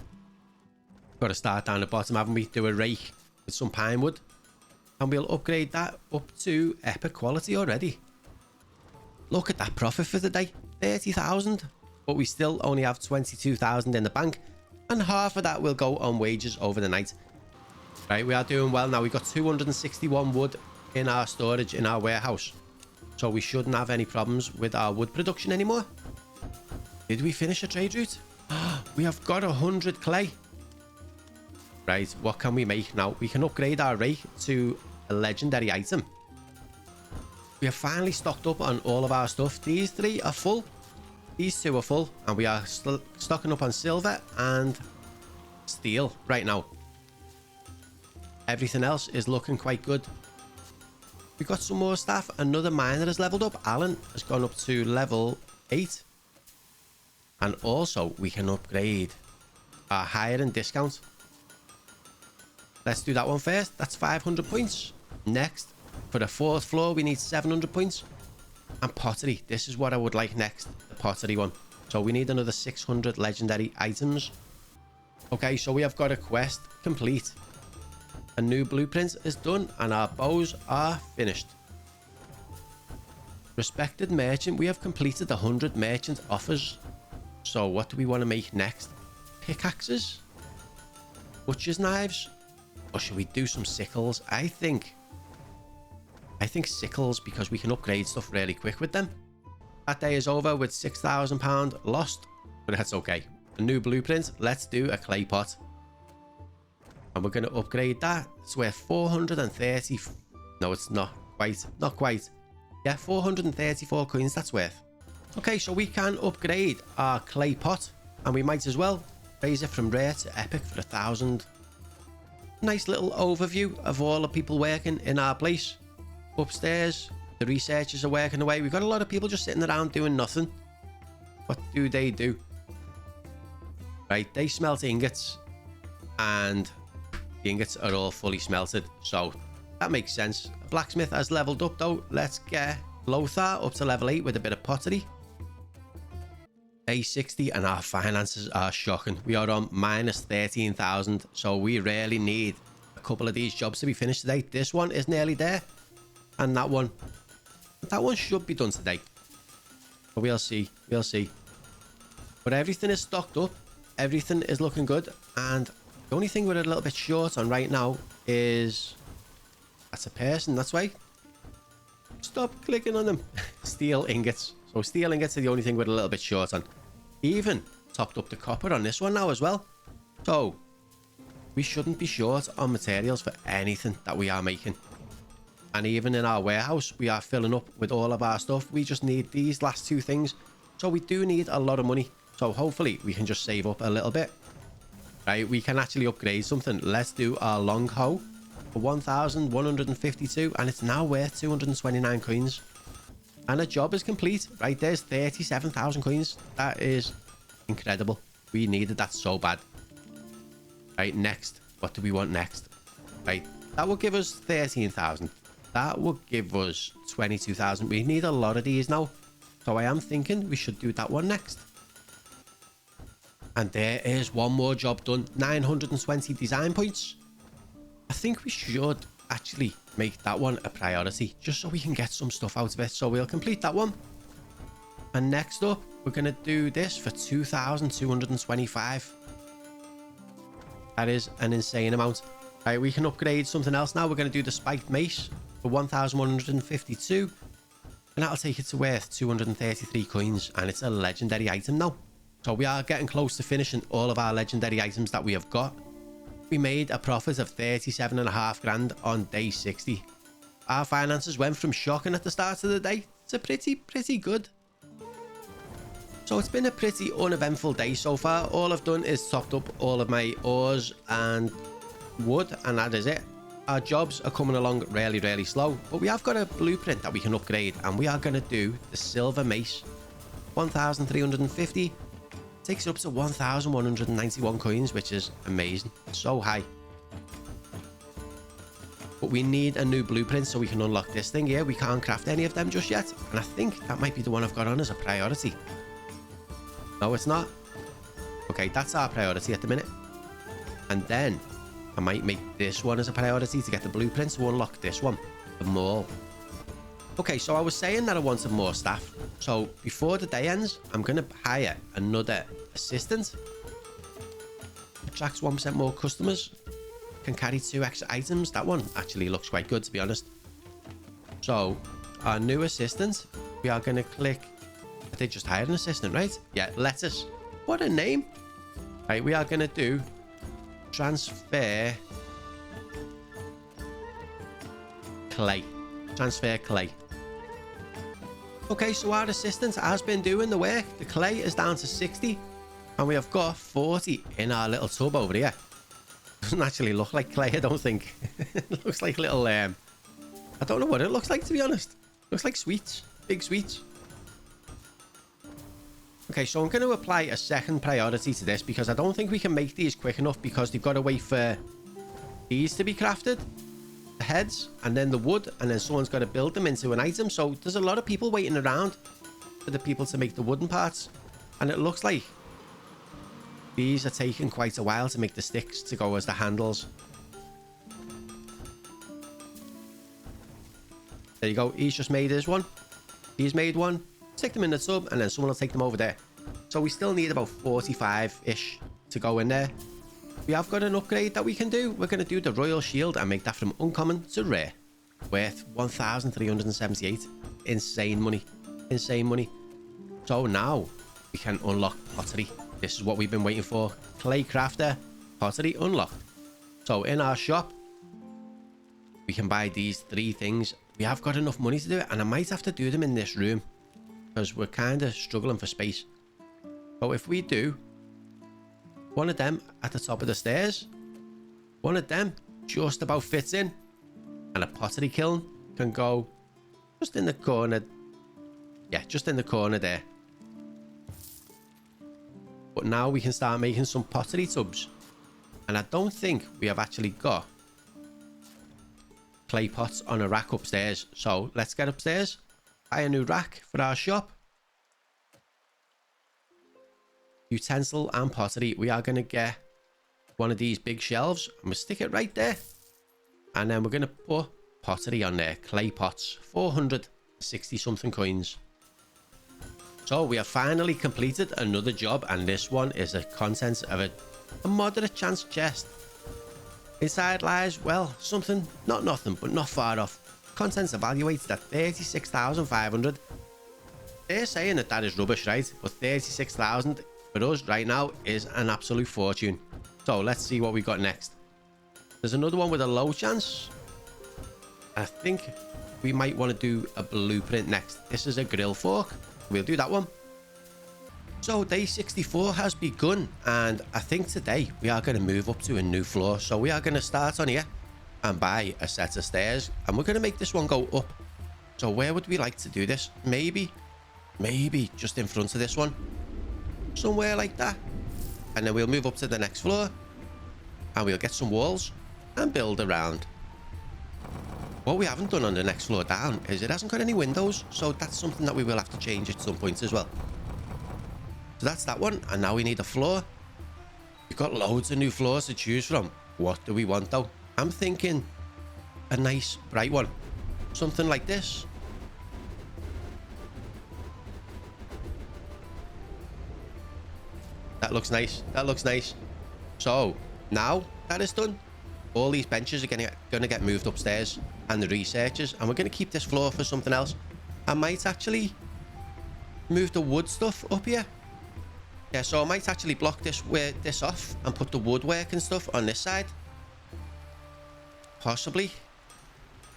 got to start down the bottom, haven't we? Do a rake with some pine wood. And we'll upgrade that up to epic quality already. Look at that profit for the day. 30,000. But we still only have 22,000 in the bank. And half of that will go on wages over the night. Right, we are doing well now. We've got 261 wood in our storage in our warehouse. So we shouldn't have any problems with our wood production anymore. Did we finish a trade route? We have got 100 clay. Right, what can we make now? We can upgrade our rake to a legendary item. We have finally stocked up on all of our stuff. These 3 are full. These 2 are full. And we are still stocking up on silver and steel right now. Everything else is looking quite good. We've got some more staff. Another miner has leveled up. Alan has gone up to level 8. And also we can upgrade our hiring discount. Let's do that one first. That's 500 points. Next, for the 4th floor, we need 700 points. And pottery. This is what I would like next. The pottery one. So we need another 600 legendary items. Okay, so we have got a quest complete. A new blueprint is done and our bows are finished. Respected merchant, we have completed the 100 merchant offers. So what do we want to make next? Pickaxes? Butcher's knives? Or should we do some sickles? I think sickles, because we can upgrade stuff really quick with them. That day is over with £6,000 lost, but that's okay. A new blueprint. Let's do a clay pot. And we're going to upgrade that. It's worth 430. No, it's not quite. Not quite. Yeah, 434 coins that's worth. Okay, so we can upgrade our clay pot. And we might as well raise it from rare to epic for 1,000. Nice little overview of all the people working in our place. Upstairs, the researchers are working away. We've got a lot of people just sitting around doing nothing. What do they do? Right, they smelt ingots. And the ingots are all fully smelted. So that makes sense. A blacksmith has leveled up though. Let's get Lothar up to level 8 with a bit of pottery. Day 60 and our finances are shocking. We are on minus 13,000. So we really need a couple of these jobs to be finished today. This one is nearly there. And that one should be done today. But we'll see. We'll see. But everything is stocked up. Everything is looking good. And the only thing we're a little bit short on right now is... That's a person. That's why. Stop clicking on them. Steel ingots. So steel ingots are the only thing we're a little bit short on. Even topped up the copper on this one now as well. So we shouldn't be short on materials for anything that we are making. And even in our warehouse, we are filling up with all of our stuff. We just need these last 2 things. So we do need a lot of money. So hopefully we can just save up a little bit. Right, we can actually upgrade something. Let's do our long hoe for 1,152. And it's now worth 229 coins. And a job is complete. Right, there's 37,000 coins. That is incredible. We needed that so bad. Right, next. What do we want next? Right, that will give us 13,000. That will give us 22,000. We need a lot of these now. So I am thinking we should do that one next. And there is one more job done. 920 design points. I think we should actually make that one a priority. Just so we can get some stuff out of it. So we'll complete that one. And next up, we're going to do this for 2,225. That is an insane amount. Right, we can upgrade something else now. We're going to do the spiked mace for 1,152. And that'll take it to worth 233 coins. And it's a legendary item now. So we are getting close to finishing all of our legendary items that we have got. We made a profit of 37.5 grand on day 60. Our finances went from shocking at the start of the day to pretty good. So it's been a pretty uneventful day so far. All I've done is topped up all of my ores and wood, and that is it. Our jobs are coming along really slow, but we have got a blueprint that we can upgrade, and we are going to do the silver mace. 1,350 takes it up to 1,191 coins, which is amazing. So high. But we need a new blueprint so we can unlock this thing here. We can't craft any of them just yet, and I think that might be the one I've got on as a priority. No, it's not. Okay, that's our priority at the minute. And then I might make this one as a priority to get the blueprints to unlock this one, the mall. Okay, so I was saying that I wanted more staff. So before the day ends, I'm going to hire another assistant. Attracts 1% more customers. Can carry 2 extra items. That one actually looks quite good, to be honest. So our new assistant, we are going to click. I think just hired an assistant, right? Yeah, lettuce. What a name. Right, we are going to do transfer clay. Transfer clay. Okay, so our assistant has been doing the work. The clay is down to 60. And we have got 40 in our little tub over here. Doesn't actually look like clay, I don't think. It looks like little, I don't know what it looks like, to be honest. Looks like sweets. Big sweets. Okay, so I'm going to apply a second priority to this because I don't think we can make these quick enough because they've got to wait for these to be crafted. The heads and then the wood, and then someone's got to build them into an item. So there's a lot of people waiting around for the people to make the wooden parts, and it looks like these are taking quite a while to make the sticks to go as the handles. There you go. He's just made his one. He's made one. Stick them in the tub, and then someone will take them over there. So we still need about 45-ish to go in there. We have got an upgrade that we can do. We're going to do the Royal Shield and make that from uncommon to rare. Worth 1,378. Insane money. Insane money. So now we can unlock pottery. This is what we've been waiting for. Clay crafter. Pottery unlocked. So in our shop, we can buy these 3 things. We have got enough money to do it. And I might have to do them in this room, because we're kind of struggling for space. So if we do one of them at the top of the stairs, one of them just about fits in, and a pottery kiln can go just in the corner. Yeah, just in the corner there. But now we can start making some pottery tubs. And I don't think we have actually got clay pots on a rack upstairs. So let's get upstairs, buy a new rack for our shop. Utensil and pottery. We are going to get one of these big shelves and we'll stick it right there. And then we're going to put pottery on there. Clay pots. 460 something coins. So we have finally completed another job, and this one is the contents of a moderate chance chest. Inside lies, well, something, not nothing, but not far off. Contents evaluated at 36,500. They're saying that is rubbish, right? But 36,000 for us right now is an absolute fortune. So let's see what we got next. There's another one with a low chance. I think we might want to do a blueprint next. This is a grill fork. We'll do that one. So day 64 has begun, and I think today we are going to move up to a new floor. So we are going to start on here and buy a set of stairs, and we're going to make this one go up. So where would we like to do this? Maybe just in front of this one, somewhere like that. And then we'll move up to the next floor and we'll get some walls and build around. What we haven't done on the next floor down is it hasn't got any windows, so that's something that we will have to change at some point as well. So that's that one, and now we need a floor. We've got loads of new floors to choose from. What do we want though? I'm thinking a nice bright one, something like this. That looks nice. That looks nice. So now that is done, all these benches are going to get moved upstairs, and the researchers, and we're going to keep this floor for something else. I might actually move the wood stuff up here. Yeah, so I might actually block this off and put the woodwork and stuff on this side, possibly,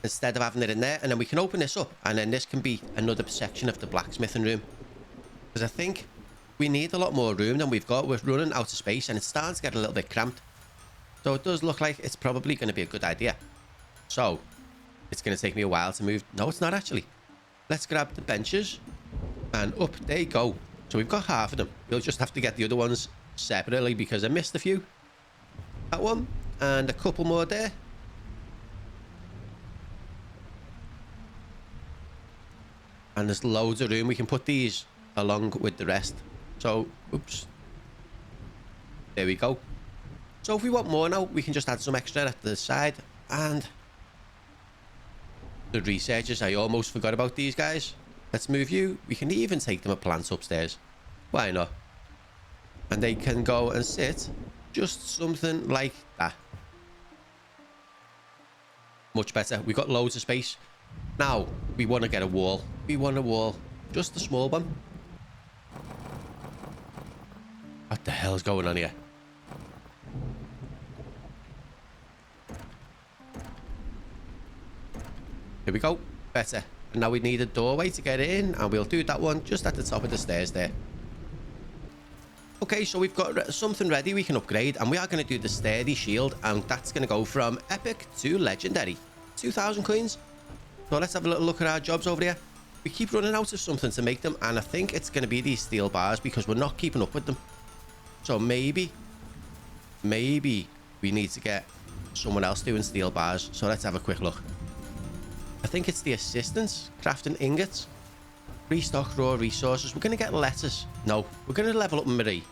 instead of having it in there. And then we can open this up, and then this can be another section of the blacksmithing room, because I think we need a lot more room than we've got. We're running out of space and it's starting to get a little bit cramped. So it does look like it's probably going to be a good idea. So it's going to take me a while to move. No, it's not actually. Let's grab the benches and up they go. So we've got half of them. We'll just have to get the other ones separately because I missed a few. That one and a couple more there. And there's loads of room. We can put these along with the rest. So, oops. There we go. So if we want more now, we can just add some extra at the side. And the researchers, I almost forgot about these guys. Let's move you. We can even take them a plant upstairs. Why not? And they can go and sit just something like that. Much better. We've got loads of space. Now, we want to get a wall. We want a wall. Just a small one. What the hell is going on here? Here we go. Better. And now we need a doorway to get in. And we'll do that one just at the top of the stairs there. Okay, so we've got something ready we can upgrade. And we are going to do the sturdy shield. And that's going to go from epic to legendary. 2,000 coins. So let's have a little look at our jobs over here. We keep running out of something to make them. And I think it's going to be these steel bars because we're not keeping up with them. So maybe we need to get someone else doing steel bars. So let's have a quick look. I think it's the assistants crafting ingots. Restock raw resources. We're going to get lettuce. No, we're going to level up Marie.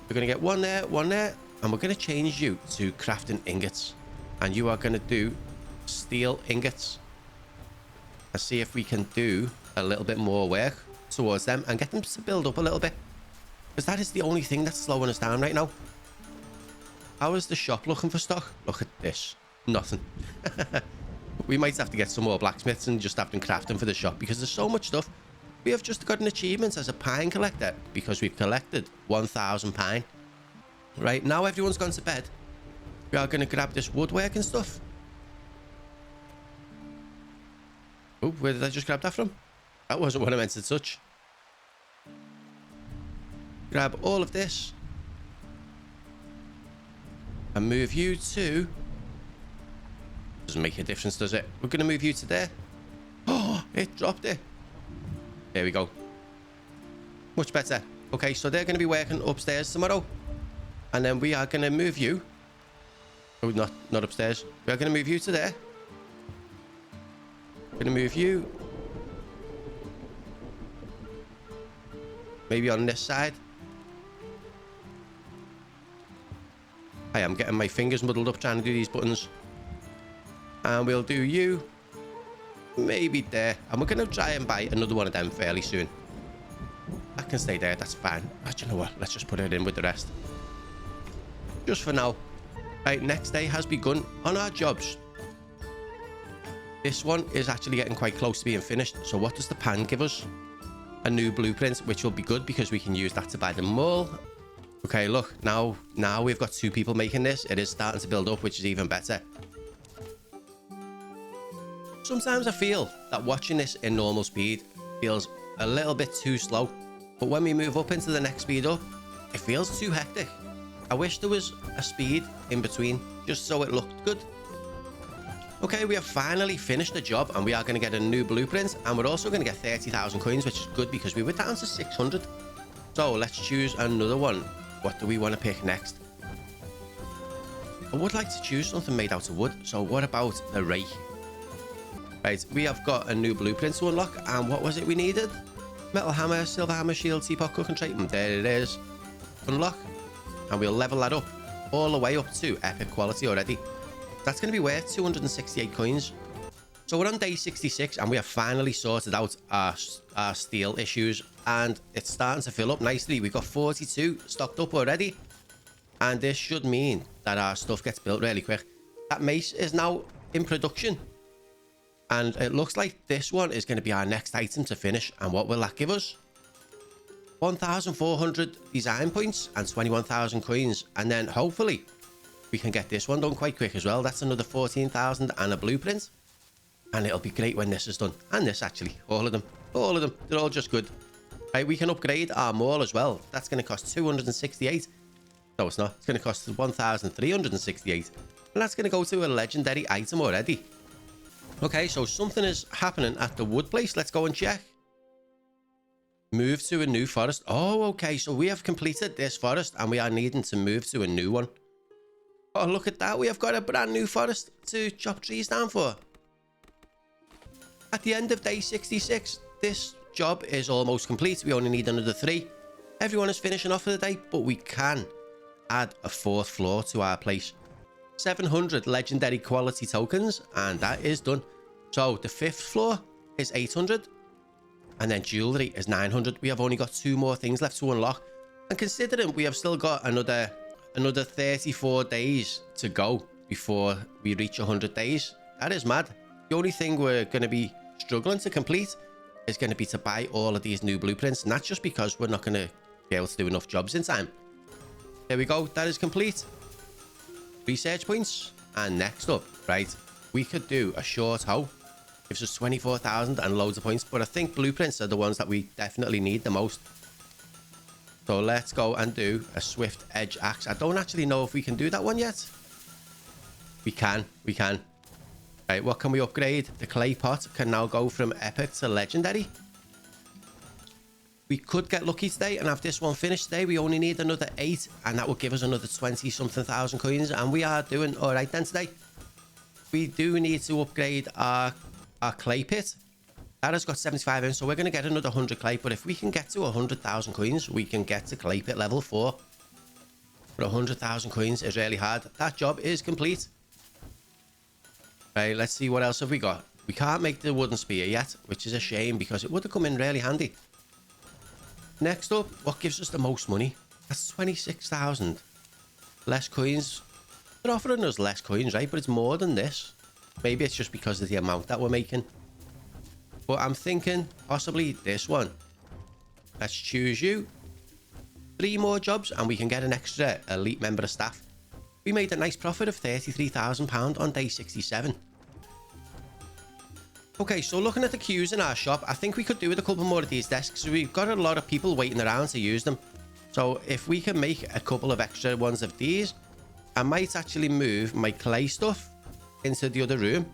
We're going to get one there, and we're going to change you to crafting ingots. And you are going to do steel ingots. And see if we can do a little bit more work towards them and get them to build up a little bit. Because that is the only thing that's slowing us down right now. How is the shop looking for stock? Look at this. Nothing. We might have to get some more blacksmiths and just have them crafting for the shop because there's so much stuff. We have just got an achievement as a pine collector because we've collected 1,000 pine. Right, now everyone's gone to bed. We are going to grab this woodworking stuff. Oh, where did I just grab that from? That wasn't what I meant to touch. Grab all of this. And move you to... Doesn't make a difference, does it? We're going to move you to there. Oh, it dropped it. There we go. Much better. Okay, so they're going to be working upstairs tomorrow. And then we are going to move you. Oh, not upstairs. We are going to move you to there. We're going to move you. Maybe on this side. I am getting my fingers muddled up trying to do these buttons. And we'll do you. Maybe there. And we're going to try and buy another one of them fairly soon. That can stay there. That's fine. But you know what? Let's just put it in with the rest. Just for now. Right, next day has begun on our jobs. This one is actually getting quite close to being finished. So what does the pan give us? A new blueprint, which will be good because we can use that to buy the mall. Okay, look. Now we've got 2 people making this. It is starting to build up, which is even better. Sometimes I feel that watching this in normal speed feels a little bit too slow. But when we move up into the next speed up, it feels too hectic. I wish there was a speed in between, just so it looked good. Okay, we have finally finished the job and we are going to get a new blueprint. And we're also going to get 30,000 coins, which is good because we were down to 600. So let's choose another one. What do we want to pick next? I would like to choose something made out of wood. So what about the rake? Right, we have got a new blueprint to unlock. And what was it we needed? Metal hammer, silver hammer, shield, teapot, cooking tray. And there it is. Unlock. And we'll level that up all the way up to epic quality already. That's going to be worth 268 coins. So we're on day 66 and we have finally sorted out our steel issues. And it's starting to fill up nicely. We've got 42 stocked up already. And this should mean that our stuff gets built really quick. That mace is now in production. And it looks like this one is going to be our next item to finish. And what will that give us? 1,400 design points and 21,000 coins. And then hopefully we can get this one done quite quick as well. That's another 14,000 and a blueprint. And it'll be great when this is done. And this actually, all of them. They're all just good. Right, we can upgrade our mall as well. That's going to cost 268. No, it's not. It's going to cost 1,368. And that's going to go to a legendary item already. Okay, so something is happening at the wood place. Let's go and check. Move to a new forest. Oh, okay. So we have completed this forest and we are needing to move to a new one. Oh, look at that. We have got a brand new forest to chop trees down for. At the end of day 66, this job is almost complete. We only need another 3. Everyone is finishing off for the day, but we can add a 4th floor to our place. 700 legendary quality tokens, and that is done. So the 5th floor is 800, and then jewelry is 900. We have only got 2 more things left to unlock, and considering we have still got another 34 days to go before we reach 100 days, that is mad. The only thing we're going to be struggling to complete is going to be to buy all of these new blueprints, and that's just because we're not going to be able to do enough jobs in time. There we go, that is complete. Research points, and next up, right, we could do a short hoe. Gives us 24,000 and loads of points, but I think blueprints are the ones that we definitely need the most. So let's go and do a swift edge axe. I don't actually know if we can do that one yet. We can. Right, what can we upgrade? The clay pot can now go from epic to legendary. We could get lucky today and have this one finished today. We only need another 8, and that will give us another 20-something thousand coins, and we are doing all right then today. We do need to upgrade our clay pit. That has got 75 in, so we're going to get another 100 clay, but if we can get to 100,000 coins, we can get to clay pit level 4. But 100,000 coins is really hard. That job is complete. Right, let's see what else have we got. We can't make the wooden spear yet, which is a shame because it would have come in really handy. Next up, what gives us the most money? That's 26,000. Less coins. They're offering us less coins, right? But it's more than this. Maybe it's just because of the amount that we're making. But I'm thinking possibly this one. Let's choose you. 3 more jobs and we can get an extra elite member of staff. We made a nice profit of £33,000 on day 67. Okay, so looking at the queues in our shop, I think we could do with a couple more of these desks. We've got a lot of people waiting around to use them. So if we can make a couple of extra ones of these, I might actually move my clay stuff into the other room.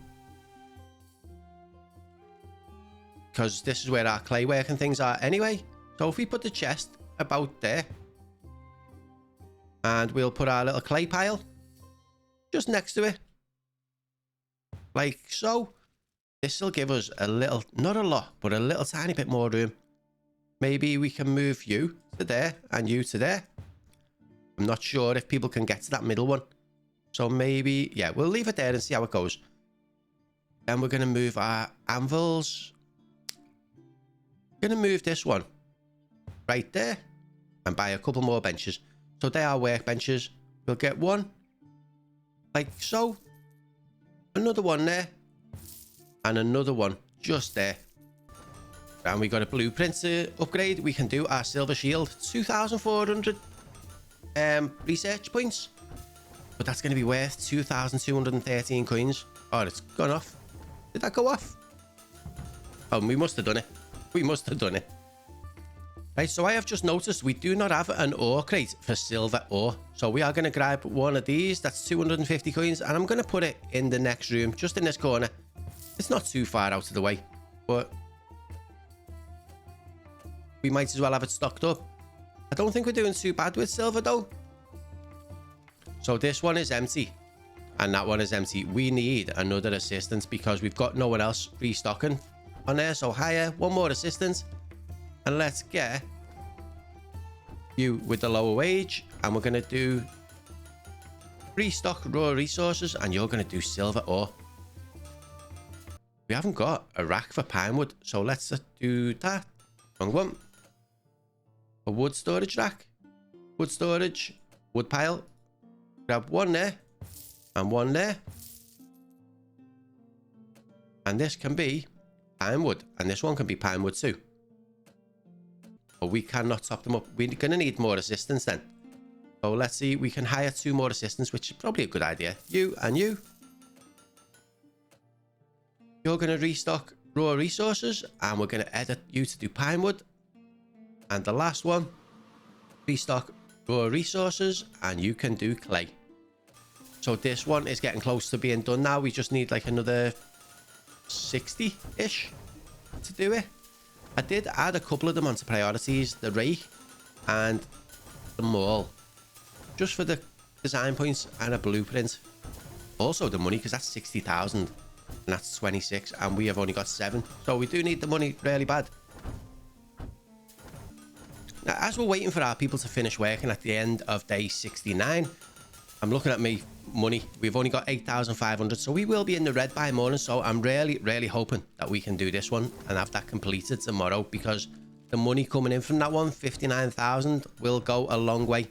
Because this is where our clay work and things are anyway. So if we put the chest about there, and we'll put our little clay pile just next to it, like so. This will give us a little, not a lot, but a little tiny bit more room. Maybe we can move you to there and you to there. I'm not sure if people can get to that middle one. So maybe, yeah, we'll leave it there and see how it goes. Then we're going to move our anvils. Going to move this one right there and buy a couple more benches. So they are workbenches. We'll get one like so. Another one there. And another one just there. And we got a blueprint to upgrade. We can do our silver shield. 2,400 research points. But that's going to be worth 2,213 coins. Oh, it's gone off. Did that go off? Oh, we must have done it. We must have done it. Right, so I have just noticed we do not have an ore crate for silver ore. So we are going to grab one of these. That's 250 coins. And I'm going to put it in the next room, just in this corner. It's not too far out of the way, but we might as well have it stocked up. I don't think we're doing too bad with silver though. So this one is empty and that one is empty. We need another assistant because we've got no one else restocking on there. So hire one more assistant and let's get you with the lower wage. And we're going to do restock raw resources and you're going to do silver ore. We haven't got a rack for pine wood, so let's do that. Wrong one. A wood storage rack. Wood storage. Wood pile. Grab one there. And one there. And this can be pine wood. And this one can be pine wood too. But we cannot top them up. We're going to need more assistants then. So let's see. We can hire 2 more assistants, which is probably a good idea. You and you. You're going to restock raw resources and we're going to edit you to do pine wood. And the last one, restock raw resources and you can do clay. So this one is getting close to being done now. We just need like another 60-ish to do it. I did add a couple of them onto priorities, the rake and the maul, just for the design points and a blueprint. Also the money, because that's 60,000. And that's 26 and we have only got 7, so we do need the money really bad. Now, as we're waiting for our people to finish working at the end of day 69, I'm looking at me money. We've only got 8,500, so we will be in the red by morning. So I'm really hoping that we can do this one and have that completed tomorrow, because the money coming in from that one, 59,000, will go a long way.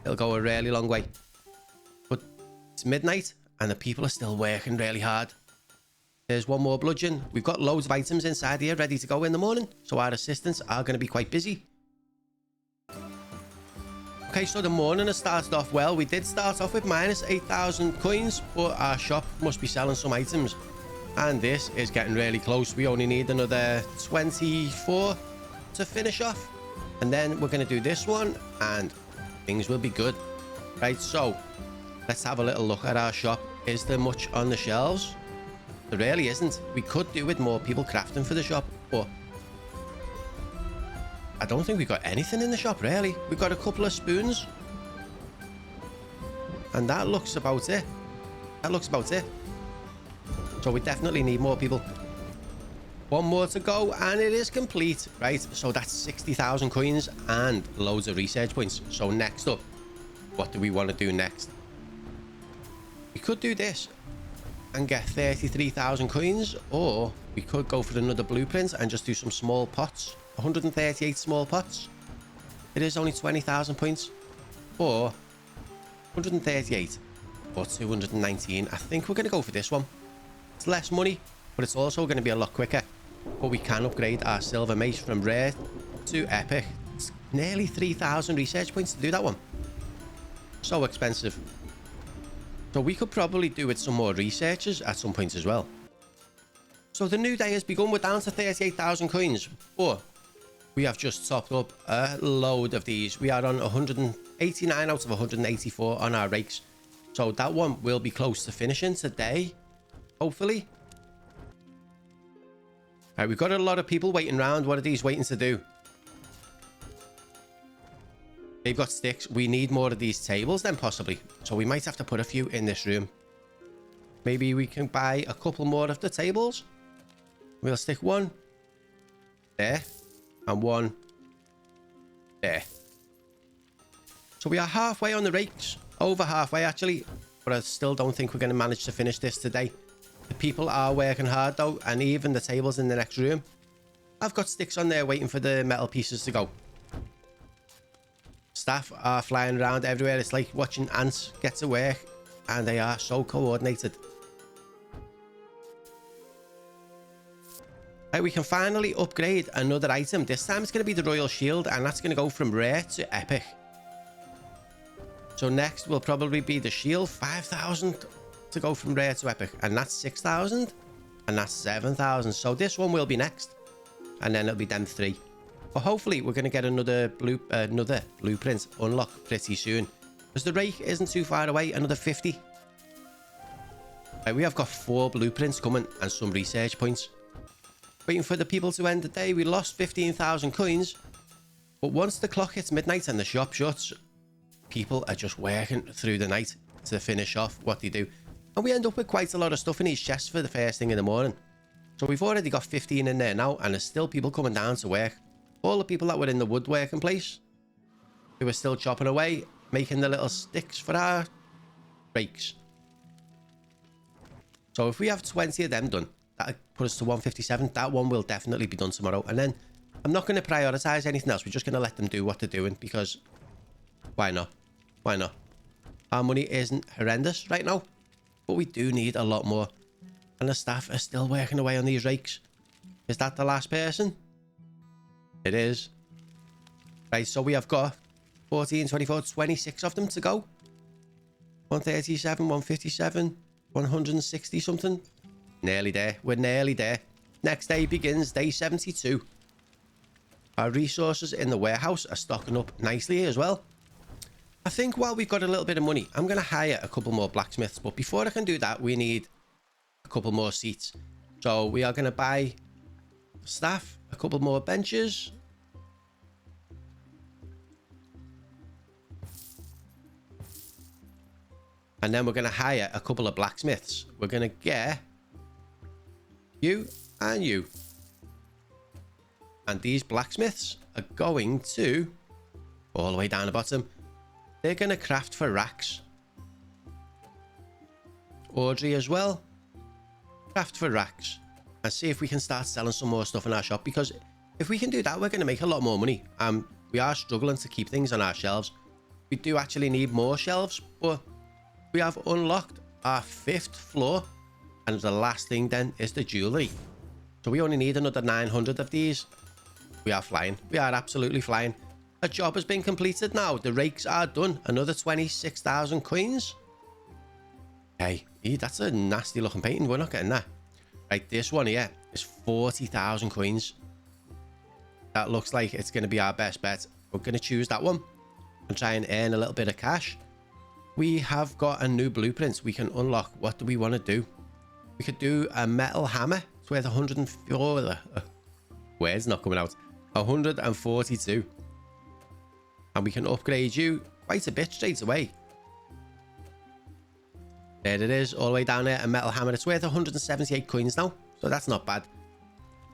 It'll go a really long way. But it's midnight and the people are still working really hard. There's one more bludgeon. We've got loads of items inside here ready to go in the morning, so our assistants are going to be quite busy. Okay, so the morning has started off well. We did start off with minus 8,000 coins, but our shop must be selling some items. And this is getting really close. We only need another 24 to finish off. And then we're going to do this one and things will be good. Right, so let's have a little look at our shop. Is there much on the shelves? There really isn't. We could do with more people crafting for the shop, but I don't think we've got anything in the shop, really. We've got a couple of spoons. And that looks about it. That looks about it. So we definitely need more people. One more to go, and it is complete. Right, so that's 60,000 coins and loads of research points. So next up, what do we want to do next? We could do this and get 33,000 coins, or we could go for another blueprint and just do some small pots. 138 small pots. It is only 20,000 points, or 138 or 219. I think we're going to go for this one. It's less money, but it's also going to be a lot quicker. But we can upgrade our silver mace from rare to epic. It's nearly 3,000 research points to do that one. So expensive. So we could probably do with some more researchers at some point as well. So the new day has begun. We're down to 38,000 coins, but we have just topped up a load of these. We are on 189 out of 184 on our rakes. So that one will be close to finishing today, hopefully. All right, we've got a lot of people waiting around. What are these waiting to do? They've got sticks. We need more of these tables then, possibly. So we might have to put a few in this room. Maybe we can buy a couple more of the tables. We'll stick one there and one there. So we are halfway on the rakes. Over halfway, actually. But I still don't think we're going to manage to finish this today. The people are working hard, though. And even the tables in the next room. I've got sticks on there waiting for the metal pieces to go. Staff are flying around everywhere. It's like watching ants get to work. And they are so coordinated. Right, we can finally upgrade another item. This time it's going to be the Royal Shield, and that's going to go from rare to epic. So next will probably be the shield, 5,000 to go from rare to epic, and that's 6,000, and that's 7,000. So this one will be next, and then it'll be them three. But hopefully we're going to get another blueprint unlock pretty soon, because the rake isn't too far away. Another 50. Right, we have got 4 blueprints coming and some research points. Waiting for the people to end the day. We lost 15,000 coins, but once the clock hits midnight and the shop shuts, people are just working through the night to finish off what they do, and we end up with quite a lot of stuff in these chests for the first thing in the morning. So we've already got 15 in there now, and there's still people coming down to work. All the people that were in the woodworking place, who were still chopping away, making the little sticks for our rakes. So if we have 20 of them done, that'll put us to 157. That one will definitely be done tomorrow. And then I'm not going to prioritize anything else. We're just going to let them do what they're doing, because why not? Why not? Our money isn't horrendous right now, but we do need a lot more. And the staff are still working away on these rakes. Is that the last person? It is. Right, so we have got 14, 24, 26 of them to go. 137, 157, 160 something. Nearly there. We're nearly there. Next day begins day 72. Our resources in the warehouse are stocking up nicely as well. I think while we've got a little bit of money, I'm going to hire a couple more blacksmiths. But before I can do that, we need a couple more seats. So we are going to buy staff, a couple more benches. And then we're going to hire a couple of blacksmiths. We're going to get you and you. And these blacksmiths are going to all the way down the bottom. They're going to craft for racks. Audrey as well. Craft for racks. And see if we can start selling some more stuff in our shop, because if we can do that, we're going to make a lot more money. We are struggling to keep things on our shelves. We do actually need more shelves, but we have unlocked our 5th floor. And the last thing then is the jewellery. So we only need another 900 of these. We are flying. We are absolutely flying. A job has been completed now. The rakes are done. Another 26,000 coins. Hey, that's a nasty looking painting. We're not getting that. Right, this one here is 40,000 coins. That looks like it's going to be our best bet. We're going to choose that one and try and earn a little bit of cash. We have got a new blueprint we can unlock. What do we want to do? We could do a metal hammer. It's worth 104. Words not coming out. 142. And we can upgrade you quite a bit straight away. There it is, all the way down there, a metal hammer. It's worth 178 coins now, so that's not bad.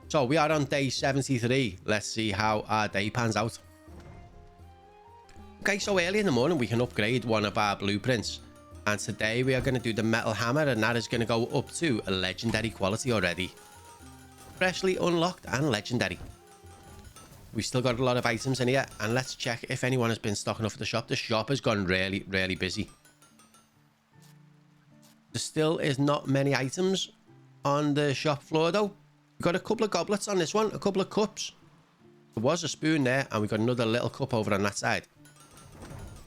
So we are on day 73. Let's see how our day pans out. Okay, so early in the morning we can upgrade one of our blueprints. And today we are going to do the metal hammer, and that is going to go up to a legendary quality already. Freshly unlocked and legendary. We've still got a lot of items in here, and let's check if anyone has been stocking up for the shop. The shop has gone really, really busy. There still is not many items on the shop floor though. We've got a couple of goblets on this one, a couple of cups. There was a spoon there, and we've got another little cup over on that side.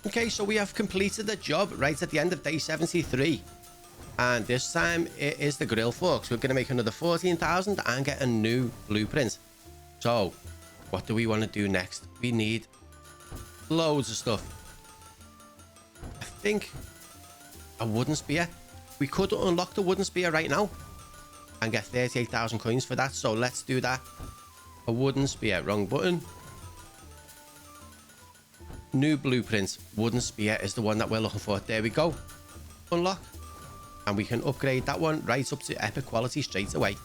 Okay, so we have completed the job right at the end of day 73. And this time it is the grill forks. We're going to make another 14,000 and get a new blueprint. So, what do we want to do next? We need loads of stuff. I think a wooden spear. We could unlock the wooden spear right now and get 38,000 coins for that. So let's do that. A wooden spear. Wrong button. New blueprint. Wooden spear is the one that we're looking for. There we go. Unlock. And we can upgrade that one right up to epic quality straight away.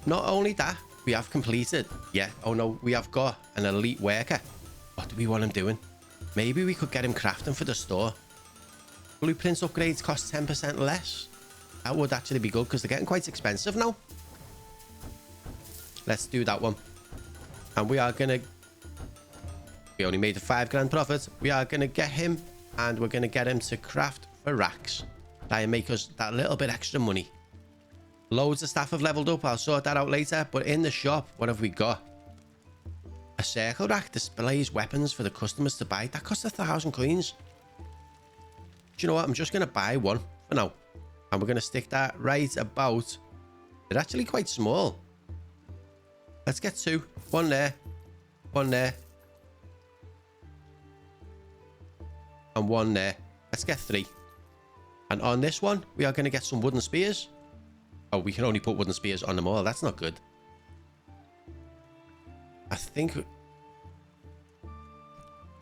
Not only that, we have completed. Yeah. Oh no, we have got an elite worker. What do we want him doing? Maybe we could get him crafting for the store. Blueprints upgrades cost 10% less. That would actually be good because they're getting quite expensive now. Let's do that one. And we are going to... We only made a 5 grand profit. We are going to get him, and we're going to get him to craft for racks. Try and make us that little bit extra money. Loads of staff have leveled up. I'll sort that out later. But in the shop, what have we got? A circle rack displays weapons for the customers to buy. That costs 1,000 coins. Do you know what? I'm just going to buy one for now. And we're going to stick that right about... They're actually quite small. Let's get 2. One there. One there. And one there. Let's get 3. And on this one, we are going to get some wooden spears. Oh, we can only put wooden spears on them all. That's not good. I think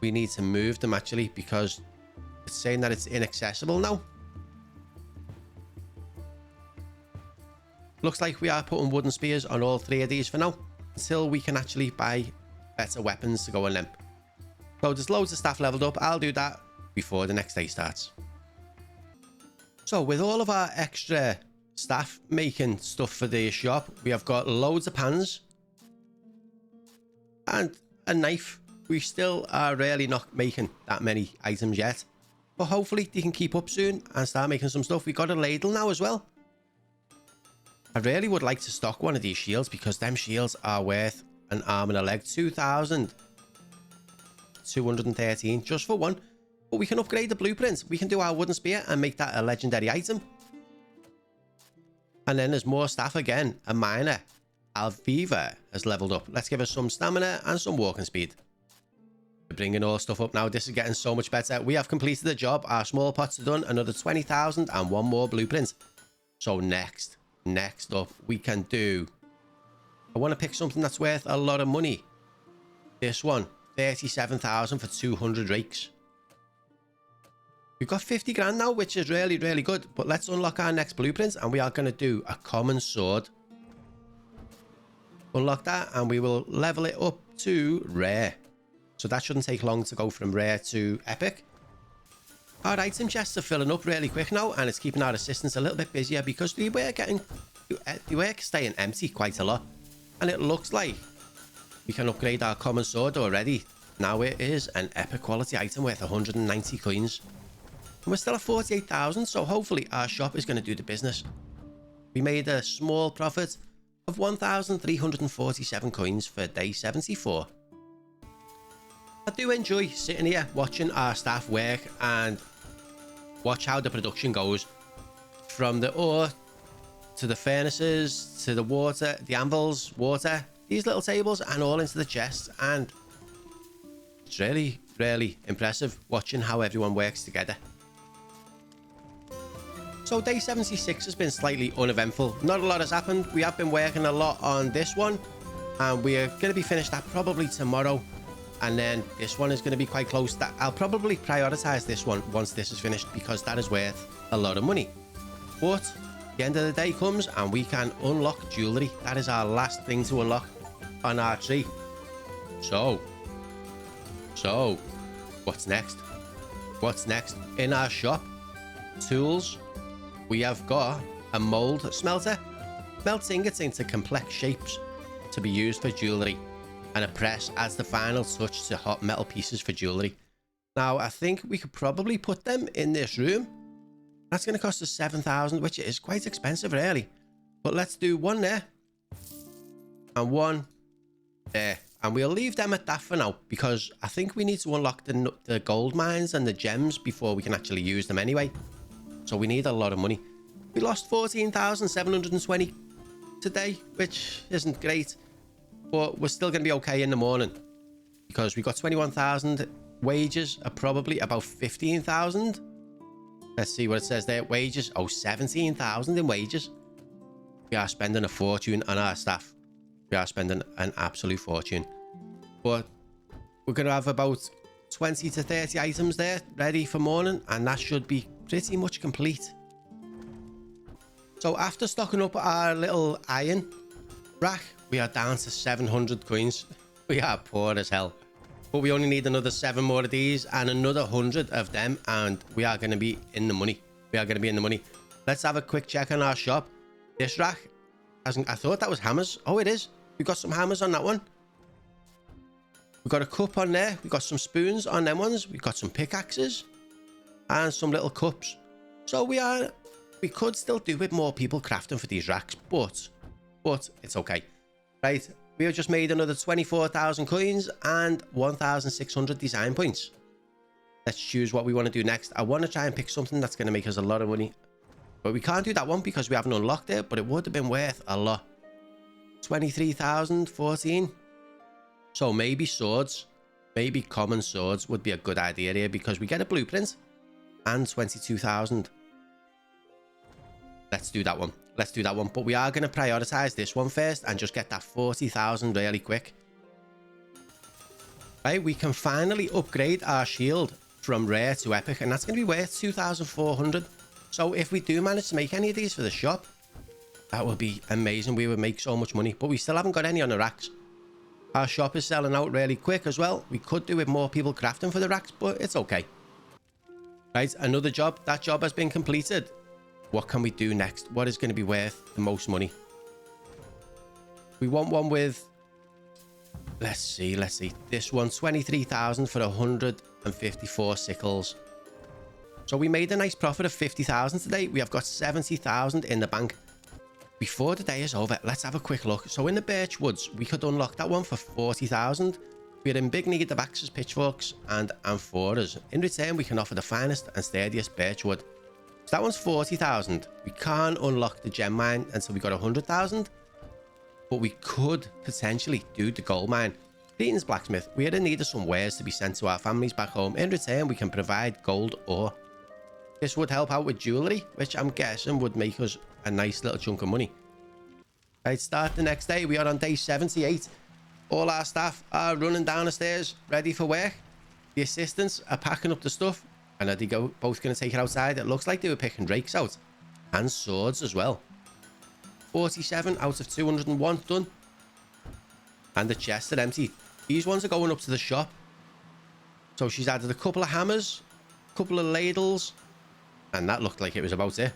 we need to move them actually, because it's saying that it's inaccessible now. Looks like we are putting wooden spears on all 3 of these for now, until we can actually buy better weapons to go on them. So there's loads of staff leveled up. I'll do that before the next day starts. So with all of our extra staff making stuff for the shop, we have got loads of pans and a knife. We still are really not making that many items yet, but hopefully they can keep up soon and start making some stuff. We got a ladle now as well. I really would like to stock one of these shields, because them shields are worth an arm and a leg. 2,213 just for one. But we can upgrade the blueprint. We can do our wooden spear and make that a legendary item. And then there's more staff again. A miner, Alviva, has leveled up. Let's give her some stamina and some walking speed. We're bringing all stuff up now. This is getting so much better. We have completed the job. Our small pots are done. Another 20,000 and one more blueprint. So next up, we can do... I want to pick something that's worth a lot of money. This one, 37,000 for 200 rakes. We've got 50 grand now, which is really, really good. But let's unlock our next blueprint, and we are going to do a common sword. Unlock that, and we will level it up to rare. So that shouldn't take long to go from rare to epic. Our item chests are filling up really quick now, and it's keeping our assistants a little bit busier because they were staying empty quite a lot. And it looks like we can upgrade our common sword already. Now it is an epic quality item worth 190 coins. And we're still at 48,000, so hopefully our shop is going to do the business. We made a small profit of 1,347 coins for day 74. I do enjoy sitting here watching our staff work and watch how the production goes. From the ore to the furnaces to the water, the anvils, water, these little tables, and all into the chests. And it's really, really impressive watching how everyone works together. So day 76 has been slightly uneventful. Not a lot has happened. We have been working a lot on this one, and we are going to be finished that probably tomorrow. And then this one is going to be quite close. That I'll probably prioritize this one once this is finished because that is worth a lot of money. But the end of the day comes and we can unlock jewelry. That is our last thing to unlock on our tree. So what's next? What's next in our shop? Tools. We have got a mold smelter. Melts ingots into complex shapes to be used for jewelry. And a press adds the final touch to hot metal pieces for jewelry. Now, I think we could probably put them in this room. That's going to cost us 7,000, which is quite expensive, really. But let's do one there. And one there. And we'll leave them at that for now, because I think we need to unlock the gold mines and the gems before we can actually use them anyway. So we need a lot of money. We lost 14,720 today, which isn't great. But we're still going to be okay in the morning. Because we got 21,000. Wages are probably about 15,000. Let's see what it says there. Wages. Oh, 17,000 in wages. We are spending a fortune on our staff. We are spending an absolute fortune. But we're going to have about 20 to 30 items there ready for morning. And that should be pretty much complete. So after stocking up our little iron rack, we are down to 700 coins. We are poor as hell. But we only need another 7 more of these and another 100 of them. And we are going to be in the money. We are going to be in the money. Let's have a quick check on our shop. This rack, I thought that was hammers. Oh, it is. We've got some hammers on that one. We've got a cup on there. We've got some spoons on them ones. We've got some pickaxes. And some little cups. So we could still do with more people crafting for these racks. But it's okay. Right, we have just made another 24,000 coins and 1,600 design points. Let's choose what we want to do next. I want to try and pick something that's going to make us a lot of money. But we can't do that one because we haven't unlocked it, but it would have been worth a lot. 23,014. So maybe swords, maybe common swords would be a good idea here because we get a blueprint and 22,000. Let's do that one. Let's do that one. But we are going to prioritize this one first and just get that 40,000 really quick. Right, we can finally upgrade our shield from rare to epic, and that's going to be worth 2,400. So if we do manage to make any of these for the shop, that would be amazing. We would make so much money, but we still haven't got any on the racks. Our shop is selling out really quick as well. We could do with more people crafting for the racks, but it's okay. Right, another job. That job has been completed. What can we do next? What is going to be worth the most money? We want one with... Let's see. This one, 23,000 for 154 sickles. So we made a nice profit of 50,000 today. We have got 70,000 in the bank. Before the day is over, let's have a quick look. So in the birch woods, we could unlock that one for 40,000. We are in big need of axes, pitchforks, and amphoras. In return, we can offer the finest and sturdiest birch wood. So that one's 40,000. We can't unlock the gem mine until we got 100,000. But we could potentially do the gold mine. Beaton's blacksmith, we are in need of some wares to be sent to our families back home. In return, we can provide gold ore. This would help out with jewelry, which I'm guessing would make us a nice little chunk of money. Right, start the next day. We are on day 78. All our staff are running down the stairs, ready for work. The assistants are packing up the stuff. And are they both going to take it outside? It looks like they were picking rakes out. And swords as well. 47 out of 201 done. And the chests are empty. These ones are going up to the shop. So she's added a couple of hammers, a couple of ladles, and that looked like it was about it.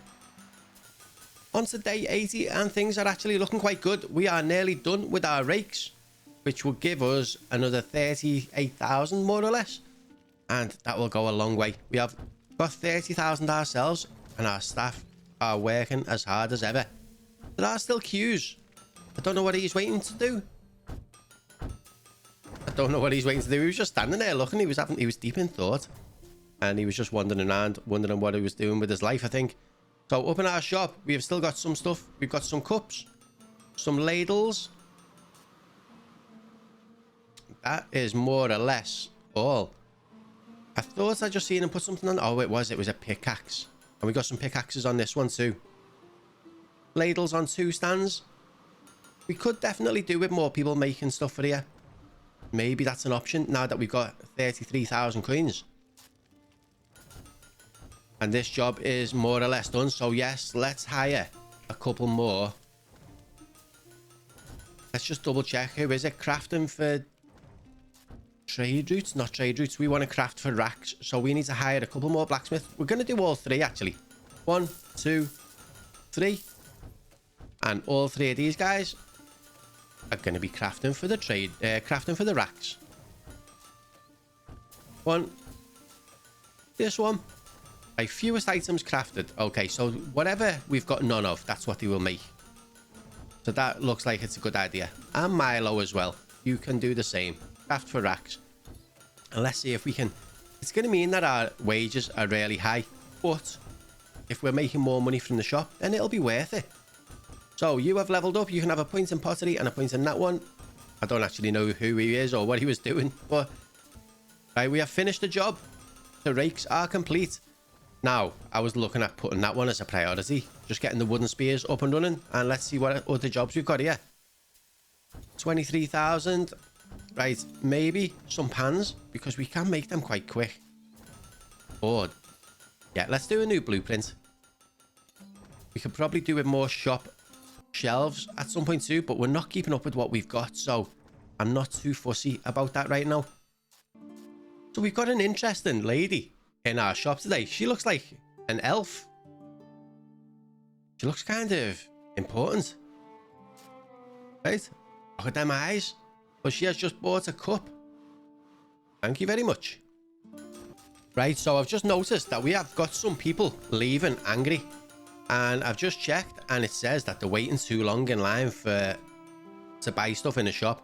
On to day 80, and things are actually looking quite good. We are nearly done with our rakes, which will give us another 38,000 more or less, and that will go a long way. We have got 30,000 ourselves, and our staff are working as hard as ever. There are still queues. I don't know what he's waiting to do. He was just standing there looking. He was deep in thought, and he was just wandering around, wondering what he was doing with his life, I think. So up in our shop, we have still got some stuff. We've got some cups, some ladles. That is more or less all. I thought I just seen him put something on. Oh, it was a pickaxe. And we got some pickaxes on this one too. Ladles on 2 stands. We could definitely do with more people making stuff for here. Maybe that's an option now that we've got 33,000 coins. And this job is more or less done. So yes, let's hire a couple more. Let's just double check. Who is it? Crafting for trade routes? Not trade routes. We want to craft for racks. So we need to hire a couple more blacksmiths. We're going to do all 3 actually. 1, 2, 3. And all 3 of these guys are going to be crafting for the crafting for the racks. This one. Right, fewest items crafted. Okay, so whatever we've got none of, that's what they will make. So that looks like it's a good idea. And Milo as well. You can do the same. Craft for racks. And let's see if we can... It's going to mean that our wages are really high. But if we're making more money from the shop, then it'll be worth it. So you have leveled up. You can have a point in pottery and a point in that one. I don't actually know who he is or what he was doing. But right, we have finished the job. The rakes are complete. Now, I was looking at putting that one as a priority. Just getting the wooden spears up and running. And let's see what other jobs we've got here. 23,000. Right, maybe some pans. Because we can make them quite quick. Or, yeah, let's do a new blueprint. We could probably do with more shop shelves at some point too. But we're not keeping up with what we've got. So, I'm not too fussy about that right now. So, we've got an interesting lady in our shop today. She looks like an elf. She looks kind of important. Right? Look at them eyes. But she has just bought a cup. Thank you very much. Right, so I've just noticed that we have got some people leaving angry. And I've just checked and it says that they're waiting too long in line to buy stuff in the shop.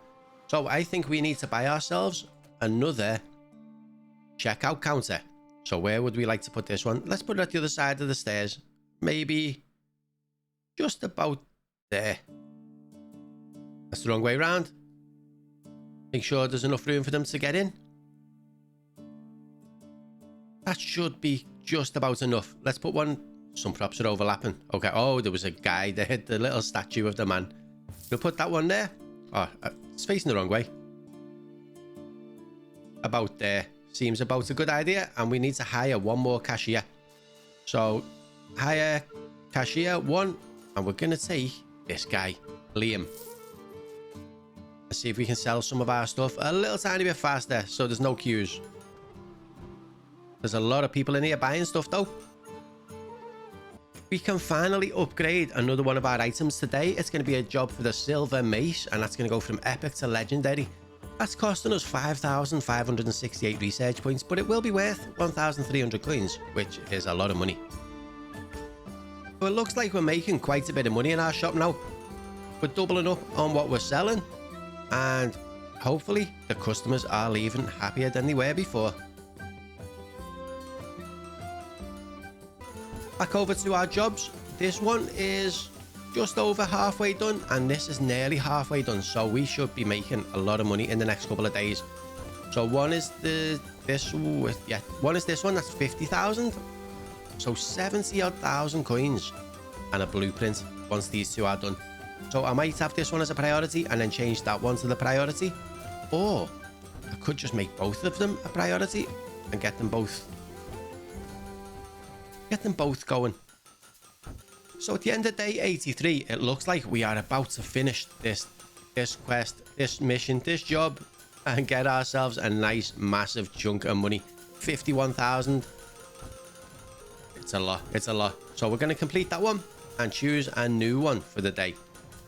So I think we need to buy ourselves another checkout counter. So where would we like to put this one? Let's put it at the other side of the stairs. Maybe just about there. That's the wrong way around. Make sure there's enough room for them to get in. That should be just about enough. Let's put one. Some props are overlapping. Okay. Oh, there was a guy there. The little statue of the man. We'll put that one there. Oh, it's facing the wrong way. About there. Seems about a good idea. And we need to hire one more cashier. So, hire cashier 1. And we're going to take this guy, Liam. Let's see if we can sell some of our stuff a little tiny bit faster. So there's no queues. There's a lot of people in here buying stuff though. We can finally upgrade another one of our items today. It's going to be a job for the silver mace. And that's going to go from epic to legendary. That's costing us 5,568 research points, but it will be worth 1,300 coins, which is a lot of money. So it looks like we're making quite a bit of money in our shop now. We're doubling up on what we're selling, and hopefully the customers are leaving happier than they were before. Back over to our jobs. This one is just over halfway done, and this is nearly halfway done, so we should be making a lot of money in the next couple of days. So one is this one that's 50,000, so 70,000 odd coins and a blueprint once these two are done. So I might have this one as a priority and then change that one to the priority, or I could just make both of them a priority and get them both going. So at the end of day 83, it looks like we are about to finish this quest, this mission, this job. and get ourselves a nice massive chunk of money. 51,000. It's a lot. It's a lot. So we're going to complete that one and choose a new one for the day.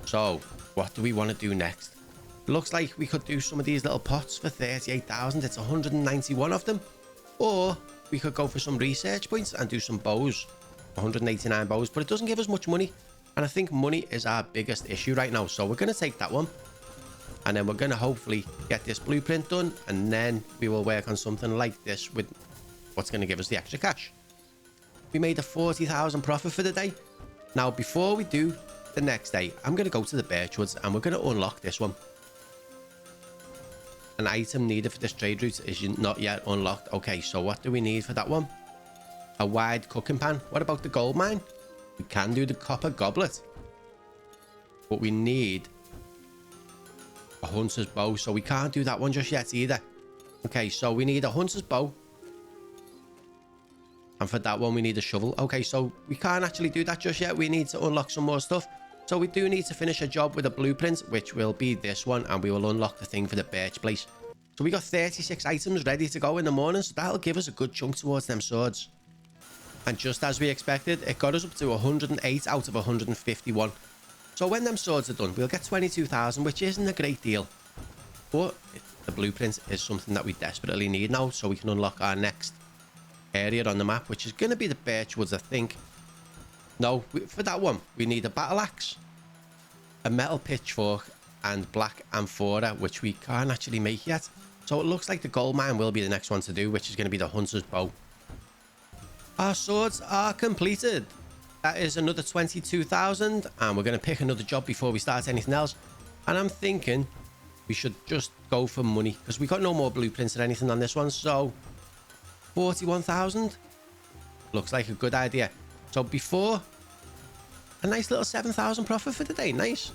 So what do we want to do next? Looks like we could do some of these little pots for 38,000. It's 191 of them. Or we could go for some research points and do some bows. 189 bows, but it doesn't give us much money. And I think money is our biggest issue right now. So we're going to take that one. And then we're going to hopefully get this blueprint done. And then we will work on something like this with what's going to give us the extra cash. We made a 40,000 profit for the day. Now, before we do the next day, I'm going to go to the birchwoods and we're going to unlock this one. An item needed for this trade route is not yet unlocked. Okay, so what do we need for that one? A wide cooking pan. What about the gold mine? We can do the copper goblet. But we need a hunter's bow, so we can't do that one just yet either. Okay, so we need a hunter's bow. And for that one, we need a shovel. Okay, so we can't actually do that just yet. We need to unlock some more stuff. So we do need to finish a job with a blueprint, which will be this one. And we will unlock the thing for the birch place. So we got 36 items ready to go in the morning. So that'll give us a good chunk towards them swords. And just as we expected, it got us up to 108 out of 151. So when them swords are done, we'll get 22,000, which isn't a great deal. But the blueprint is something that we desperately need now, so we can unlock our next area on the map, which is going to be the birchwoods, I think. No, for that one, we need a battle axe, a metal pitchfork, and black amphora, which we can't actually make yet. So it looks like the gold mine will be the next one to do, which is going to be the hunter's bow. Our swords are completed. That is another 22,000, and we're going to pick another job before we start anything else. And I'm thinking we should just go for money, because we got no more blueprints or anything on this one. So 41,000 looks like a good idea. So before, a nice little 7,000 profit for the day. Nice.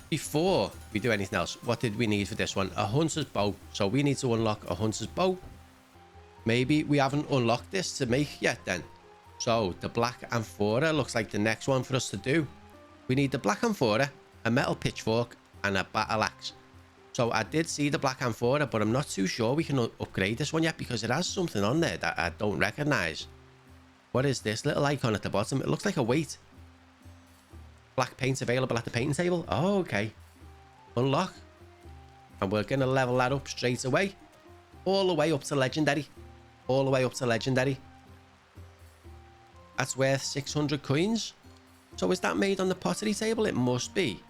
Before we do anything else, what did we need for this one? A hunter's bow. So we need to unlock a hunter's bow. Maybe we haven't unlocked this to make yet then. So the black amphora looks like the next one for us to do. We need the black amphora, a metal pitchfork, and a battle axe. So I did see the black amphora, but I'm not too sure we can upgrade this one yet, because it has something on there that I don't recognize. What is this little icon at the bottom? It looks like a weight. Black paint available at the painting table. Oh, okay. Unlock. And we're going to level that up straight away. All the way up to legendary. All the way up to legendary. That's worth 600 coins. So is that made on the pottery table? It must be.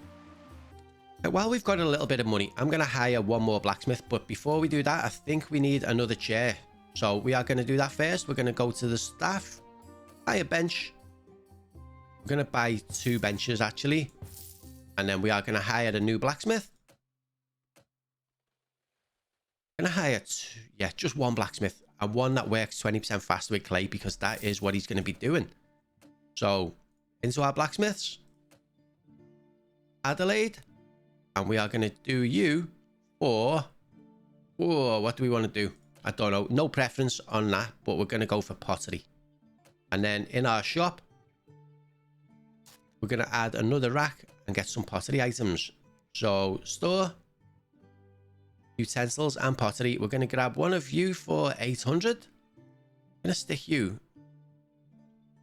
While we've got a little bit of money, I'm going to hire one more blacksmith. But before we do that, I think we need another chair. So we are going to do that first. We're going to go to the staff. Buy a bench. We're going to buy 2 benches actually. And then we are going to hire a new blacksmith. Going to hire just one blacksmith. And one that works 20% faster with clay, because that is what he's going to be doing. So into our blacksmiths. Adelaide. And we are going to do you for... Oh, what do we want to do? I don't know. No preference on that, but we're going to go for pottery. And then in our shop, we're going to add another rack and get some pottery items. So store, utensils and pottery. We're going to grab one of you for 800. I'm going to stick you.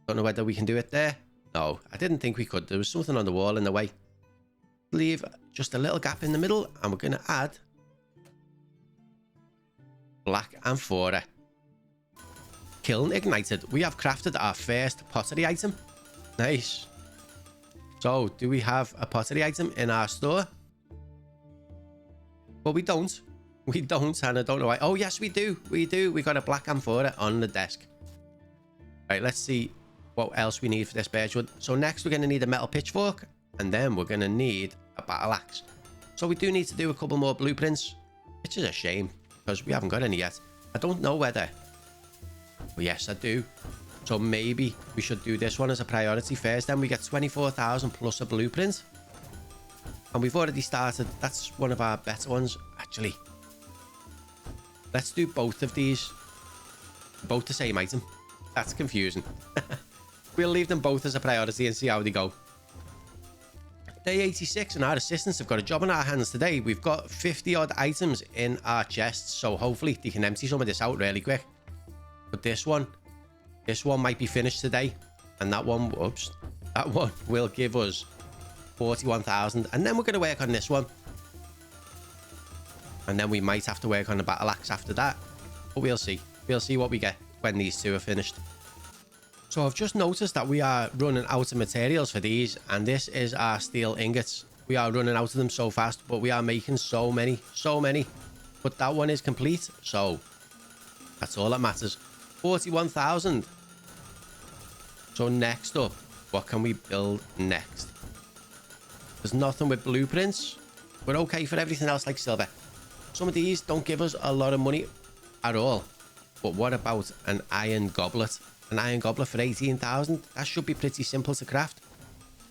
Don't know whether we can do it there. No, I didn't think we could. There was something on the wall in the way. Leave just a little gap in the middle, and we're going to add black amphora. Kiln ignited. We have crafted our first pottery item. Nice. So do we have a pottery item in our store? Well, we don't. We don't, and I don't know why. Oh yes, we do. We do. We got a black amphora on the desk. Right, let's see what else we need for this birchwood. So next we're going to need a metal pitchfork, and then we're going to need a battle axe. So we do need to do a couple more blueprints, which is a shame because we haven't got any yet. I don't know whether... Oh, yes, I do. So maybe we should do this one as a priority first. Then we get 24,000 plus a blueprint. And we've already started. That's one of our better ones, actually. Let's do both of these. Both the same item. That's confusing. We'll leave them both as a priority and see how they go. Day 86 and our assistants have got a job on our hands today. We've got 50 odd items in our chests, so hopefully they can empty some of this out really quick. But this one might be finished today, and that one, oops, that one will give us 41,000, and then we're going to work on this one, and then we might have to work on the battle axe after that, but we'll see what we get when these two are finished. So I've just noticed that we are running out of materials for these, and this is our steel ingots. We are running out of them so fast, but we are making so many. But that one is complete, so that's all that matters. 41,000. So next up, what can we build next? There's nothing with blueprints. We're okay for everything else like silver. Some of these don't give us a lot of money at all. But what about an iron goblet? An iron goblet for 18,000. That should be pretty simple to craft.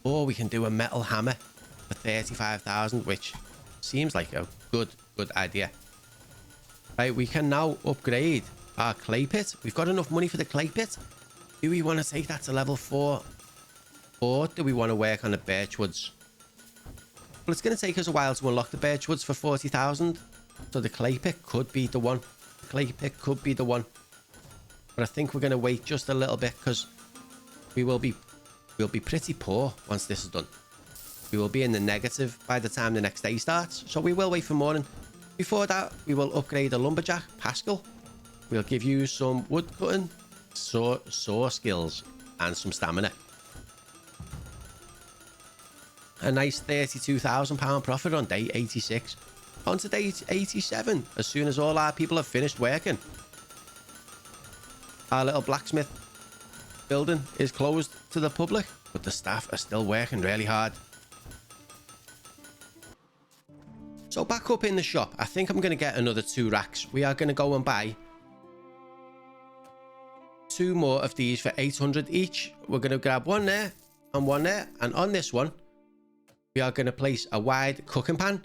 Or we can do a metal hammer for 35,000, which seems like a good idea. Right, we can now upgrade our clay pit. We've got enough money for the clay pit. Do we want to take that to level 4? Or do we want to work on the birchwoods? Well, it's going to take us a while to unlock the birchwoods for 40,000. So the clay pit could be the one. The clay pit could be the one. But I think we're going to wait just a little bit, because we'll be pretty poor once this is done. We will be in the negative by the time the next day starts, so we will wait for morning. Before that, we will upgrade a lumberjack, Pascal. We'll give you some wood cutting, saw skills, and some stamina. A nice £32,000 profit on day 86. On to day 87, as soon as all our people have finished working. Our little blacksmith building is closed to the public, but the staff are still working really hard. So back up in the shop, I think I'm going to get another 2 racks. We are going to go and buy 2 more of these for 800 each. We're going to grab one there and one there. And on this one, we are going to place a wide cooking pan.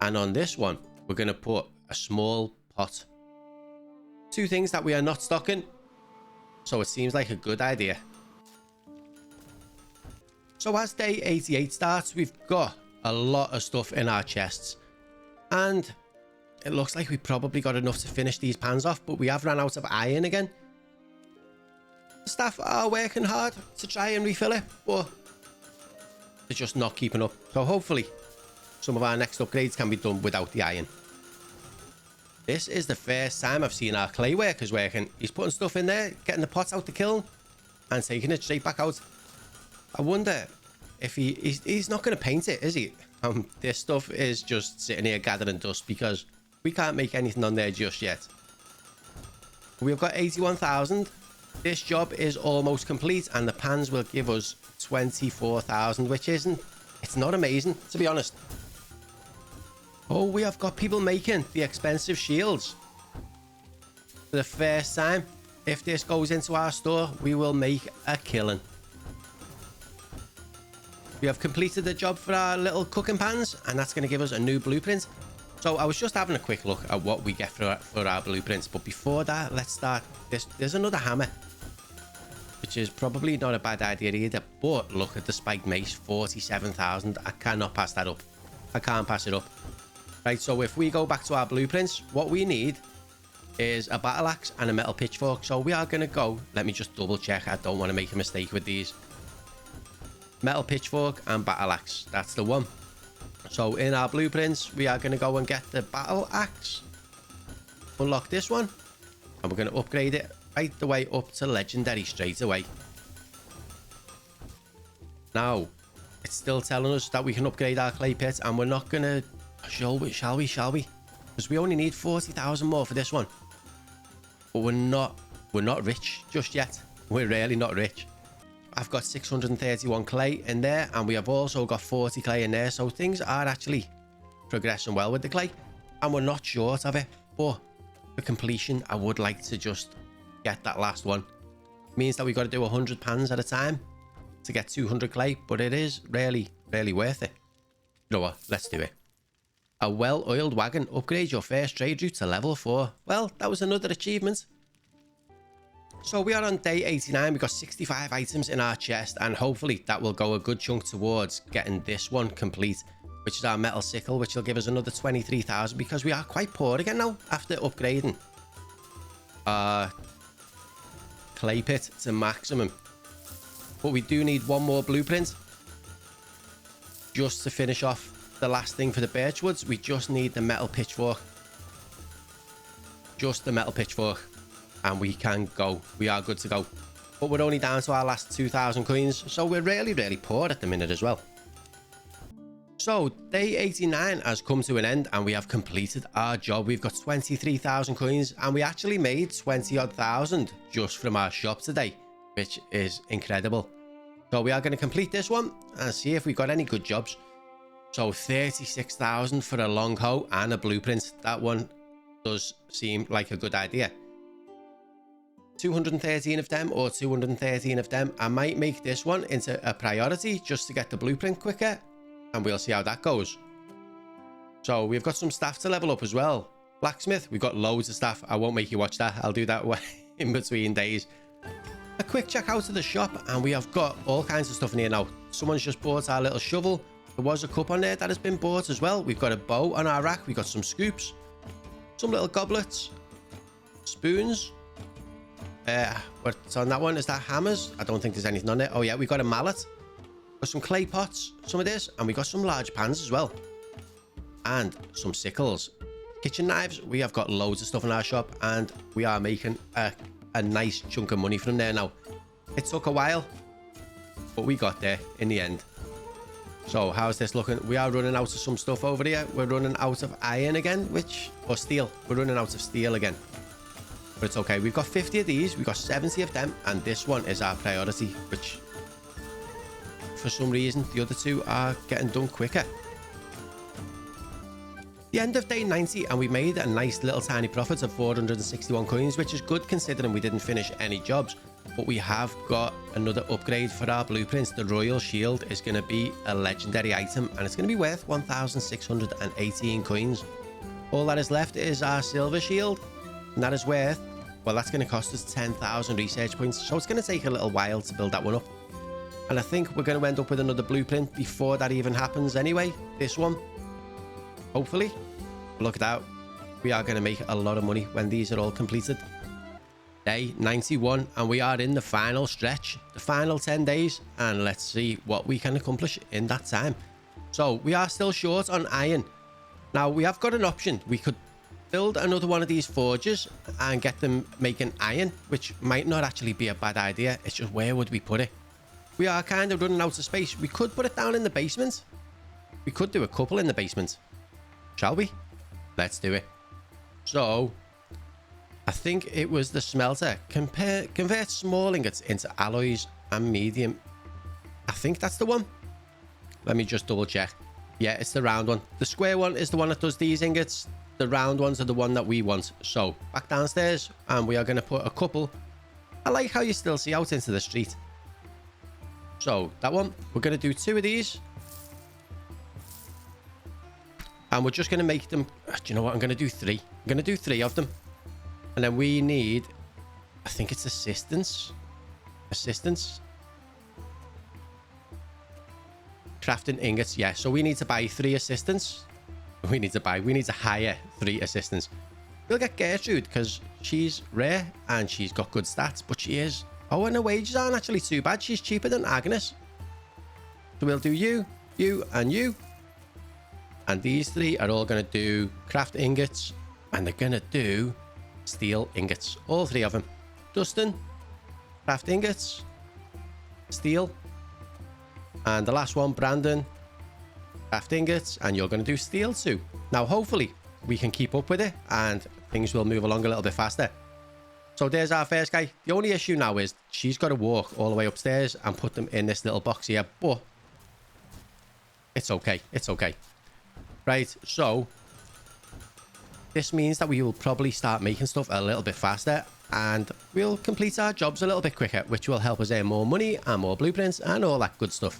And on this one, we're going to put a small pot. 2 things that we are not stocking. So it seems like a good idea. So as day 88 starts, we've got a lot of stuff in our chests. And it looks like we probably got enough to finish these pans off, but we have run out of iron again. The staff are working hard to try and refill it, but they're just not keeping up. So hopefully some of our next upgrades can be done without the iron. This is the first time I've seen our clay workers working. He's putting stuff in there, getting the pots out the kiln, and taking it straight back out. I wonder if he's not going to paint it, is he? This stuff is just sitting here gathering dust, because we can't make anything on there just yet. We've got 81,000. This job is almost complete, and the pans will give us 24,000, which it's not amazing, to be honest. Oh, we have got people making the expensive shields. For the first time, if this goes into our store, we will make a killing. We have completed the job for our little cooking pans, and that's going to give us a new blueprint. So I was just having a quick look at what we get for our blueprints. But before that, let's start this. There's another hammer, which is probably not a bad idea either. But look at the spiked mace, 47,000. I cannot pass that up. I can't pass it up. Right, so if we go back to our blueprints, what we need is a battle axe and a metal pitchfork. So we are going to go, let me just double check. I don't want to make a mistake with these. Metal pitchfork and battle axe. That's the one. So in our blueprints, we are going to go and get the battle axe. Unlock this one. And we're going to upgrade it right the way up to legendary straight away. Now, it's still telling us that we can upgrade our clay pit, and we're not going to... Shall we? Because we only need 40,000 more for this one. But we're not rich just yet. We're really not rich. I've got 631 clay in there, and we have also got 40 clay in there. So things are actually progressing well with the clay, and we're not short of it. But for completion, I would like to just get that last one. It means that we've got to do 100 pans at a time to get 200 clay, but it is really worth it. You know what? Let's do it. A well-oiled wagon. Upgrade your first trade route to level 4. Well, that was another achievement. So we are on day 89. We got 65 items in our chest, and hopefully that will go a good chunk towards getting this one complete, which is our metal sickle, which will give us another 23,000 because we are quite poor again now after upgrading our clay pit to maximum. But we do need one more blueprint just to finish off the last thing for the birchwoods. We just need the metal pitchfork. Just the metal pitchfork. And we can go. We are good to go. But we're only down to our last 2,000 coins. So we're really, really poor at the minute as well. So day 89 has come to an end and we have completed our job. We've got 23,000 coins and we actually made 20-odd thousand just from our shop today, which is incredible. So we are going to complete this one and see if we got any good jobs. So 36,000 for a long hoe and a blueprint. That one does seem like a good idea. 213 of them or 213 of them. I might make this one into a priority just to get the blueprint quicker, and we'll see how that goes. So we've got some staff to level up as well. Blacksmith, we've got loads of staff. I won't make you watch that. I'll do that in between days. A quick check out of the shop, and we have got all kinds of stuff in here now. Someone's just bought our little shovel. There was a cup on there that has been bought as well. We've got a bow on our rack. We've got some scoops, some little goblets, spoons. What's on that one? Is that hammers? I don't think there's anything on it. Oh yeah, we've got a mallet. Got some clay pots, some of this, and we got some large pans as well. And some sickles. Kitchen knives. We have got loads of stuff in our shop, and we are making a nice chunk of money from there now. It took a while, but we got there in the end. So how's this looking? We are running out of some stuff over here. We're running out of iron again, or steel. We're running out of steel again. But it's okay. We've got 50 of these. We've got 70 of them. And this one is our priority, which for some reason the other two are getting done quicker. The end of day 90, and we made a nice little tiny profit of 461 coins, which is good considering we didn't finish any jobs. But we have got another upgrade for our blueprints. The Royal Shield is going to be a legendary item, and it's going to be worth 1,618 coins. All that is left is our silver shield, and that is worth, well, that's going to cost us 10,000 research points. So it's going to take a little while to build that one up. And I think we're going to end up with another blueprint before that even happens anyway. This one, hopefully. Look at that. We are going to make a lot of money when these are all completed. Day 91, and we are in the final stretch, the final 10 days, and let's see what we can accomplish in that time. So we are still short on iron. Now we have got an option. We could build another one of these forges and get them making iron, which might not actually be a bad idea. It's just, where would we put it? We are kind of running out of space. We could put it down in the basement. We could do a couple in the basement. Shall we? Let's do it. So I think it was the smelter. Convert small ingots into alloys and medium. I think that's the one. Let me just double check. Yeah, it's the round one. The square one is the one that does these ingots. The round ones are the one that we want. So back downstairs, and we are going to put a couple. I like how you still see out into the street. So that one, we're going to do 2 of these. And we're just going to make them. Do you know what? I'm going to do 3. I'm going to do 3 of them. And then we need, I think it's assistance. Crafting ingots. Yeah, so we need to buy 3 assistants. We need to hire 3 assistants. We'll get Gertrude because she's rare and she's got good stats, but she is. Oh, and her wages aren't actually too bad. She's cheaper than Agnes. So we'll do you, and you. And these 3 are all going to do craft ingots, and they're going to do steel ingots. All 3 of them. Dustin, craft ingots, steel. And the last one, Brandon, craft ingots, and you're going to do steel too. Now, hopefully, we can keep up with it, and things will move along a little bit faster. So there's our first guy. The only issue now is she's got to walk all the way upstairs and put them in this little box here, but it's okay. It's okay. Right, so this means that we will probably start making stuff a little bit faster, and we'll complete our jobs a little bit quicker, which will help us earn more money and more blueprints and all that good stuff.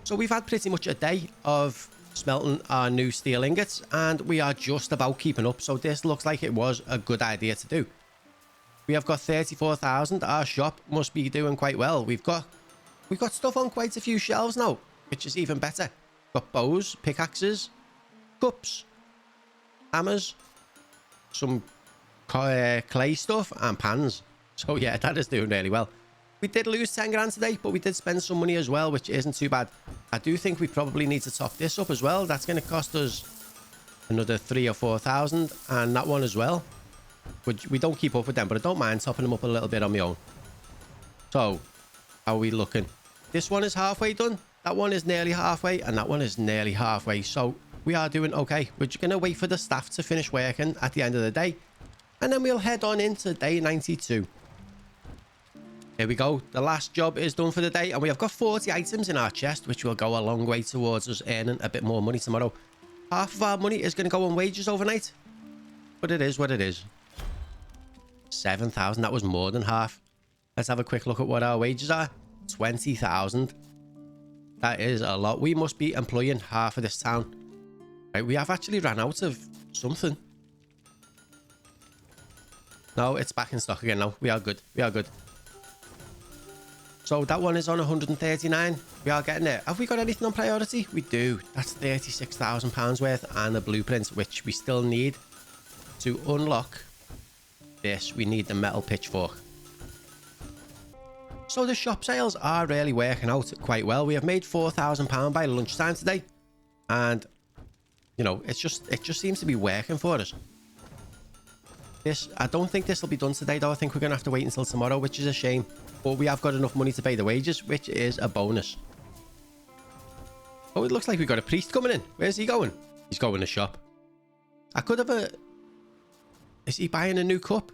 So we've had pretty much a day of smelting our new steel ingots, and we are just about keeping up. So this looks like it was a good idea to do. We have got 34,000. Our shop must be doing quite well. We've got stuff on quite a few shelves now, which is even better. Got bows, pickaxes, cups, hammers, some clay stuff, and pans. So yeah, that is doing really well. We did lose 10 grand today, but we did spend some money as well, which isn't too bad. I do think we probably need to top this up as well. That's going to cost us another 3,000 or 4,000, and that one as well. Which we don't keep up with them, but I don't mind topping them up a little bit on my own. So, how are we looking? This one is halfway done. That one is nearly halfway, and that one is nearly halfway. So, we are doing okay. We're just going to wait for the staff to finish working at the end of the day, and then we'll head on into day 92. Here we go. The last job is done for the day, and we have got 40 items in our chest, which will go a long way towards us earning a bit more money tomorrow. Half of our money is going to go on wages overnight, but it is what it is. 7,000. That was more than half. Let's have a quick look at what our wages are. 20,000. That is a lot. We must be employing half of this town. Right, we have actually ran out of something. No, it's back in stock again now. We are good. We are good. So that one is on 139. We are getting there. Have we got anything on priority? We do. That's £36,000 worth and a blueprint, which we still need to unlock this. We need the metal pitchfork. So the shop sales are really working out quite well. We have made £4,000 by lunchtime today, and you know, it just seems to be working for us. I don't think this will be done today though. I think we're gonna have to wait until tomorrow, which is a shame, but we have got enough money to pay the wages, which is a bonus. Oh, it looks like we've got a priest coming in. Where's he going? He's going to the shop. I could have is he buying a new cup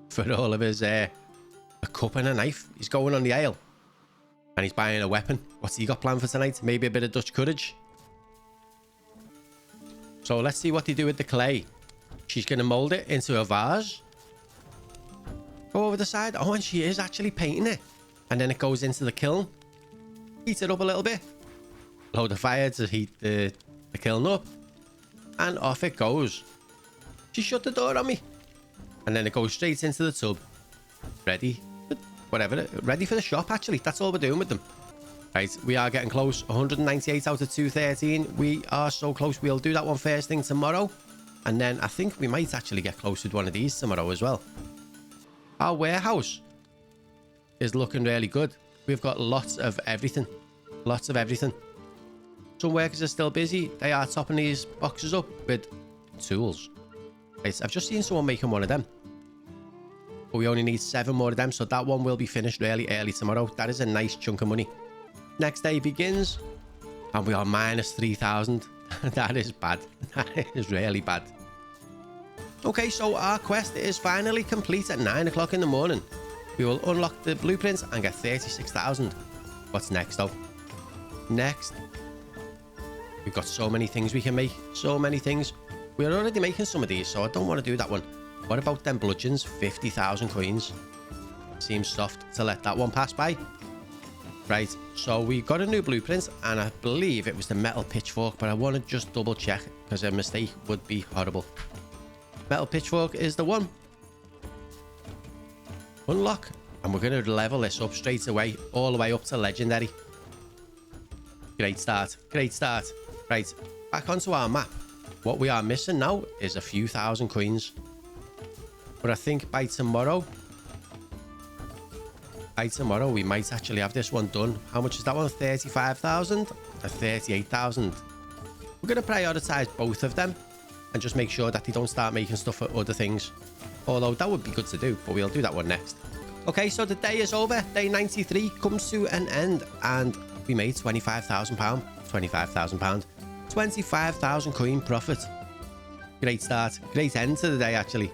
for all of his a cup and a knife? He's going on the ale, and he's buying a weapon. What's he got planned for tonight? Maybe a bit of Dutch courage. So let's see what they do with the clay. She's going to mold it into a vase. Go over the side. Oh, and she is actually painting it, and then it goes into the kiln. Heat it up a little bit. Load the fire to heat the kiln up, and off it goes. She shut the door on me, and then it goes straight into the tub. Ready, ready for the shop. Actually, that's all we're doing with them. Right, we are getting close. 198 out of 213. We are so close. We'll do that one first thing tomorrow, and then I think we might actually get close with one of these tomorrow as well. Our warehouse is looking really good. We've got lots of everything. Lots of everything. Some workers are still busy. They are topping these boxes up with tools. Right, I've just seen someone making one of them, but we only need 7 more of them, so that one will be finished really early tomorrow. That is a nice chunk of money. Next day begins, and we are minus 3,000. That is bad. That is really bad. Okay, so our quest is finally complete at 9 o'clock in the morning. We will unlock the blueprints and get 36,000. What's next though? Next, we've got so many things we can make. So many things. We're already making some of these, so I don't want to do that one. What about them bludgeons? 50,000 coins. Seems soft to let that one pass by. Right, so we got a new blueprint, and I believe it was the metal pitchfork, but I want to just double check because a mistake would be horrible. Metal pitchfork is the one. Unlock, and we're going to level this up straight away, all the way up to legendary. Great start, great start. Right, back onto our map. What we are missing now is a few thousand coins, but I think by tomorrow we might actually have this one done. How much is that one? 35,000 and 38,000. We're going to prioritize both of them and just make sure that they don't start making stuff for other things, although that would be good to do, but we'll do that one next. Okay, so the day is over. Day 93 comes to an end, and we made £25,000. 25,000 coin profit. Great start, great end to the day actually.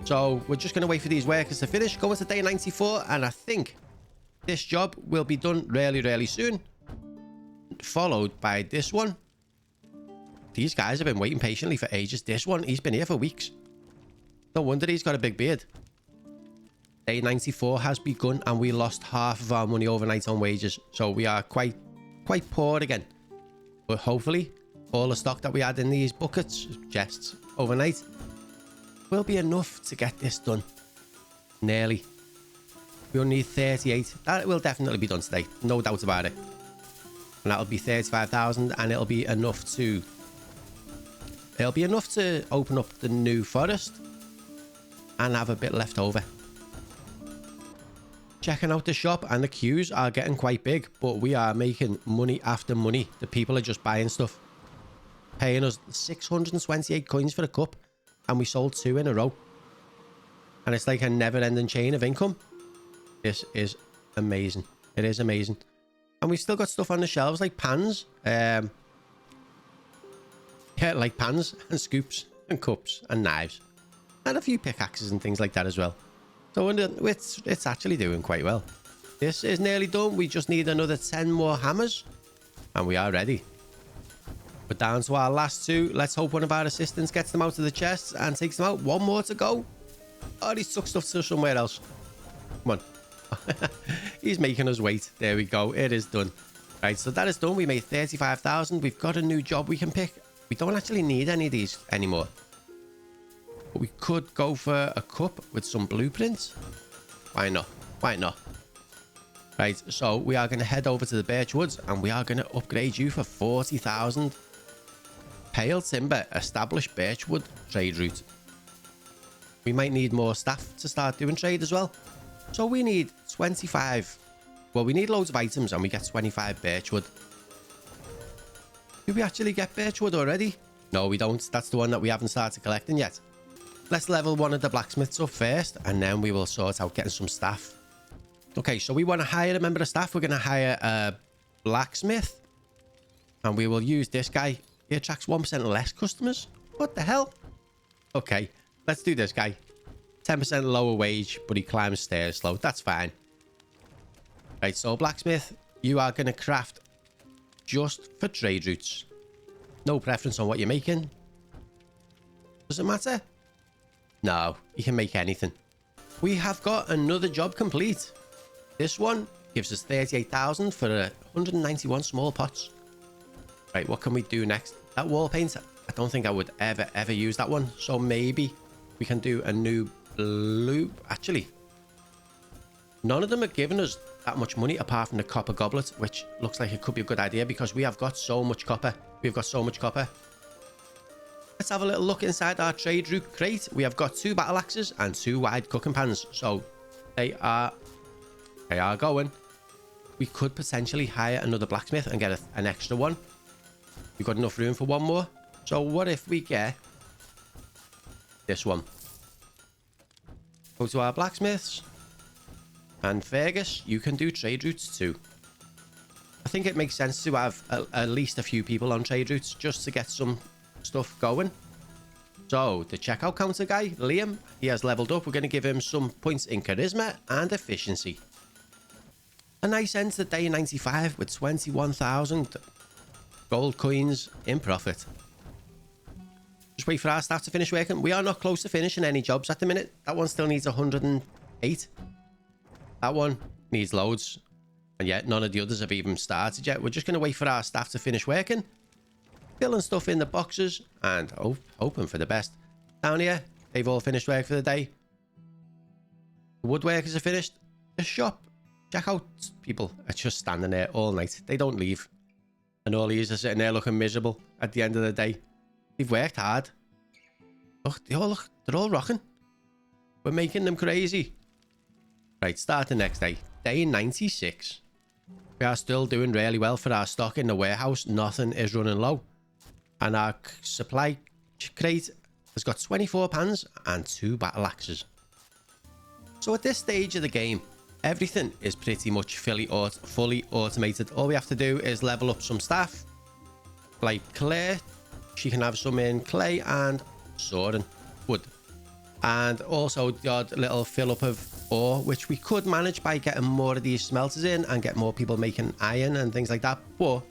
So we're just going to wait for these workers to finish, go into day 94, and I think this job will be done really soon, followed by this one. These guys have been waiting patiently for ages. This one, he's been here for weeks. No wonder he's got a big beard. Day 94 has begun, and we lost half of our money overnight on wages, so we are quite poor again. But hopefully all the stock that we had in these buckets, chests overnight, will be enough to get this done. Nearly. We only need 38. That will definitely be done today. No doubt about it. And that'll be 35,000, and it'll be enough to... It'll be enough to open up the new forest and have a bit left over. Checking out the shop, and the queues are getting quite big, but we are making money after money. The people are just buying stuff. Paying us 628 coins for a cup, and we sold 2 in a row. And it's like a never-ending chain of income. This is amazing. It is amazing. And we've still got stuff on the shelves like pans. Yeah, like pans and scoops and cups and knives. And a few pickaxes and things like that as well. So it's actually doing quite well. This is nearly done. We just need another 10 more hammers. And we are ready. We're down to our last 2. Let's hope one of our assistants gets them out of the chests and takes them out. 1 more to go. Oh, he's took stuff to somewhere else. Come on. He's making us wait. There we go. It is done. Right, so that is done. We made 35,000. We've got a new job we can pick. We don't actually need any of these anymore. But we could go for a cup with some blueprints. Why not? Why not? Right, so we are going to head over to the birch woods, and we are going to upgrade you for 40,000. Pale timber, established birchwood trade route. We might need more staff to start doing trade as well. So we need 25. Well, we need loads of items, and we get 25 birchwood. Do we actually get birchwood already? No, we don't. That's the one that we haven't started collecting yet. Let's level one of the blacksmiths up first, and then we will sort out getting some staff. Okay, so we want to hire a member of staff. We're going to hire a blacksmith, and we will use this guy. He attracts 1% less customers. What the hell? Okay, let's do this guy. 10% lower wage, but he climbs stairs slow. That's fine. Right, so blacksmith, you are going to craft just for trade routes. No preference on what you're making. Does it matter? No, you can make anything. We have got another job complete. This one gives us 38,000 for 191 small pots. Right, what can we do next? That wall paint, I don't think I would ever use that one. So maybe we can do a new blue. Actually, none of them are giving us that much money apart from the copper goblet, which looks like it could be a good idea because we have got so much copper. We've got so much copper. Let's have a little look inside our trade route crate. We have got 2 battle axes and 2 wide cooking pans. So they are going. We could potentially hire another blacksmith and get an extra one. We've got enough room for 1 more. So what if we get this one? Go to our blacksmiths. And Fergus, you can do trade routes too. I think it makes sense to have at least a few people on trade routes just to get some stuff going. So the checkout counter guy, Liam, he has leveled up. We're going to give him some points in charisma and efficiency. A nice end to day 95 with 21,000 gold coins in profit. Just wait for our staff to finish working. We are not close to finishing any jobs at the minute. That one still needs 108. That one needs loads. And yet none of the others have even started yet. We're just going to wait for our staff to finish working. Filling stuff in the boxes and hoping for the best. Down here, they've all finished work for the day. The woodworkers are finished. The shop, checkout people are just standing there all night. They don't leave. And all these are sitting there looking miserable at the end of the day. They've worked hard. Look, they're all rocking. We're making them crazy. Right, start the next day. Day 96. We are still doing really well for our stock in the warehouse. Nothing is running low. And our supply crate has got 24 pans and 2 battle axes. So at this stage of the game, everything is pretty much fully automated. All we have to do is level up some staff. Like Claire, she can have some in clay and soaring wood. And also the odd little fill up of ore, which we could manage by getting more of these smelters in and get more people making iron and things like that. But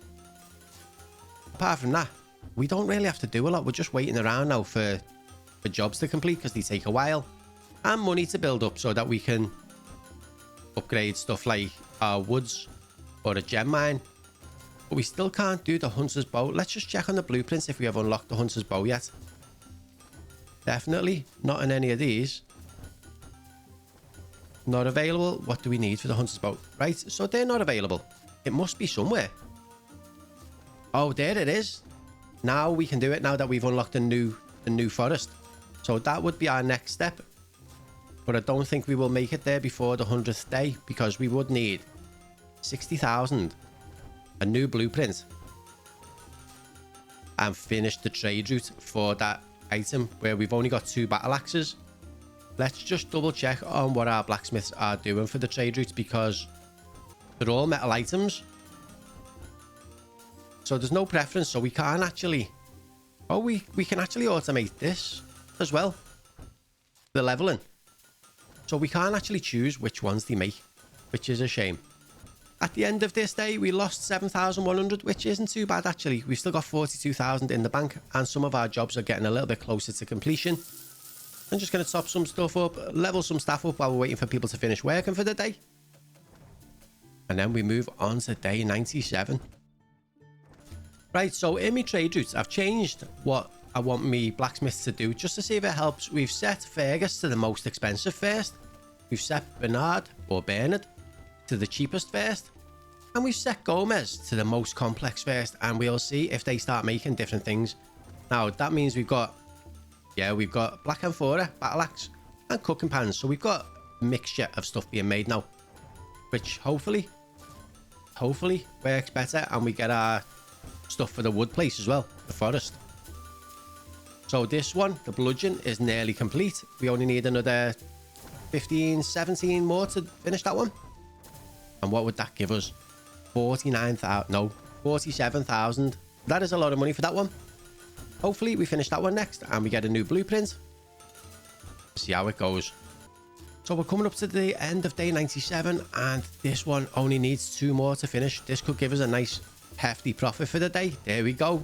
apart from that, we don't really have to do a lot. We're just waiting around now for jobs to complete because they take a while. And money to build up so that we can upgrade stuff like our woods or a gem mine. But we still can't do the hunter's bow. Let's just check on the blueprints if we have unlocked the hunter's bow yet. Definitely not in any of these. Not available. What do we need for the hunter's bow? Right, so they're not available. It must be somewhere. Oh, there it is. Now we can do it now that we've unlocked the new forest. So that would be our next step. But I don't think we will make it there before the 100th day because we would need 60,000, a new blueprint, and finish the trade route for that item where we've only got 2 battle axes. Let's just double check on what our blacksmiths are doing for the trade route because they're all metal items. So there's no preference, so we can't actually... Oh, we can actually automate this as well. The leveling. So we can't actually choose which ones they make, which is a shame. At the end of this day, we lost 7,100, which isn't too bad actually. We've still got 42,000 in the bank, and some of our jobs are getting a little bit closer to completion. I'm just going to top some stuff up, level some staff up while we're waiting for people to finish working for the day. And then we move on to day 97. Right, so in my trade routes, I've changed what I want me blacksmiths to do just to see if it helps. We've set Fergus to the most expensive first. We've set Bernard or Bernard to the cheapest first. And we've set Gomez to the most complex first. And we'll see if they start making different things. Now, that means we've got Black Amphora, Battle Axe, and cooking pans. So we've got a mixture of stuff being made now, which hopefully works better, and we get our stuff for the wood place as well, the forest. So this one, the bludgeon, is nearly complete. We only need another 15, 17 more to finish that one. And what would that give us? 49,000, no, 47,000. That is a lot of money for that one. Hopefully we finish that one next and we get a new blueprint. See how it goes. So we're coming up to the end of day 97, and this one only needs 2 more to finish. This could give us a nice hefty profit for the day. There we go.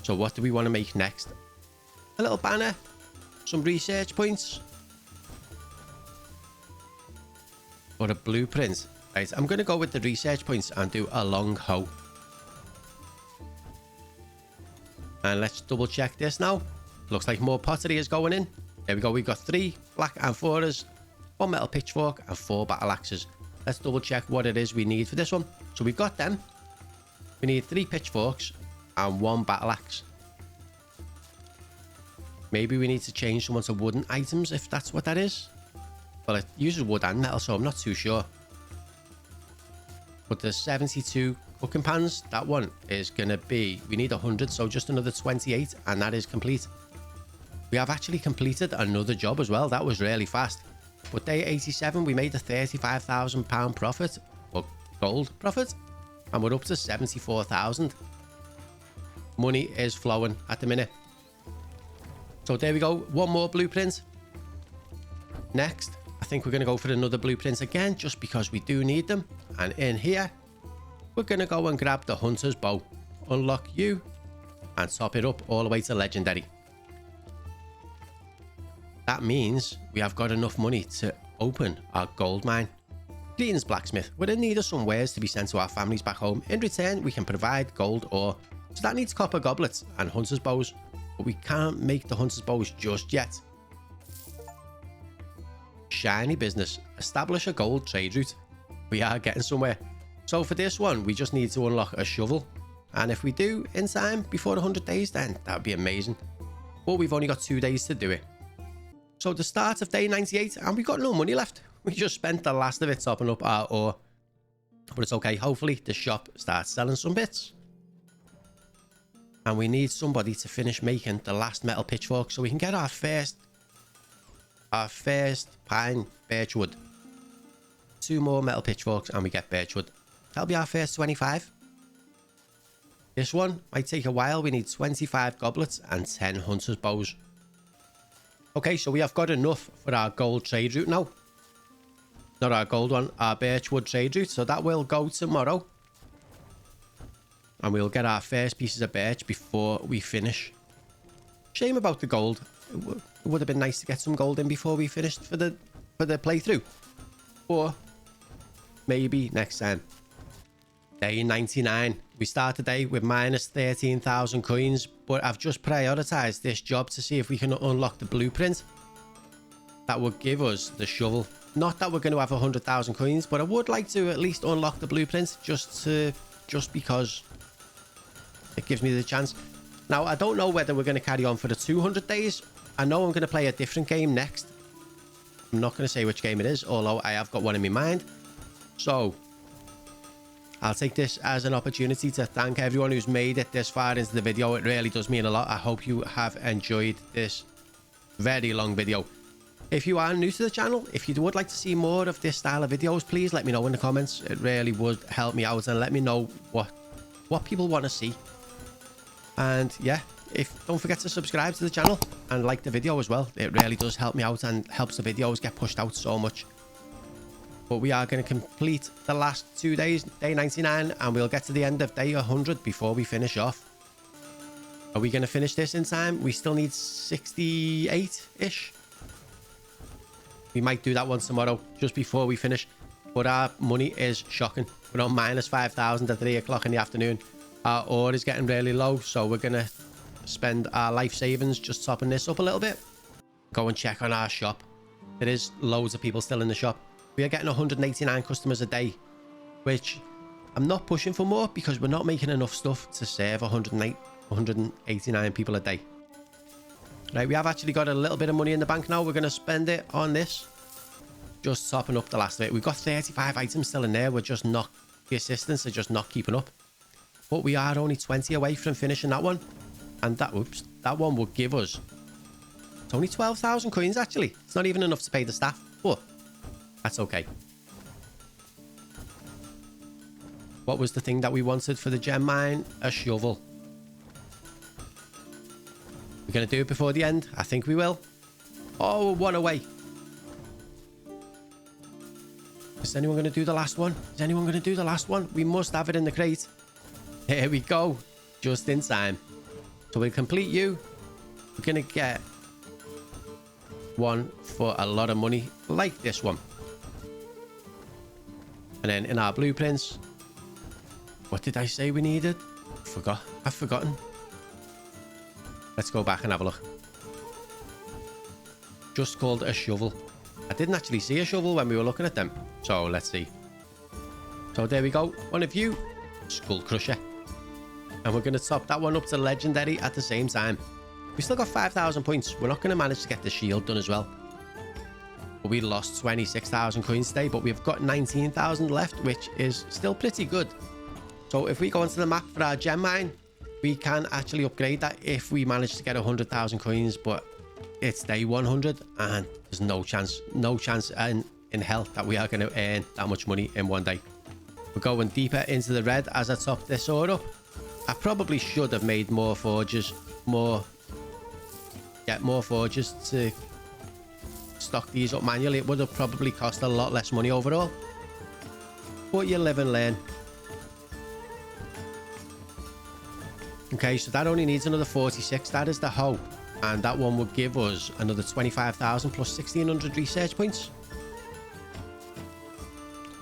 So what do we want to make next? A little banner, some research points, or a blueprint. Right, I'm going to go with the research points and do a long hoe. And let's double check this now. Looks like more pottery is going in. There we go. We've got 3 black amphoras, 1 metal pitchfork, and 4 battle axes. Let's double check what it is we need for this one. So we've got them. We need 3 pitchforks and 1 battle axe. Maybe we need to change someone to wooden items if that's what that is. Well, it uses wood and metal, so I'm not too sure. But there's 72 cooking pans. That one is going to be... We need 100, so just another 28, and that is complete. We have actually completed another job as well. That was really fast. But day 87, we made a £35,000 profit, or gold profit, and we're up to 74,000. Money is flowing at the minute. So there we go. 1 more blueprint. Next, I think we're going to go for another blueprint again, just because we do need them. And in here, we're going to go and grab the hunter's bow. Unlock you, and top it up all the way to legendary. That means we have got enough money to open our gold mine. Greetings, blacksmith. We're in need of some wares to be sent to our families back home. In return, we can provide gold ore. So that needs copper goblets and hunter's bows. But we can't make the hunter's bows just yet. Shiny business. Establish a gold trade route. We are getting somewhere. So for this one, we just need to unlock a shovel. And if we do in time, before 100 days, then that would be amazing. But we've only got 2 days to do it. So the start of day 98, and we've got no money left. We just spent the last of it topping up our ore. But it's okay. Hopefully the shop starts selling some bits. And we need somebody to finish making the last metal pitchfork so we can get our first pine birchwood. 2 more metal pitchforks and we get birchwood. That'll be our first 25. This one might take a while. We need 25 goblets and 10 hunter's bows. Okay, so we have got enough for our gold trade route now. Not our gold one, our birchwood trade route. So that will go tomorrow. And we'll get our first pieces of birch before we finish. Shame about the gold. It would have been nice to get some gold in before we finished for the playthrough. Or maybe next time. Day 99. We start the day with minus 13,000 coins, but I've just prioritized this job to see if we can unlock the blueprint. that would give us the shovel. Not that we're going to have 100,000 coins, but I would like to at least unlock the blueprint just because it gives me the chance. Now, I don't know whether we're going to carry on for the 200 days. I know I'm going to play a different game next. I'm not going to say which game it is, although I have got one in my mind. So, I'll take this as an opportunity to thank everyone who's made it this far into the video. It really does mean a lot. I hope you have enjoyed this very long video. If you are new to the channel, if you would like to see more of this style of videos, please let me know in the comments. It really would help me out, and let me know what people want to see. And yeah, don't forget to subscribe to the channel and like the video as well. It really does help me out and helps the videos get pushed out so much. But we are going to complete the last 2 days, day 99, and we'll get to the end of day 100 before we finish off. Are we going to finish this in time? We still need 68-ish. We might do that one tomorrow, just before we finish. But our money is shocking. We're on minus 5,000 at 3 o'clock in the afternoon. Our ore is getting really low, so we're going to spend our life savings just topping this up a little bit. Go and check on our shop. There is loads of people still in the shop. We are getting 189 customers a day, which I'm not pushing for more because we're not making enough stuff to serve 189 people a day. Right, we have actually got a little bit of money in the bank now. We're going to spend it on this. Just topping up the last of it. We've got 35 items still in there. We're just not... The assistants are just not keeping up. But we are only 20 away from finishing that one. And that one will give us... It's only 12,000 coins, actually. It's not even enough to pay the staff. But that's okay. What was the thing that we wanted for the gem mine? A shovel. We're going to do it before the end. I think we will. Oh, one away. Is anyone going to do the last one? Is anyone going to do the last one? We must have it in the crate. There we go. Just in time. So we'll complete you. We're going to get one for a lot of money, like this one. And then in our blueprints, what did I say we needed? I've forgotten. Let's go back and have a look. Just called a shovel. I didn't actually see a shovel when we were looking at them. So let's see. So there we go. One of you, Skull Crusher. And we're going to top that one up to legendary at the same time. We still got 5,000 points. We're not going to manage to get the shield done as well. But we lost 26,000 coins today, but we've got 19,000 left, which is still pretty good. So if we go onto the map for our gem mine, we can actually upgrade that if we manage to get 100,000 coins, but it's day 100 and there's no chance in hell that we are going to earn that much money in one day. We're going deeper into the red as I top this ore up. I probably should have made more forges, more forges to stock these up manually. It would have probably cost a lot less money overall, but you live and learn. Okay, so that only needs another 46. That is the hoe. And that one would give us another 25,000 plus 1,600 research points.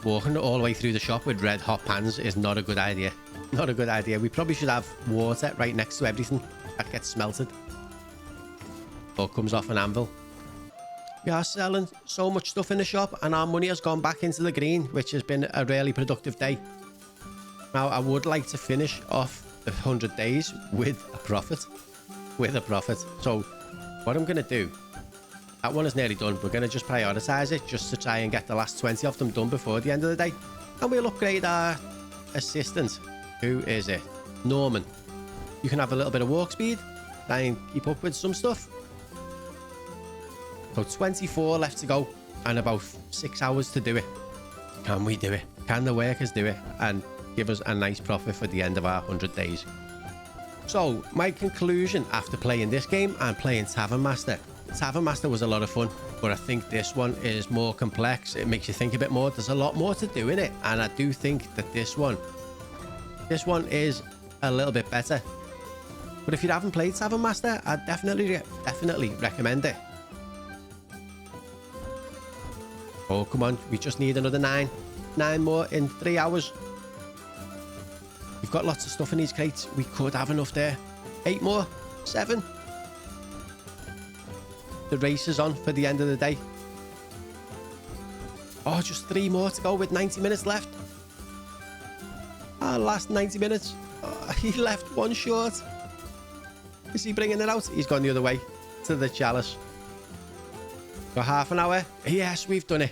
Walking all the way through the shop with red hot pans is not a good idea. Not a good idea. We probably should have water right next to everything that gets smelted or comes off an anvil. We are selling so much stuff in the shop and our money has gone back into the green, which has been a really productive day. Now, I would like to finish off the 100 days with a profit. So what I'm going to do, that one is nearly done. We're going to just prioritize it just to try and get the last 20 of them done before the end of the day. And we'll upgrade our assistant. Who is it? Norman. You can have a little bit of walk speed, try and keep up with some stuff. So 24 left to go and about 6 hours to do it. Can we do it? Can the workers do it and give us a nice profit for the end of our 100 days? So my conclusion after playing this game and playing Tavern Master. Tavern Master was a lot of fun, but I think this one is more complex. It makes you think a bit more. There's a lot more to do in it, and I do think that this one is a little bit better. But if you haven't played Tavern Master, I definitely recommend it. Oh, come on. We just need another 9 more in 3 hours. We've got lots of stuff in these crates. We could have enough there. 8 more. 7. The race is on for the end of the day. Oh, just 3 more to go with 90 minutes left. Our last 90 minutes. Oh, he left 1 short. Is he bringing it out? He's gone the other way to the chalice. Got half an hour. Yes, we've done it.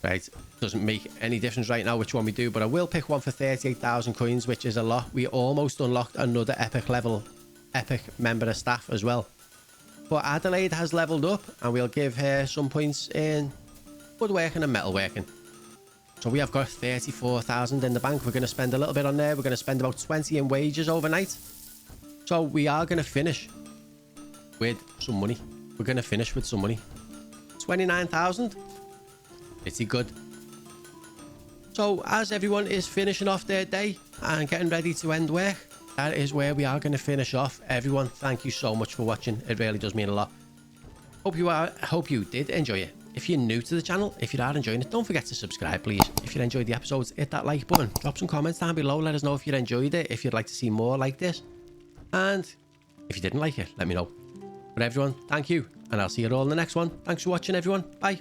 Right. Doesn't make any difference right now which one we do, but I will pick one for 38,000 coins, which is a lot. We almost unlocked another epic member of staff as well. But Adelaide has leveled up, and we'll give her some points in woodworking and metalworking. So we have got 34,000 in the bank. We're going to spend a little bit on there. We're going to spend about 20 in wages overnight. So we are going to finish with some money. We're going to finish with some money. 29,000. Pretty good. So as everyone is finishing off their day and getting ready to end work, that is where we are going to finish off. Everyone, thank you so much for watching. It really does mean a lot. Hope you did enjoy it. If you're new to the channel, if you are enjoying it, don't forget to subscribe, please. If you enjoyed the episodes, hit that like button. Drop some comments down below. Let us know if you enjoyed it, if you'd like to see more like this. And if you didn't like it, let me know. But everyone, thank you. And I'll see you all in the next one. Thanks for watching, everyone. Bye.